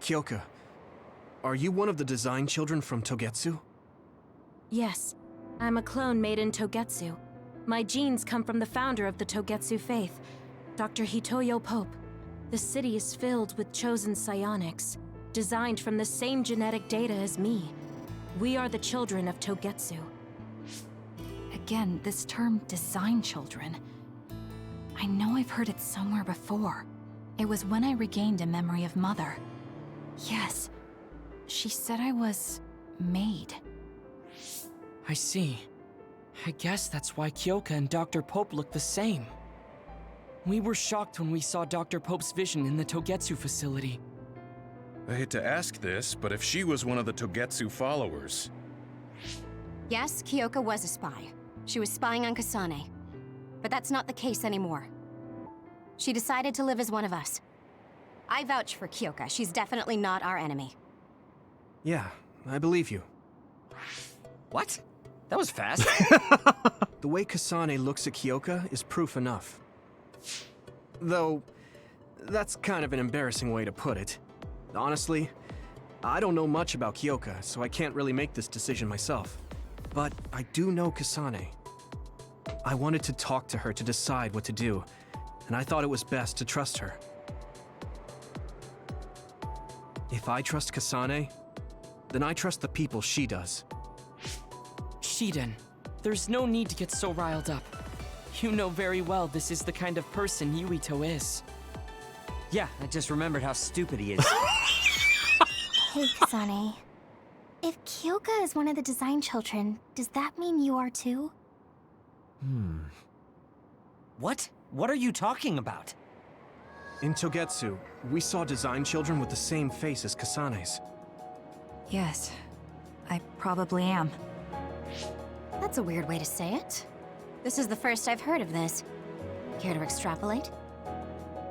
Kyoka, are you one of the design children from Togetsu? Yes, I'm a clone made in Togetsu. My genes come from the founder of the Togetsu faith, Dr. Hitoyo Pope. The city is filled with chosen psionics, designed from the same genetic data as me. We are the children of Togetsu. Again, this term, design children. I know I've heard it somewhere before. It was when I regained a memory of Mother. Yes, she said I was made. I see. I guess that's why Kyoka and Dr. Pope look the same. We were shocked when we saw Dr. Pope's vision in the Togetsu facility. I hate to ask this, but if she was one of the Togetsu followers... Yes, Kyoka was a spy. She was spying on Kasane. But that's not the case anymore. She decided to live as one of us. I vouch for Kyoka. She's definitely not our enemy. Yeah, I believe you. What? That was fast. The way Kasane looks at Kyoka is proof enough. Though, that's kind of an embarrassing way to put it. Honestly, I don't know much about Kyoka, so I can't really make this decision myself. But I do know Kasane. I wanted to talk to her to decide what to do, and I thought it was best to trust her. If I trust Kasane, then I trust the people she does. Shiden, there's no need to get so riled up. You know very well this is the kind of person Yuito is. Yeah, I just remembered how stupid he is. Hey, Kasane. If Kyoka is one of the design children, does that mean you are too? What? What are you talking about? In Togetsu, we saw design children with the same face as Kasane's. Yes, I probably am. That's a weird way to say it. This is the first I've heard of this. Care to extrapolate?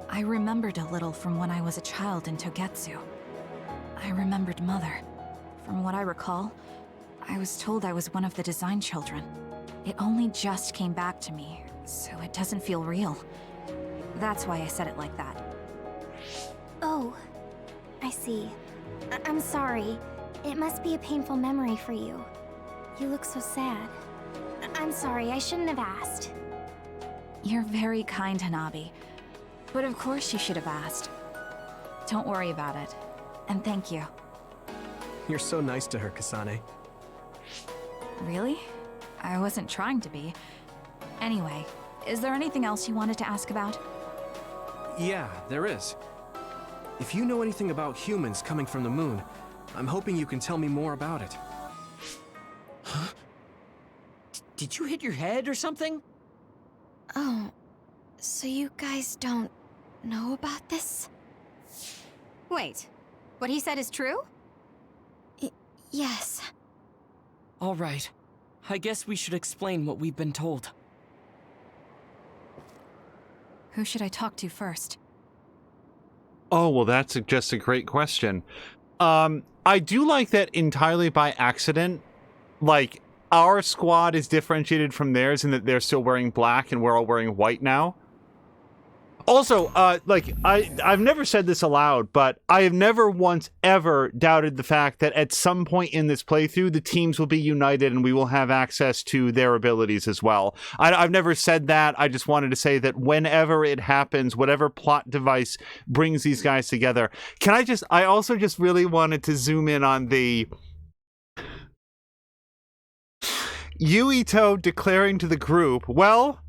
I remembered a little from when I was a child in Togetsu. I remembered Mother. From what I recall, I was told I was one of the design children. It only just came back to me, so it doesn't feel real. That's why I said it like that. Oh, I see. I'm sorry. It must be a painful memory for you. You look so sad. I'm sorry, I shouldn't have asked. You're very kind, Hanabi. But of course you should have asked. Don't worry about it. And thank you. You're so nice to her, Kasane. Really? I wasn't trying to be. Anyway, is there anything else you wanted to ask about? Yeah, there is. If you know anything about humans coming from the moon, I'm hoping you can tell me more about it. Huh? Did you hit your head or something? Oh, so you guys don't know about this? Wait, what he said is true? Yes. All right. I guess we should explain what we've been told. Who should I talk to first? Oh, well, that's just a great question. I do like that entirely by accident. Like, our squad is differentiated from theirs in that they're still wearing black and we're all wearing white now. Also, like, I've never said this aloud, but I have never once ever doubted the fact that at some point in this playthrough, the teams will be united and we will have access to their abilities as well. I've never said that. I just wanted to say that whenever it happens, whatever plot device brings these guys together. I also just really wanted to zoom in on the Yuito declaring to the group, well,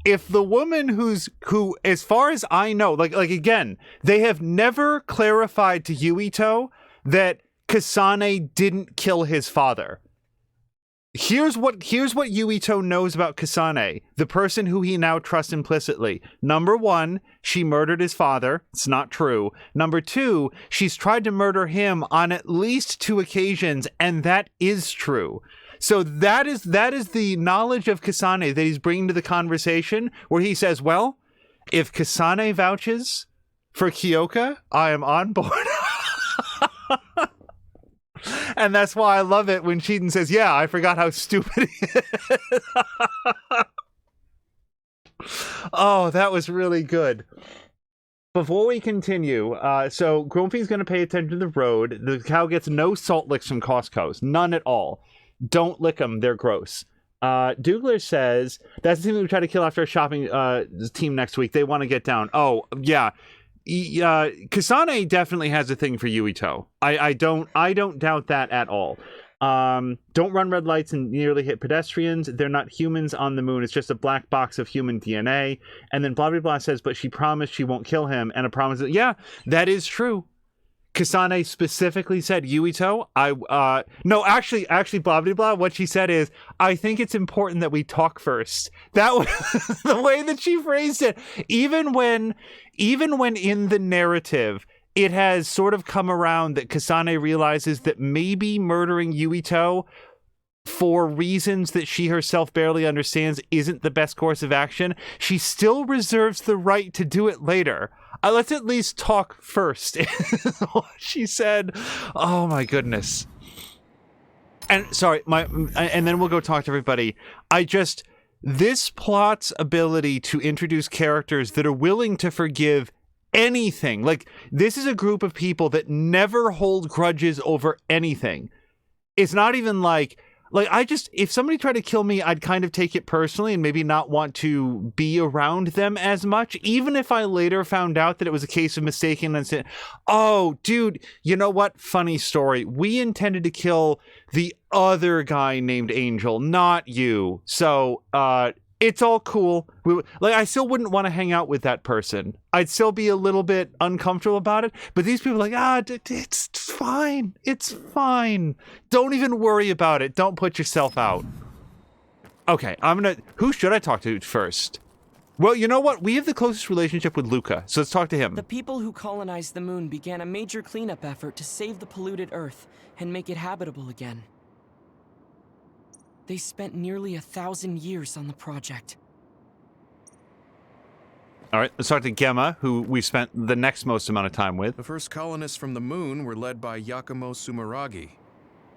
if the woman who, as far as I know, like again, they have never clarified to Yuito that Kasane didn't kill his father. Here's what Yuito knows about Kasane, the person who he now trusts implicitly. Number one, she murdered his father. It's not true. Number two, she's tried to murder him on at least 2 occasions, and that is true. So that is the knowledge of Kasane that he's bringing to the conversation, where he says, well, if Kasane vouches for Kyoka, I am on board. And that's why I love it when Shiden says, yeah, I forgot how stupid he is. Oh, that was really good. Before we continue, so Grumpy's going to pay attention to the road. The cow gets no salt licks from Costco's. None at all. Don't lick them, they're gross. Dougler says, that's the team we try to kill after our shopping team next week. They want to get down. Oh, yeah. Kasane definitely has a thing for Yuito. I don't doubt that at all. Don't run red lights and nearly hit pedestrians. They're not humans on the moon. It's just a black box of human DNA. And then blah, blah, blah says, but she promised she won't kill him. And a promise that, yeah, that is true. Kasane specifically said, Yuito, no, actually, blah, blah, blah, what she said is, I think it's important that we talk first. That was the way that she phrased it. Even when in the narrative, it has sort of come around that Kasane realizes that maybe murdering Yuito for reasons that she herself barely understands isn't the best course of action, she still reserves the right to do it later. Let's at least talk first. She said, oh my goodness. And sorry, and then we'll go talk to everybody. This plot's ability to introduce characters that are willing to forgive anything. Like, this is a group of people that never hold grudges over anything. It's not even like if somebody tried to kill me, I'd kind of take it personally and maybe not want to be around them as much, even if I later found out that it was a case of mistaken and said, oh, dude, you know what? Funny story. We intended to kill the other guy named Angel, not you. So, it's all cool. I still wouldn't want to hang out with that person. I'd still be a little bit uncomfortable about it. But these people are like, it's fine. It's fine. Don't even worry about it. Don't put yourself out. Okay, who should I talk to first? Well, you know what? We have the closest relationship with Luca, so let's talk to him. The people who colonized the moon began a major cleanup effort to save the polluted Earth and make it habitable again. They spent nearly 1,000 years on the project. All right, let's talk to Gemma, who we spent the next most amount of time with. The first colonists from the moon were led by Yakumo Sumeragi.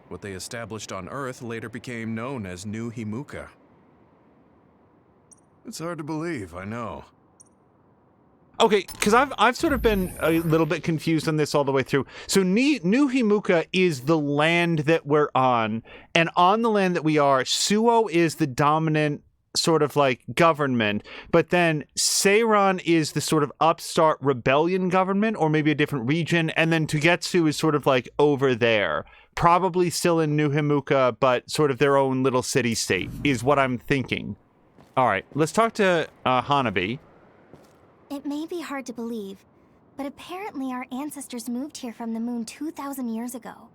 What they established on Earth later became known as New Himuka. It's hard to believe, I know. Okay, because I've sort of been a little bit confused on this all the way through. So New Himuka is the land that we're on, and on the land that we are, Suo is the dominant sort of like government, but then Seiran is the sort of upstart rebellion government, or maybe a different region, and then Togetsu is sort of like over there. Probably still in New Himuka, but sort of their own little city-state, is what I'm thinking. All right, let's talk to Hanabi. It may be hard to believe, but apparently our ancestors moved here from the moon 2,000 years ago.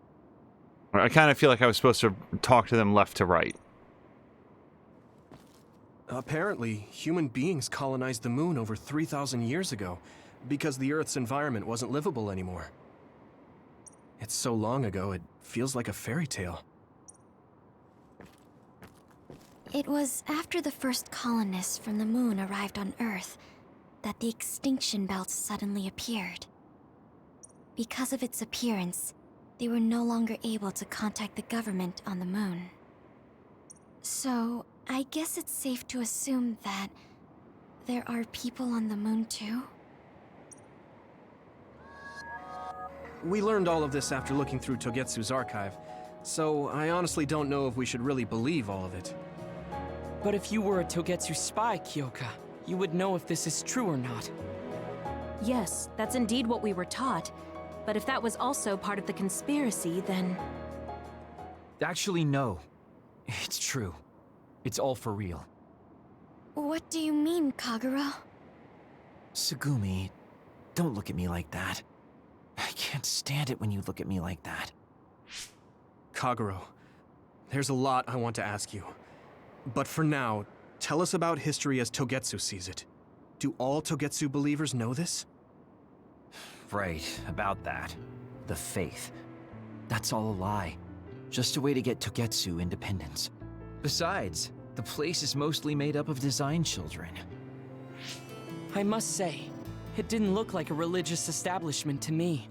I kind of feel like I was supposed to talk to them left to right. Apparently, human beings colonized the moon over 3,000 years ago because the Earth's environment wasn't livable anymore. It's so long ago, it feels like a fairy tale. It was after the first colonists from the moon arrived on Earth that the extinction belt suddenly appeared. Because of its appearance, they were no longer able to contact the government on the moon. So, I guess it's safe to assume that there are people on the moon too? We learned all of this after looking through Togetsu's archive, so I honestly don't know if we should really believe all of it. But if you were a Togetsu spy, Kyoka, you would know if this is true or not. Yes, that's indeed what we were taught. But if that was also part of the conspiracy, then... Actually, no. It's true. It's all for real. What do you mean, Kagero? Tsugumi, don't look at me like that. I can't stand it when you look at me like that. Kagero, there's a lot I want to ask you. But for now, tell us about history as Togetsu sees it. Do all Togetsu believers know this? Right, about that. The faith. That's all a lie. Just a way to get Togetsu independence. Besides, the place is mostly made up of design children. I must say, it didn't look like a religious establishment to me.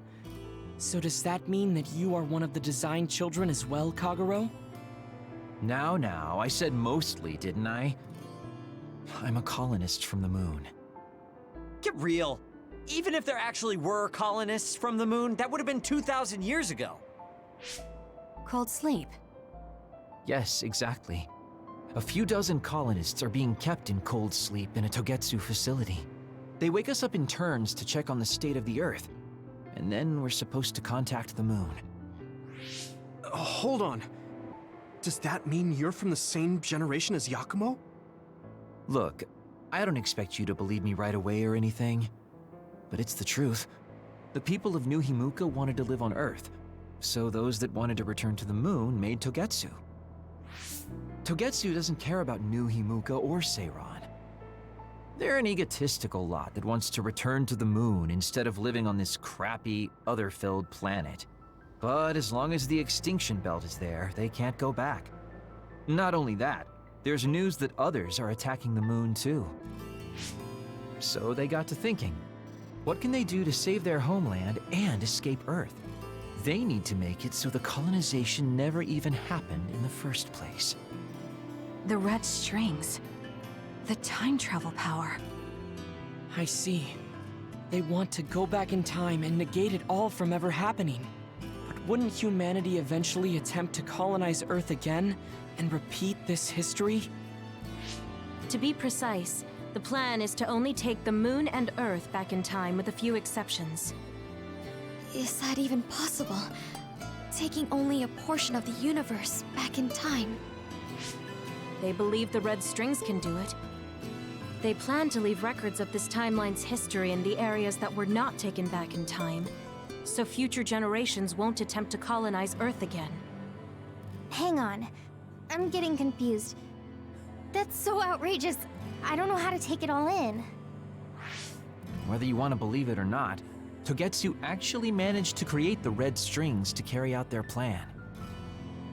So does that mean that you are one of the design children as well, Kagero? Now, I said mostly, didn't I? I'm a colonist from the moon. Get real. Even if there actually were colonists from the moon, that would have been 2,000 years ago. Cold sleep. Yes, exactly. A few dozen colonists are being kept in cold sleep in a Togetsu facility. They wake us up in turns to check on the state of the Earth, and then we're supposed to contact the moon. Hold on. Does that mean you're from the same generation as Yakumo? Look, I don't expect you to believe me right away or anything, but it's the truth. The people of New Himuka wanted to live on Earth, so those that wanted to return to the moon made Togetsu. Togetsu doesn't care about New Himuka or Seiran. They're an egotistical lot that wants to return to the moon instead of living on this crappy, other-filled planet. But as long as the extinction belt is there, they can't go back. Not only that, there's news that others are attacking the moon too. So they got to thinking, what can they do to save their homeland and escape Earth? They need to make it so the colonization never even happened in the first place. The red strings. The time travel power. I see. They want to go back in time and negate it all from ever happening. But wouldn't humanity eventually attempt to colonize Earth again and repeat this history? To be precise, the plan is to only take the moon and Earth back in time with a few exceptions. Is that even possible? Taking only a portion of the universe back in time? They believe the red strings can do it. They plan to leave records of this timeline's history in the areas that were not taken back in time, so future generations won't attempt to colonize Earth again. Hang on. I'm getting confused. That's so outrageous. I don't know how to take it all in. Whether you want to believe it or not, Togetsu actually managed to create the red strings to carry out their plan.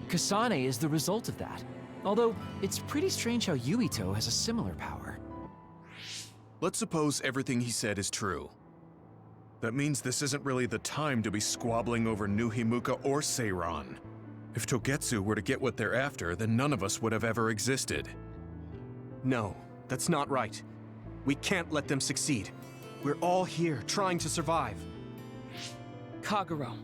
Kasane is the result of that, although it's pretty strange how Yuito has a similar power. Let's suppose everything he said is true. That means this isn't really the time to be squabbling over New Himuka or Seiran. If Togetsu were to get what they're after, then none of us would have ever existed. No, that's not right. We can't let them succeed. We're all here trying to survive. Kagero,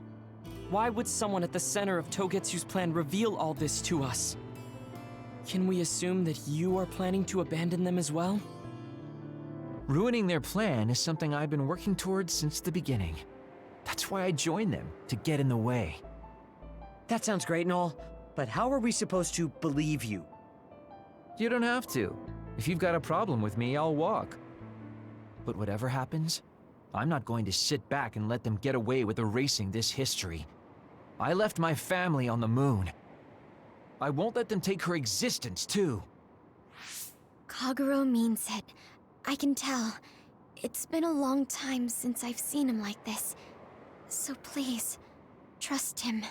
why would someone at the center of Togetsu's plan reveal all this to us? Can we assume that you are planning to abandon them as well? Ruining their plan is something I've been working towards since the beginning. That's why I joined them, to get in the way. That sounds great and all, but how are we supposed to believe you? You don't have to. If you've got a problem with me, I'll walk. But whatever happens, I'm not going to sit back and let them get away with erasing this history. I left my family on the moon. I won't let them take her existence, too. Kagero means it. I can tell. It's been a long time since I've seen him like this. So please, trust him.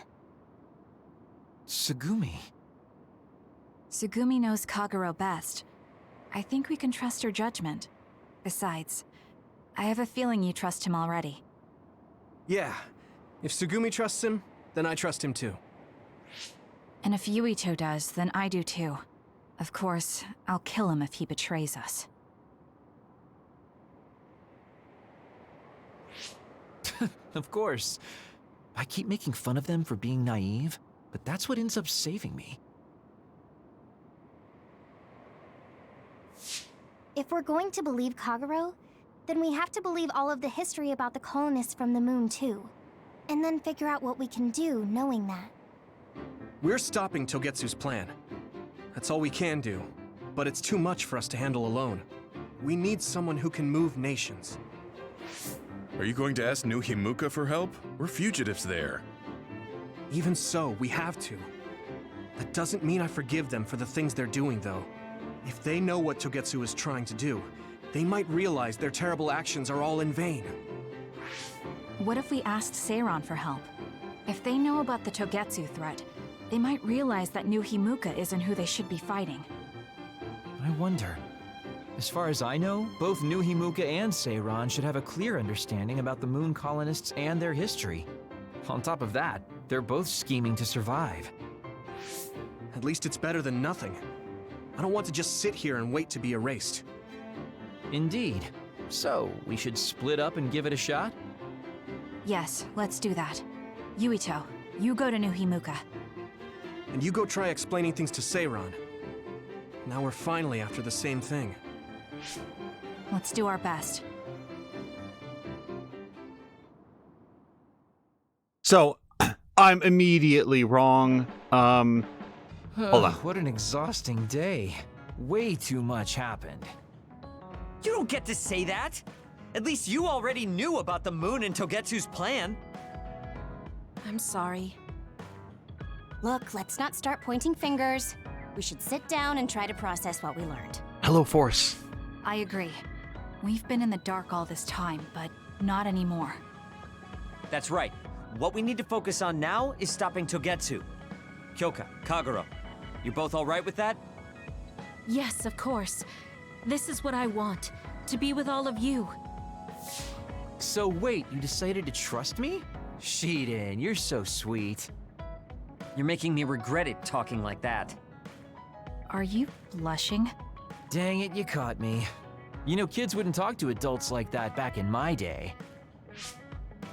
Tsugumi. Tsugumi knows Kagero best. I think we can trust her judgment. Besides, I have a feeling you trust him already. Yeah. If Tsugumi trusts him, then I trust him too. And if Yuito does, then I do too. Of course, I'll kill him if he betrays us. Of course. I keep making fun of them for being naive, but that's what ends up saving me. If we're going to believe Kagero, then we have to believe all of the history about the colonists from the moon too. And then figure out what we can do knowing that. We're stopping Togetsu's plan. That's all we can do. But it's too much for us to handle alone. We need someone who can move nations. Are you going to ask New Himuka for help? We're fugitives there. Even so, we have to. That doesn't mean I forgive them for the things they're doing, though. If they know what Togetsu is trying to do, they might realize their terrible actions are all in vain. What if we asked Seiran for help? If they know about the Togetsu threat, they might realize that New Himuka isn't who they should be fighting. I wonder. As far as I know, both New Himuka and Seiran should have a clear understanding about the moon colonists and their history. On top of that, they're both scheming to survive. At least it's better than nothing. I don't want to just sit here and wait to be erased. Indeed. So, we should split up and give it a shot? Yes, let's do that. Yuito, you go to New Himuka. And you go try explaining things to Seiran. Now we're finally after the same thing. Let's do our best. So, I'm immediately wrong. Hold on. What an exhausting day. Way too much happened. You don't get to say that! At least you already knew about the moon and Togetsu's plan. I'm sorry. Look, let's not start pointing fingers. We should sit down and try to process what we learned. Hello, Force. I agree. We've been in the dark all this time, but not anymore. That's right. What we need to focus on now is stopping Togetsu. Kyoka, Kagero, you both alright with that? Yes, of course. This is what I want, to be with all of you. So wait, you decided to trust me? Shiden, you're so sweet. You're making me regret it talking like that. Are you blushing? Dang it, you caught me. You know, kids wouldn't talk to adults like that back in my day.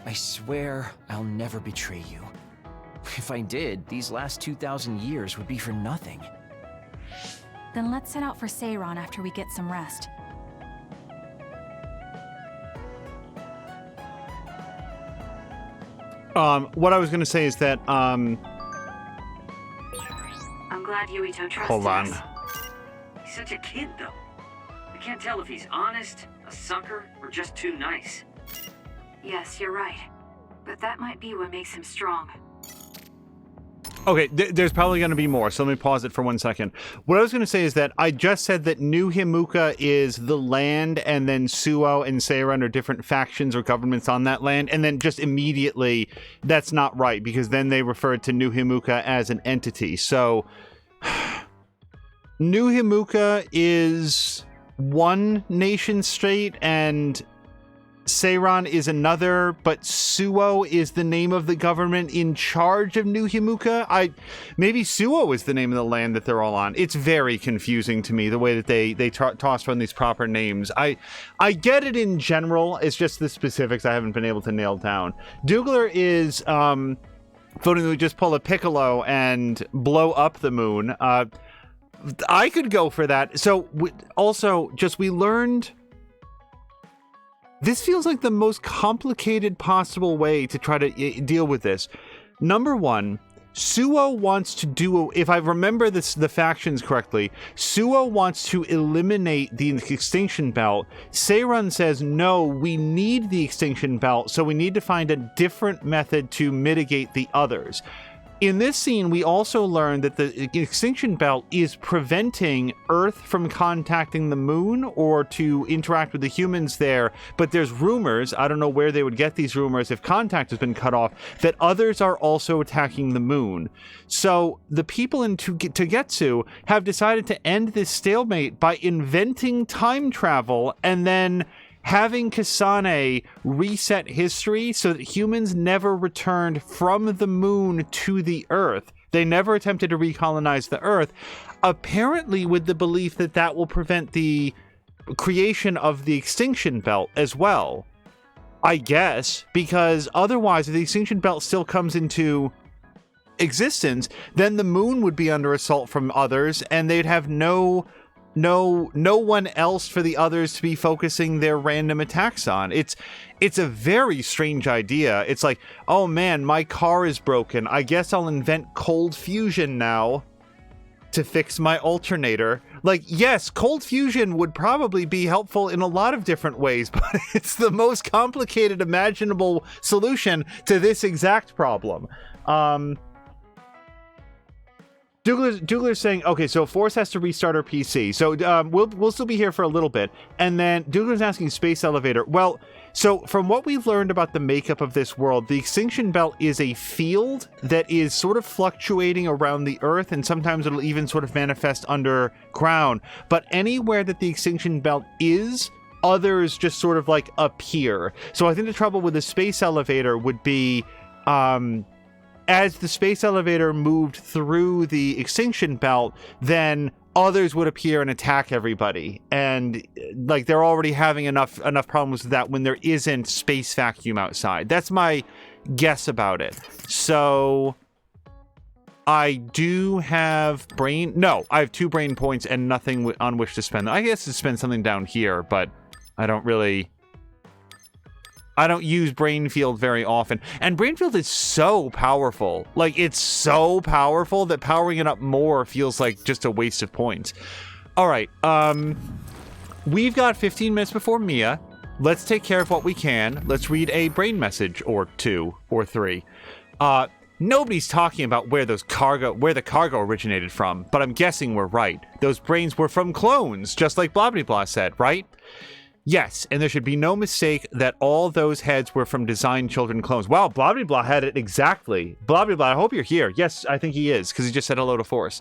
I swear I'll never betray you. If I did, these last 2,000 years would be for nothing. Then let's set out for Seiran after we get some rest. What I was going to say is that, I'm glad Yuito trusts hold on. us. He's such a kid, though. I can't tell if he's honest, a sucker, or just too nice. Yes, you're right. But that might be what makes him strong. Okay, there's probably going to be more, so let me pause it for 1 second. What I was going to say is that I just said that New Himuka is the land, and then Suo and Seiran are different factions or governments on that land, and then just immediately, that's not right, because then they referred to New Himuka as an entity. So, New Himuka is one nation state, and Seiran is another, but Suo is the name of the government in charge of New Himuka. Maybe Suo is the name of the land that they're all on. It's very confusing to me, the way that they toss around these proper names. I get it in general, it's just the specifics I haven't been able to nail down. Dougler is voting that we just pull a Piccolo and blow up the moon. I could go for that. So, also, just we learned... This feels like the most complicated possible way to try to deal with this. Number one, Suo wants to do, if I remember the factions correctly, Suo wants to eliminate the extinction belt. Seiran says, no, we need the extinction belt, so we need to find a different method to mitigate the others. In this scene, we also learned that the extinction belt is preventing Earth from contacting the moon or to interact with the humans there, but there's rumors, I don't know where they would get these rumors if contact has been cut off, that others are also attacking the moon. So the people in Togetsu have decided to end this stalemate by inventing time travel and then having Kasane reset history so that humans never returned from the moon to the Earth. They never attempted to recolonize the Earth, apparently with the belief that that will prevent the creation of the extinction belt as well. I guess, because otherwise, if the extinction belt still comes into existence, then the moon would be under assault from others, and they'd have no one else for the others to be focusing their random attacks on. It's a very strange idea. It's like, oh man, my car is broken. I guess I'll invent cold fusion now to fix my alternator. Like, yes, cold fusion would probably be helpful in a lot of different ways, but it's the most complicated imaginable solution to this exact problem. Dougler's saying, okay, so Force has to restart her PC. So we'll still be here for a little bit. And then Dougler's asking Space Elevator. Well, so from what we've learned about the makeup of this world, the extinction belt is a field that is sort of fluctuating around the Earth, and sometimes it'll even sort of manifest underground. But anywhere that the extinction belt is, others just sort of like appear. So I think the trouble with the Space Elevator would be... as the space elevator moved through the extinction belt, then others would appear and attack everybody. And like they're already having enough problems with that when there isn't space vacuum outside. That's my guess about it. So I do have brain... No, I have 2 brain points and nothing on which to spend. I guess to spend something down here, but I don't really... I don't use Brainfield very often. And Brainfield is so powerful. Like, it's so powerful that powering it up more feels like just a waste of points. All right, we've got 15 minutes before Mia. Let's take care of what we can. Let's read a brain message or 2 or 3. Nobody's talking about where the cargo originated from, but I'm guessing we're right. Those brains were from clones, just like blah blah blah said, right? Yes, and there should be no mistake that all those heads were from Design Children clones. Wow, blah blah blah had it exactly. Blah blah blah, I hope you're here. Yes, I think he is, because he just said hello to Force.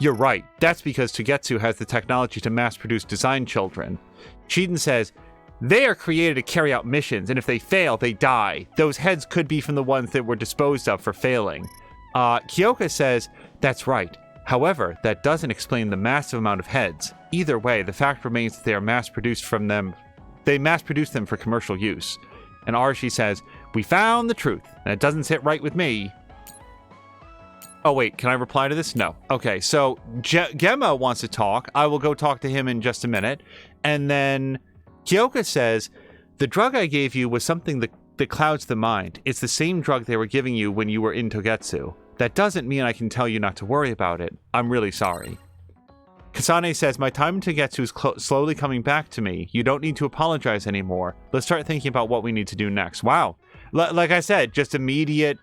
You're right. That's because Togetsu has the technology to mass-produce Design Children. Cheaton says, they are created to carry out missions, and if they fail, they die. Those heads could be from the ones that were disposed of for failing. Kyoka says, that's right. However, that doesn't explain the massive amount of heads. Either way, the fact remains that they are mass-produced from them. They mass-produce them for commercial use. And Arashi says, we found the truth, and it doesn't sit right with me. Oh, wait, can I reply to this? No. Okay, so Gemma wants to talk. I will go talk to him in just a minute. And then Kyoka says, the drug I gave you was something that clouds the mind. It's the same drug they were giving you when you were in Togetsu. That doesn't mean I can tell you not to worry about it. I'm really sorry. Kasane says, my time in Togetsu is slowly coming back to me. You don't need to apologize anymore. Let's start thinking about what we need to do next. Wow. Like I said, just immediate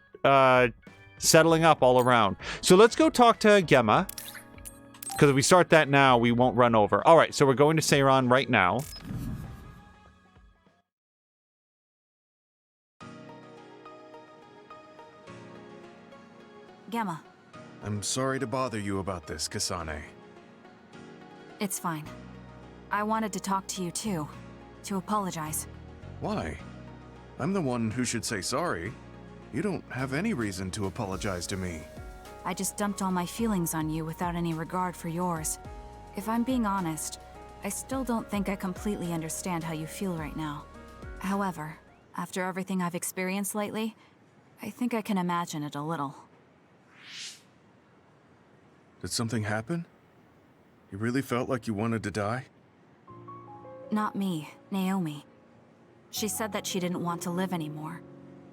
settling up all around. So let's go talk to Gemma. Because if we start that now, we won't run over. All right, so we're going to Seiran right now. Gemma. I'm sorry to bother you about this, Kasane. It's fine. I wanted to talk to you too. To apologize. Why? I'm the one who should say sorry. You don't have any reason to apologize to me. I just dumped all my feelings on you without any regard for yours. If I'm being honest, I still don't think I completely understand how you feel right now. However, after everything I've experienced lately, I think I can imagine it a little. Did something happen? You really felt like you wanted to die? Not me, Naomi. She said that she didn't want to live anymore.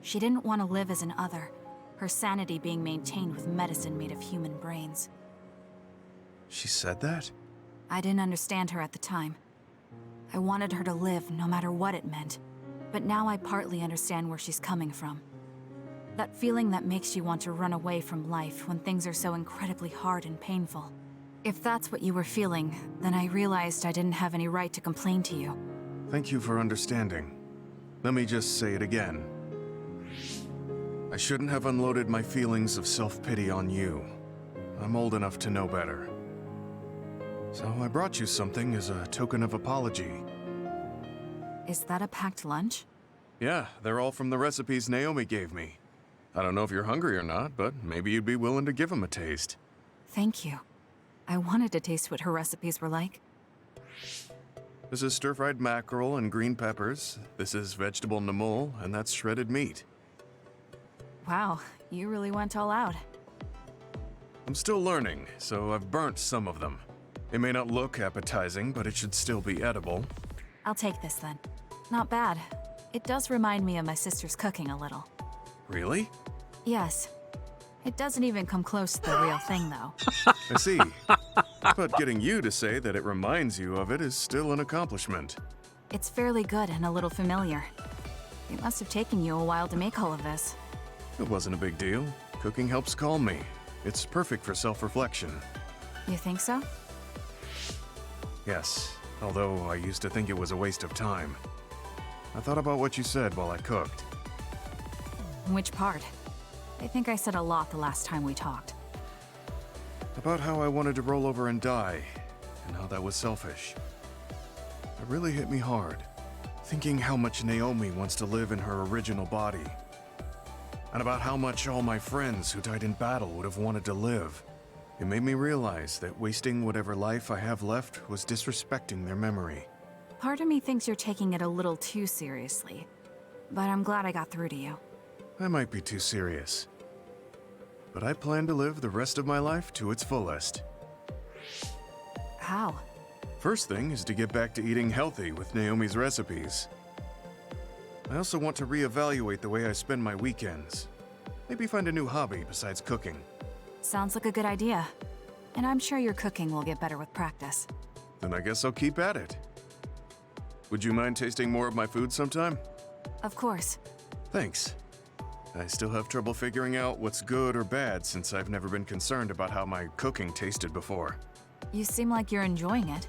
She didn't want to live as an other, her sanity being maintained with medicine made of human brains. She said that? I didn't understand her at the time. I wanted her to live no matter what it meant, but now I partly understand where she's coming from. That feeling that makes you want to run away from life when things are so incredibly hard and painful. If that's what you were feeling, then I realized I didn't have any right to complain to you. Thank you for understanding. Let me just say it again. I shouldn't have unloaded my feelings of self-pity on you. I'm old enough to know better. So I brought you something as a token of apology. Is that a packed lunch? Yeah, they're all from the recipes Naomi gave me. I don't know if you're hungry or not, but maybe you'd be willing to give them a taste. Thank you. I wanted to taste what her recipes were like. This is stir-fried mackerel and green peppers. This is vegetable namul, and that's shredded meat. Wow, you really went all out. I'm still learning, so I've burnt some of them. It may not look appetizing, but it should still be edible. I'll take this then. Not bad. It does remind me of my sister's cooking a little. Really? Yes. It doesn't even come close to the real thing, though. I see. But getting you to say that it reminds you of it is still an accomplishment. It's fairly good and a little familiar. It must have taken you a while to make all of this. It wasn't a big deal. Cooking helps calm me. It's perfect for self-reflection. You think so? Yes, although I used to think it was a waste of time. I thought about what you said while I cooked. Which part? I think I said a lot the last time we talked. About how I wanted to roll over and die, and how that was selfish. It really hit me hard, thinking how much Naomi wants to live in her original body. And about how much all my friends who died in battle would have wanted to live. It made me realize that wasting whatever life I have left was disrespecting their memory. Part of me thinks you're taking it a little too seriously, but I'm glad I got through to you. I might be too serious. but I plan to live the rest of my life to its fullest. How? First thing is to get back to eating healthy with Naomi's recipes. I also want to reevaluate the way I spend my weekends. Maybe find a new hobby besides cooking. Sounds like a good idea. And I'm sure your cooking will get better with practice. Then I guess I'll keep at it. Would you mind tasting more of my food sometime? Of course. Thanks. I still have trouble figuring out what's good or bad since I've never been concerned about how my cooking tasted before. You seem like you're enjoying it.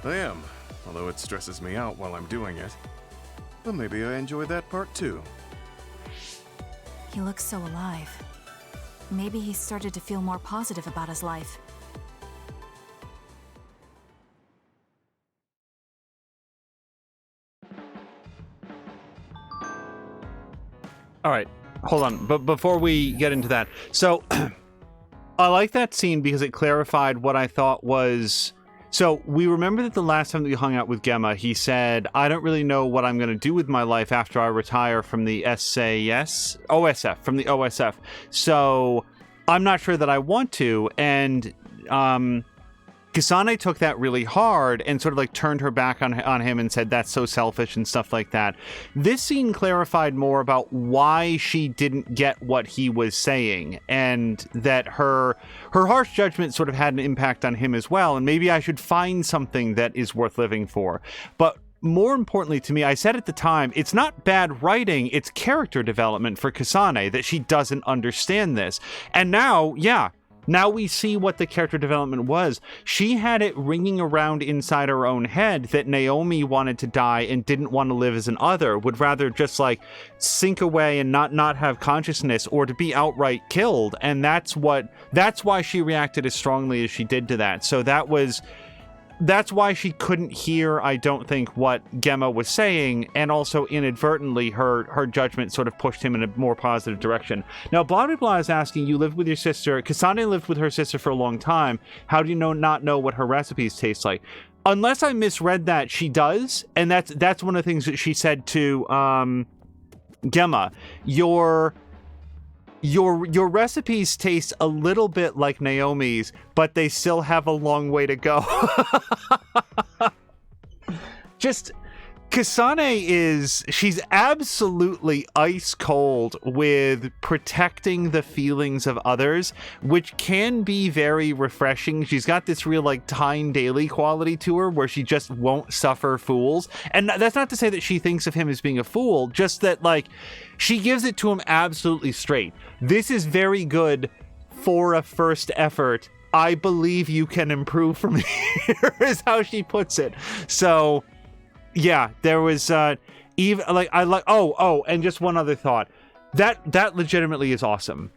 I am, although it stresses me out while I'm doing it. But maybe I enjoy that part too. He looks so alive. Maybe he started to feel more positive about his life. All right, hold on. But before we get into that, so I like that scene because it clarified what I thought was... So we remember that the last time that we hung out with Gemma, he said, I don't really know what I'm going to do with my life after I retire from the OSF. So I'm not sure that I want to. And Kasane took that really hard and sort of like turned her back on him and said that's so selfish and stuff like that. This scene clarified more about why she didn't get what he was saying, and that her harsh judgment sort of had an impact on him as well, and maybe I should find something that is worth living for. But more importantly to me, I said at the time, it's not bad writing, it's character development for Kasane that she doesn't understand this. And now, now we see what the character development was. She had it ringing around inside her own head that Naomi wanted to die and didn't want to live as an other, would rather just like sink away and not have consciousness, or to be outright killed. And that's why she reacted as strongly as she did to that. So that's why she couldn't hear, I don't think, what Gemma was saying, and also inadvertently her judgment sort of pushed him in a more positive direction. Now, Blah Blah Blah is asking, you lived with your sister. Kasane lived with her sister for a long time. How do you not know what her recipes taste like? Unless I misread that, she does, and that's one of the things that she said to Gemma. Your recipes taste a little bit like Naomi's, but they still have a long way to go. Just, Kasane she's absolutely ice cold with protecting the feelings of others, which can be very refreshing. She's got this real like Tyne Daly quality to her where she just won't suffer fools. And that's not to say that she thinks of him as being a fool, just that like she gives it to him absolutely straight. This is very good for a first effort. I believe you can improve from here is how she puts it. So yeah, there was even like and just one other thought. That legitimately is awesome.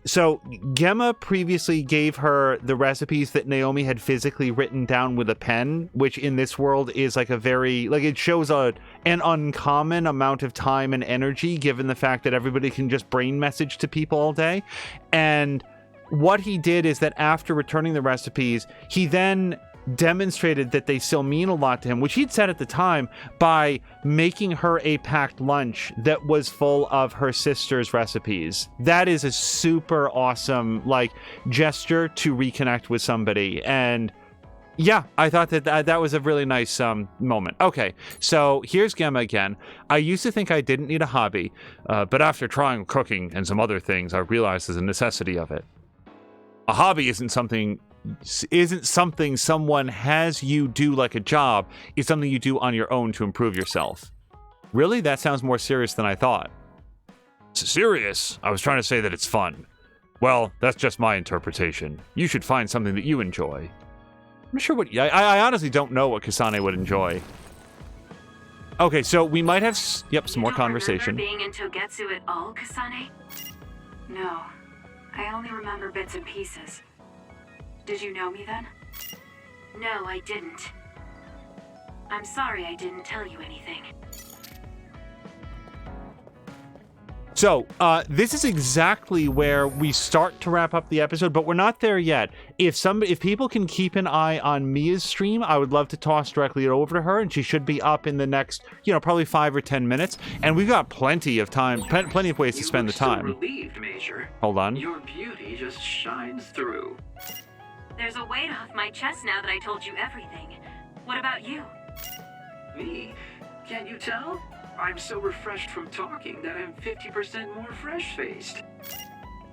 So Gemma previously gave her the recipes that Naomi had physically written down with a pen, which in this world is like a very, like, it shows an uncommon amount of time and energy given the fact that everybody can just brain message to people all day. And what he did is that after returning the recipes, he then demonstrated that they still mean a lot to him, which he'd said at the time, by making her a packed lunch that was full of her sister's recipes. That is a super awesome like gesture to reconnect with somebody. And yeah, I thought that was a really nice moment. Okay, so here's Gemma again. I used to think I didn't need a hobby, but after trying cooking and some other things, I realized there's a necessity of it. A hobby isn't something someone has you do like a job. It's something you do on your own to improve yourself. Really? That sounds more serious than I thought. Serious? I was trying to say that it's fun. Well, that's just my interpretation. You should find something that you enjoy. I'm not sure what... I honestly don't know what Kasane would enjoy. Okay, so we might have... Yep, some more conversation. You don't remember being in Togetsu at all, Kasane? No. I only remember bits and pieces. Did you know me then? No, I didn't. I'm sorry I didn't tell you anything. So, this is exactly where we start to wrap up the episode, but we're not there yet. If people can keep an eye on Mia's stream, I would love to toss directly over to her, and she should be up in the next, probably 5 or 10 minutes. And we've got plenty of time, plenty of ways to spend the time. So relieved, Major. Hold on. Your beauty just shines through. There's a weight off my chest now that I told you everything. What about you? Me? Can't you tell? I'm so refreshed from talking that I'm 50% more fresh-faced.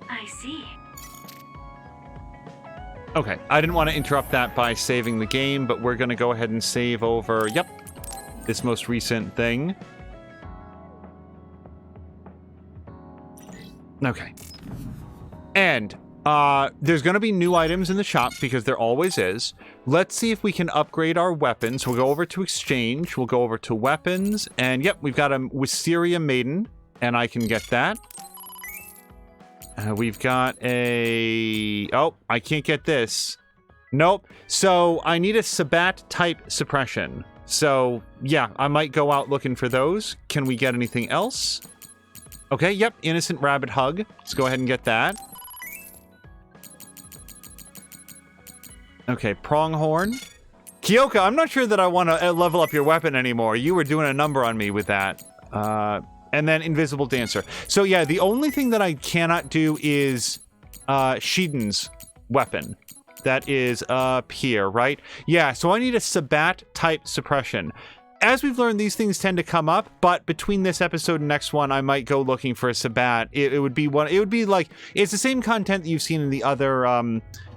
I see. Okay, I didn't want to interrupt that by saving the game, but we're going to go ahead and save over, this most recent thing. Okay. And there's going to be new items in the shop, because there always is. Let's see if we can upgrade our weapons. We'll go over to exchange. We'll go over to weapons. And yep, we've got a Wisteria Maiden, and I can get that. We've got a... Oh, I can't get this. Nope. So I need a Sabat type suppression. So yeah, I might go out looking for those. Can we get anything else? Okay, yep, Innocent Rabbit Hug. Let's go ahead and get that. Okay, Pronghorn. Kyoka, I'm not sure that I want to level up your weapon anymore. You were doing a number on me with that. And then Invisible Dancer. So yeah, the only thing that I cannot do is Shiden's weapon. That is up here, right? Yeah, so I need a Sabat type suppression. As we've learned, these things tend to come up, but between this episode and next one, I might go looking for a Sabat. It would be like, it's the same content that you've seen in the other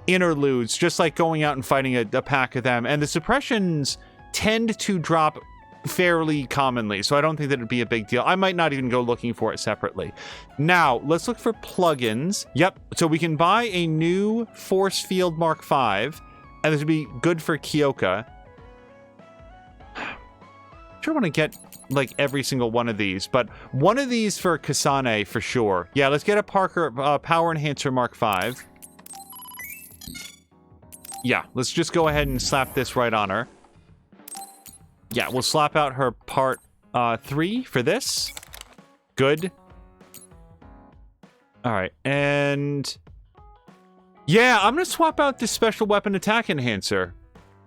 interludes, just like going out and fighting a pack of them. And the suppressions tend to drop fairly commonly, so I don't think that it'd be a big deal. I might not even go looking for it separately. Now, let's look for plugins. Yep, so we can buy a new Force Field Mark V, and this would be good for Kyoka. I sure want to get, like, every single one of these, but one of these for Kasane for sure. Yeah, let's get a Power Enhancer Mark V. Yeah, let's just go ahead and slap this right on her. Yeah, we'll slap out her part 3 for this. Good. All right, and yeah, I'm gonna swap out this special weapon attack enhancer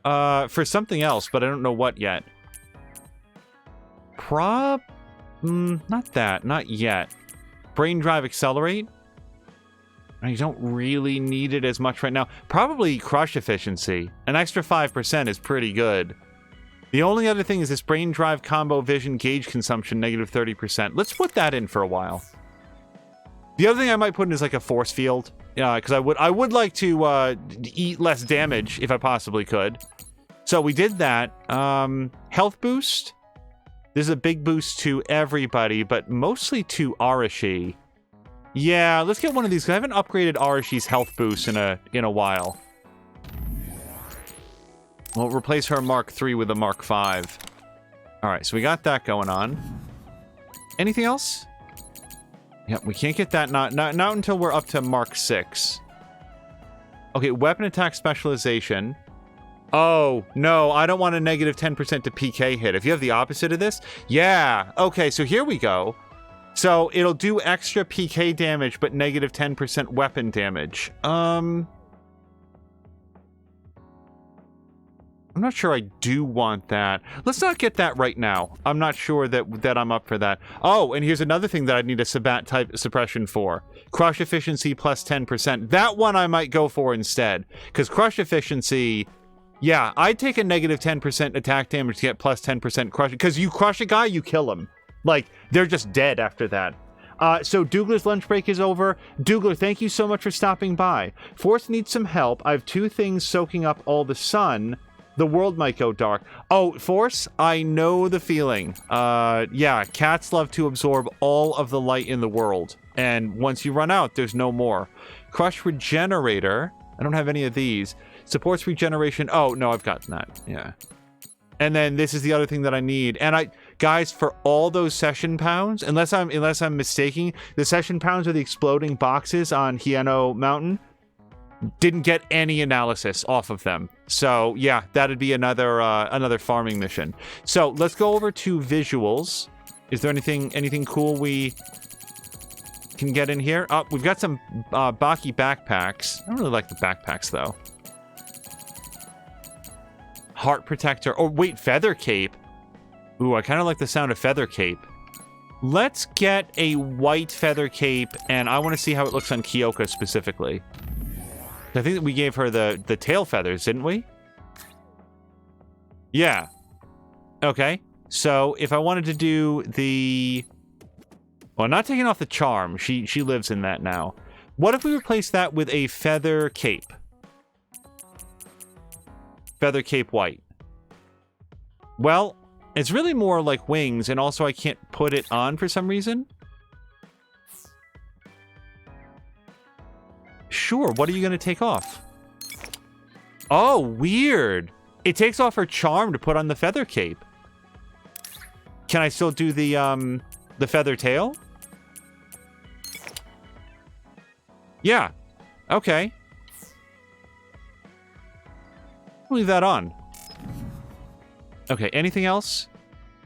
for something else, but I don't know what yet. Not that, not yet. Brain Drive Accelerate. You don't really need it as much right now. Probably Crush Efficiency. An extra 5% is pretty good. The only other thing is this Brain Drive Combo Vision Gauge Consumption, negative 30%. Let's put that in for a while. The other thing I might put in is like a Force Field. Because I would like to eat less damage if I possibly could. So we did that. Health Boost. This is a big boost to everybody, but mostly to Arashi. Yeah, let's get one of these, because I haven't upgraded Arashi's health boost in a while. We'll replace her Mark III with a Mark V. Alright, so we got that going on. Anything else? Yep, we can't get that, not until we're up to Mark VI. Okay, weapon attack specialization. Oh, no, I don't want a negative 10% to PK hit. If you have the opposite of this, yeah. Okay, so here we go. So it'll do extra PK damage, but negative 10% weapon damage. I'm not sure I do want that. Let's not get that right now. I'm not sure that I'm up for that. Oh, and here's another thing that I need a Sabat type suppression for. Crush Efficiency plus 10%. That one I might go for instead. Because Crush Efficiency... Yeah, I'd take a negative 10% attack damage to get plus 10% crush. Because you crush a guy, you kill him. Like, they're just dead after that. So Douglar's lunch break is over. Douglar, thank you so much for stopping by. Force needs some help. I have 2 things soaking up all the sun. The world might go dark. Oh, Force, I know the feeling. Yeah, cats love to absorb all of the light in the world. And once you run out, there's no more. Crush Regenerator. I don't have any of these. Supports regeneration. Oh, no, I've gotten that. Yeah. And then this is the other thing that I need. And guys, for all those session pounds, unless I'm mistaking, the session pounds are the exploding boxes on Hieno Mountain. Didn't get any analysis off of them. So yeah, that'd be another farming mission. So let's go over to visuals. Is there anything cool we can get in here. Oh, we've got some Baki backpacks. I don't really like the backpacks, though. Heart protector. Oh, wait, feather cape. Ooh, I kind of like the sound of feather cape. Let's get a white feather cape, and I want to see how it looks on Kyoka specifically. I think that we gave her the tail feathers, didn't we? Yeah. Okay. So if I wanted to do the... Well, not taking off the charm. She lives in that now. What if we replace that with a feather cape? Feather cape white. Well, it's really more like wings, and also I can't put it on for some reason. Sure, what are you going to take off? Oh, weird. It takes off her charm to put on the feather cape. Can I still do the feather tail? Yeah. Okay. Leave that on. Okay, anything else?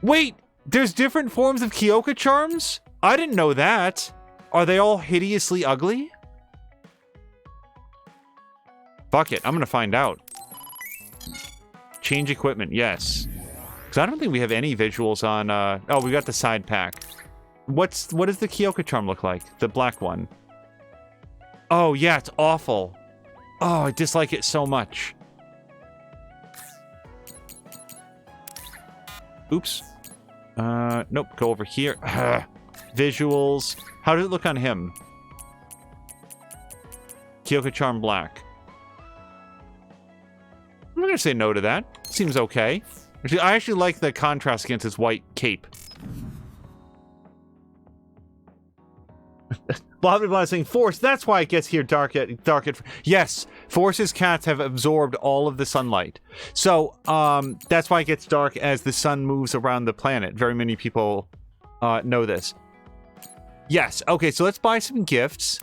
Wait! There's different forms of Kyoka charms? I didn't know that. Are they all hideously ugly? Fuck it, I'm gonna find out. Change equipment, yes. Because I don't think we have any visuals on, oh, we got the side pack. What does the Kyoka charm look like? The black one. Oh, yeah, it's awful. Oh, I dislike it so much. Oops. Nope, go over here. Visuals. How does it look on him? Kyoka charm black. I'm not gonna say no to that. Seems okay. Actually, I actually like the contrast against his white cape. Blah saying Force. That's why it gets here dark at. Yes, Force's cats have absorbed all of the sunlight, so that's why it gets dark as the sun moves around the planet. Very many people know this. Yes. Okay, so let's buy some gifts.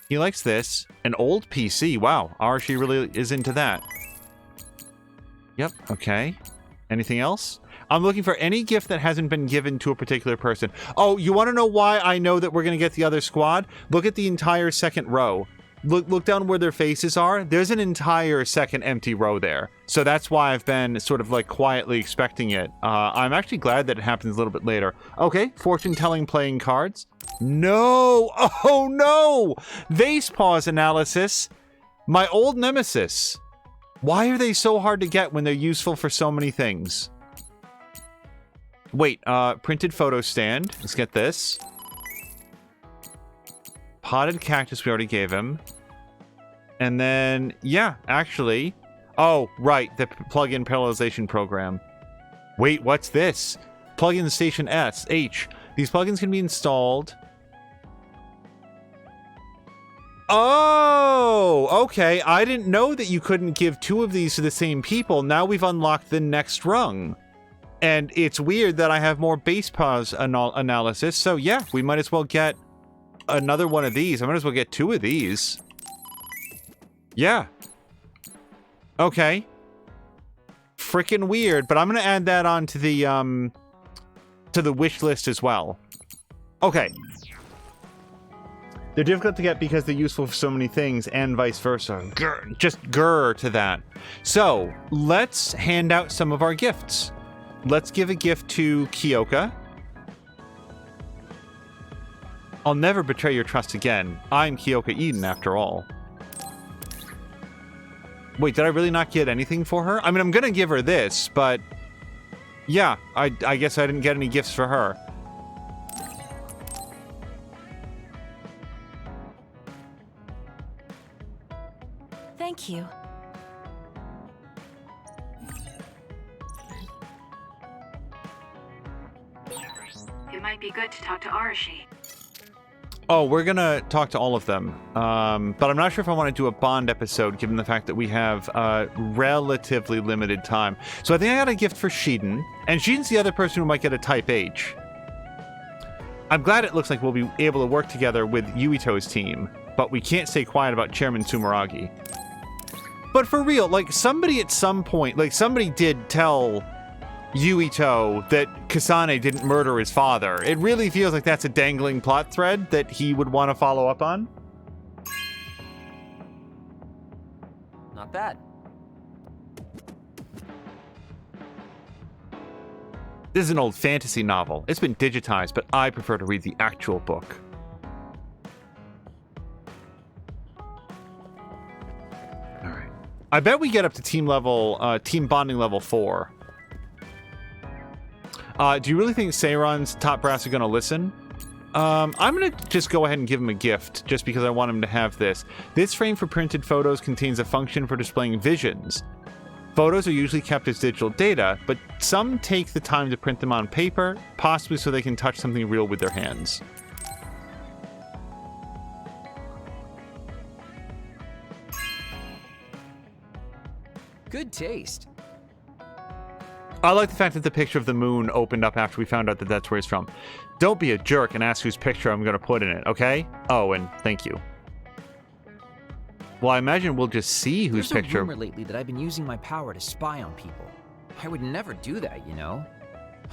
He likes this. An old PC. Wow, Arashi really is into that. Yep. Okay. Anything else? I'm looking for any gift that hasn't been given to a particular person. Oh, you want to know why I know that we're going to get the other squad? Look at the entire second row. Look down where their faces are. There's an entire second empty row there. So that's why I've been sort of like quietly expecting it. I'm actually glad that it happens a little bit later. Okay, fortune telling playing cards. No! Oh no! Vase pause analysis. My old nemesis. Why are they so hard to get when they're useful for so many things? Wait, printed photo stand. Let's get this. Potted cactus we already gave him. And then, yeah, actually... Oh, right, the plug-in parallelization program. Wait, what's this? Plug-in station H. These plugins can be installed... Oh, okay. I didn't know that you couldn't give two of these to the same people. Now we've unlocked the next rung. And it's weird that I have more base pause analysis. So yeah, we might as well get another one of these. I might as well get two of these. Yeah. Okay. Frickin' weird, but I'm gonna add that on to the wish list as well. Okay. They're difficult to get because they're useful for so many things, and vice versa. Grr, just grr to that. So, let's hand out some of our gifts. Let's give a gift to Kyoka. I'll never betray your trust again. I'm Kyoka Eden, after all. Wait, did I really not get anything for her? I mean, I'm gonna give her this, but... Yeah, I guess I didn't get any gifts for her. Thank you. It might be good to talk to Arashi. Oh, we're gonna talk to all of them. But I'm not sure if I want to do a Bond episode, given the fact that we have relatively limited time. So I think I got a gift for Shiden, and Shiden's the other person who might get a Type H. I'm glad it looks like we'll be able to work together with Yuito's team, but we can't stay quiet about Chairman Tsumeragi. But for real, like, somebody at some point, like, somebody did tell Yuito that Kasane didn't murder his father. It really feels like that's a dangling plot thread that he would want to follow up on. Not bad. This is an old fantasy novel. It's been digitized, but I prefer to read the actual book. Alright. I bet we get up to team bonding level 4. Do you really think Seiron's top brass are going to listen? I'm going to just go ahead and give him a gift, just because I want him to have this. This frame for printed photos contains a function for displaying visions. Photos are usually kept as digital data, but some take the time to print them on paper, possibly so they can touch something real with their hands. Good taste. I like the fact that the picture of the moon opened up after we found out that that's where he's from. Don't be a jerk and ask whose picture I'm going to put in it, okay? Oh, and thank you. Well, I imagine we'll just see whose There's picture... a rumor lately that I've been using my power to spy on people. I would never do that, you know?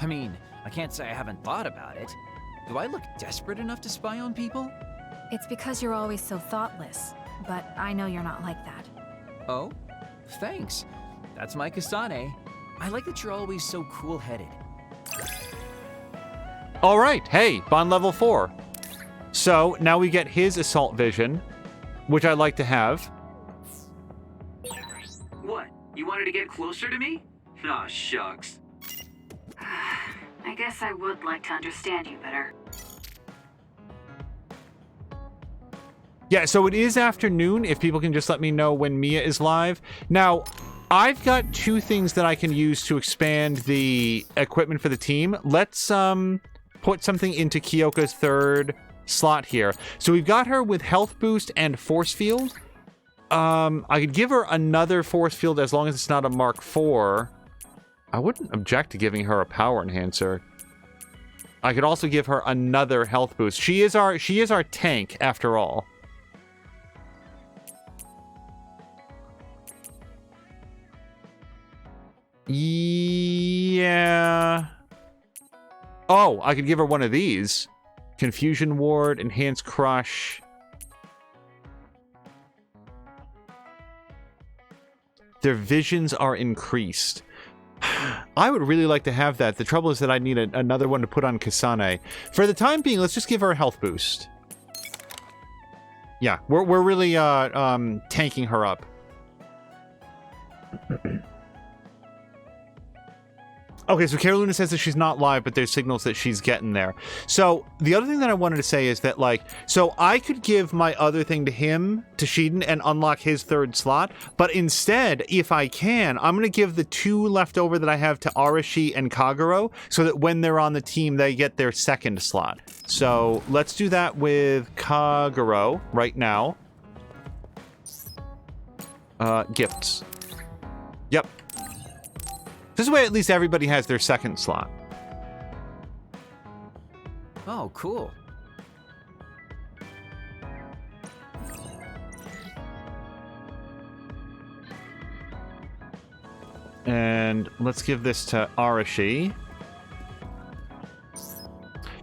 I mean, I can't say I haven't thought about it. Do I look desperate enough to spy on people? It's because you're always so thoughtless, but I know you're not like that. Oh? Thanks. That's my Kasane. I like that you're always so cool-headed. All right, hey, bond level 4. So now we get his assault vision, which I like to have. What? You wanted to get closer to me? Aw, shucks. I guess I would like to understand you better. Yeah, so it is afternoon, if people can just let me know when Mia is live. Now, I've got 2 things that I can use to expand the equipment for the team. Let's put something into Kyoka's 3rd slot here. So we've got her with health boost and force field. I could give her another force field as long as it's not a Mark IV. I wouldn't object to giving her a power enhancer. I could also give her another health boost. She is our tank after all. Yeah. Oh, I could give her one of these. Confusion Ward, Enhanced Crush. Their visions are increased. I would really like to have that. The trouble is that I need another one to put on Kasane. For the time being, let's just give her a health boost. Yeah, we're really tanking her up. Okay, so Carolina says that she's not live, but there's signals that she's getting there. So the other thing that I wanted to say is that, like, so I could give my other thing to him, to Shiden, and unlock his 3rd slot. But instead, if I can, I'm going to give the 2 left over that I have to Arashi and Kagero, so that when they're on the team, they get their 2nd slot. So let's do that with Kagero right now. Gifts. Yep. This way, at least everybody has their 2nd slot. Oh, cool. And let's give this to Arashi.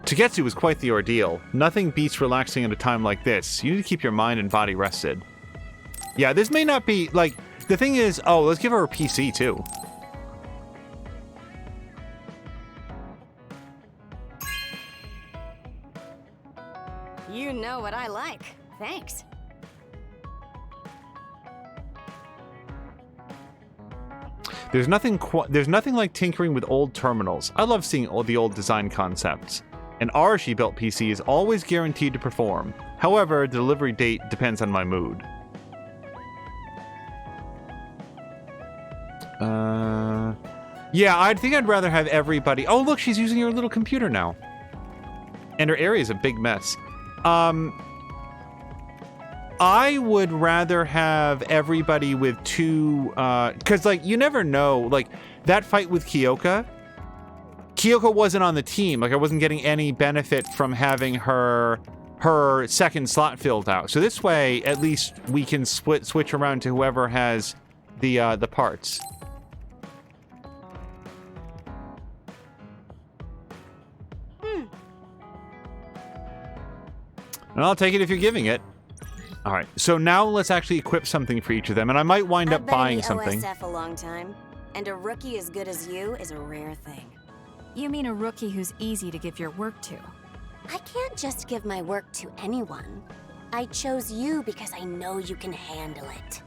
Togetsu is quite the ordeal. Nothing beats relaxing at a time like this. You need to keep your mind and body rested. Yeah, this may not be, like, the thing is, oh, let's give her a PC too. You know what I like. Thanks. There's nothing like tinkering with old terminals. I love seeing all the old design concepts. An Arashi built PC is always guaranteed to perform. However, the delivery date depends on my mood. Yeah, I think I'd rather have everybody... Oh, look, she's using her little computer now. And her area is a big mess. I would rather have everybody with 2, because, like, you never know, like, that fight with Kyoka wasn't on the team. Like, I wasn't getting any benefit from having her 2nd slot filled out. So this way, at least we can switch around to whoever has the parts. And I'll take it if you're giving it. All right, so now let's actually equip something for each of them, and I might wind up buying something. I've been in the OSF a long time, and a rookie as good as you is a rare thing. You mean a rookie who's easy to give your work to? I can't just give my work to anyone. I chose you because I know you can handle it.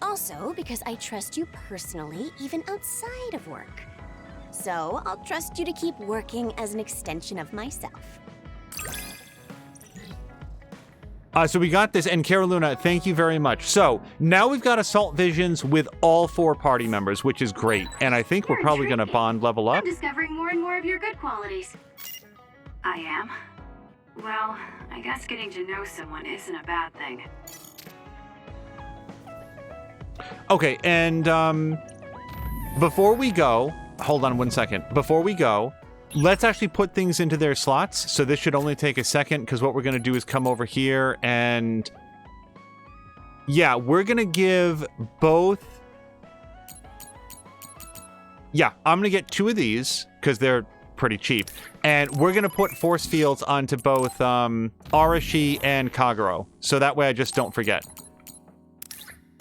Also, because I trust you personally, even outside of work. So, I'll trust you to keep working as an extension of myself. So we got this, and Caroluna, thank you very much. So now we've got Assault Visions with all 4 party members, which is great. And I think we're probably going to bond level up. I'm discovering more and more of your good qualities. I am. Well, I guess getting to know someone isn't a bad thing. Okay, and before we go, hold on one second. Before we go, let's actually put things into their slots. So this should only take a second, because what we're going to do is come over here and... yeah, we're going to give both... yeah, I'm going to get 2 of these, because they're pretty cheap. And we're going to put force fields onto both Arashi and Kagero. So that way I just don't forget.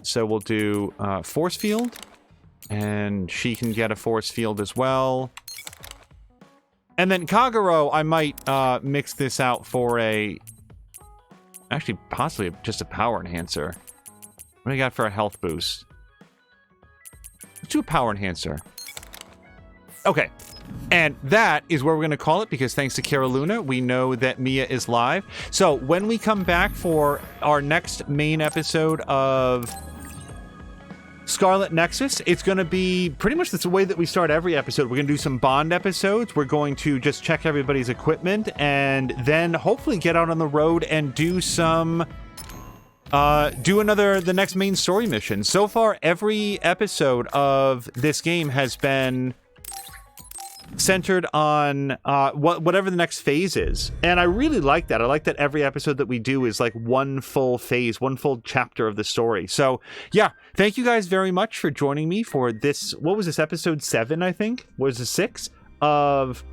So we'll do force field. And she can get a force field as well. And then Kagero, I might mix this out for a... actually, possibly just a power enhancer. What do you got for a health boost? Let's do a power enhancer. Okay. And that is where we're going to call it, because thanks to Caroluna, we know that Mia is live. So when we come back for our next main episode of Scarlet Nexus, it's going to be pretty much the way that we start every episode. We're going to do some Bond episodes. We're going to just check everybody's equipment and then hopefully get out on the road and do some... the next main story mission. So far, every episode of this game has been centered on whatever the next phase is. And I really like that. I like that every episode that we do is like one full phase, one full chapter of the story. So yeah, thank you guys very much for joining me for this. What was this, episode 7, I think? Was it 6 of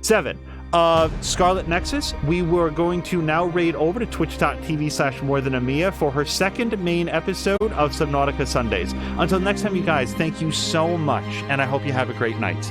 7 of Scarlet Nexus? We were going to now raid over to twitch.tv/morethanamia for her second main episode of Subnautica Sundays. Until next time, you guys, thank you so much, and I hope you have a great night.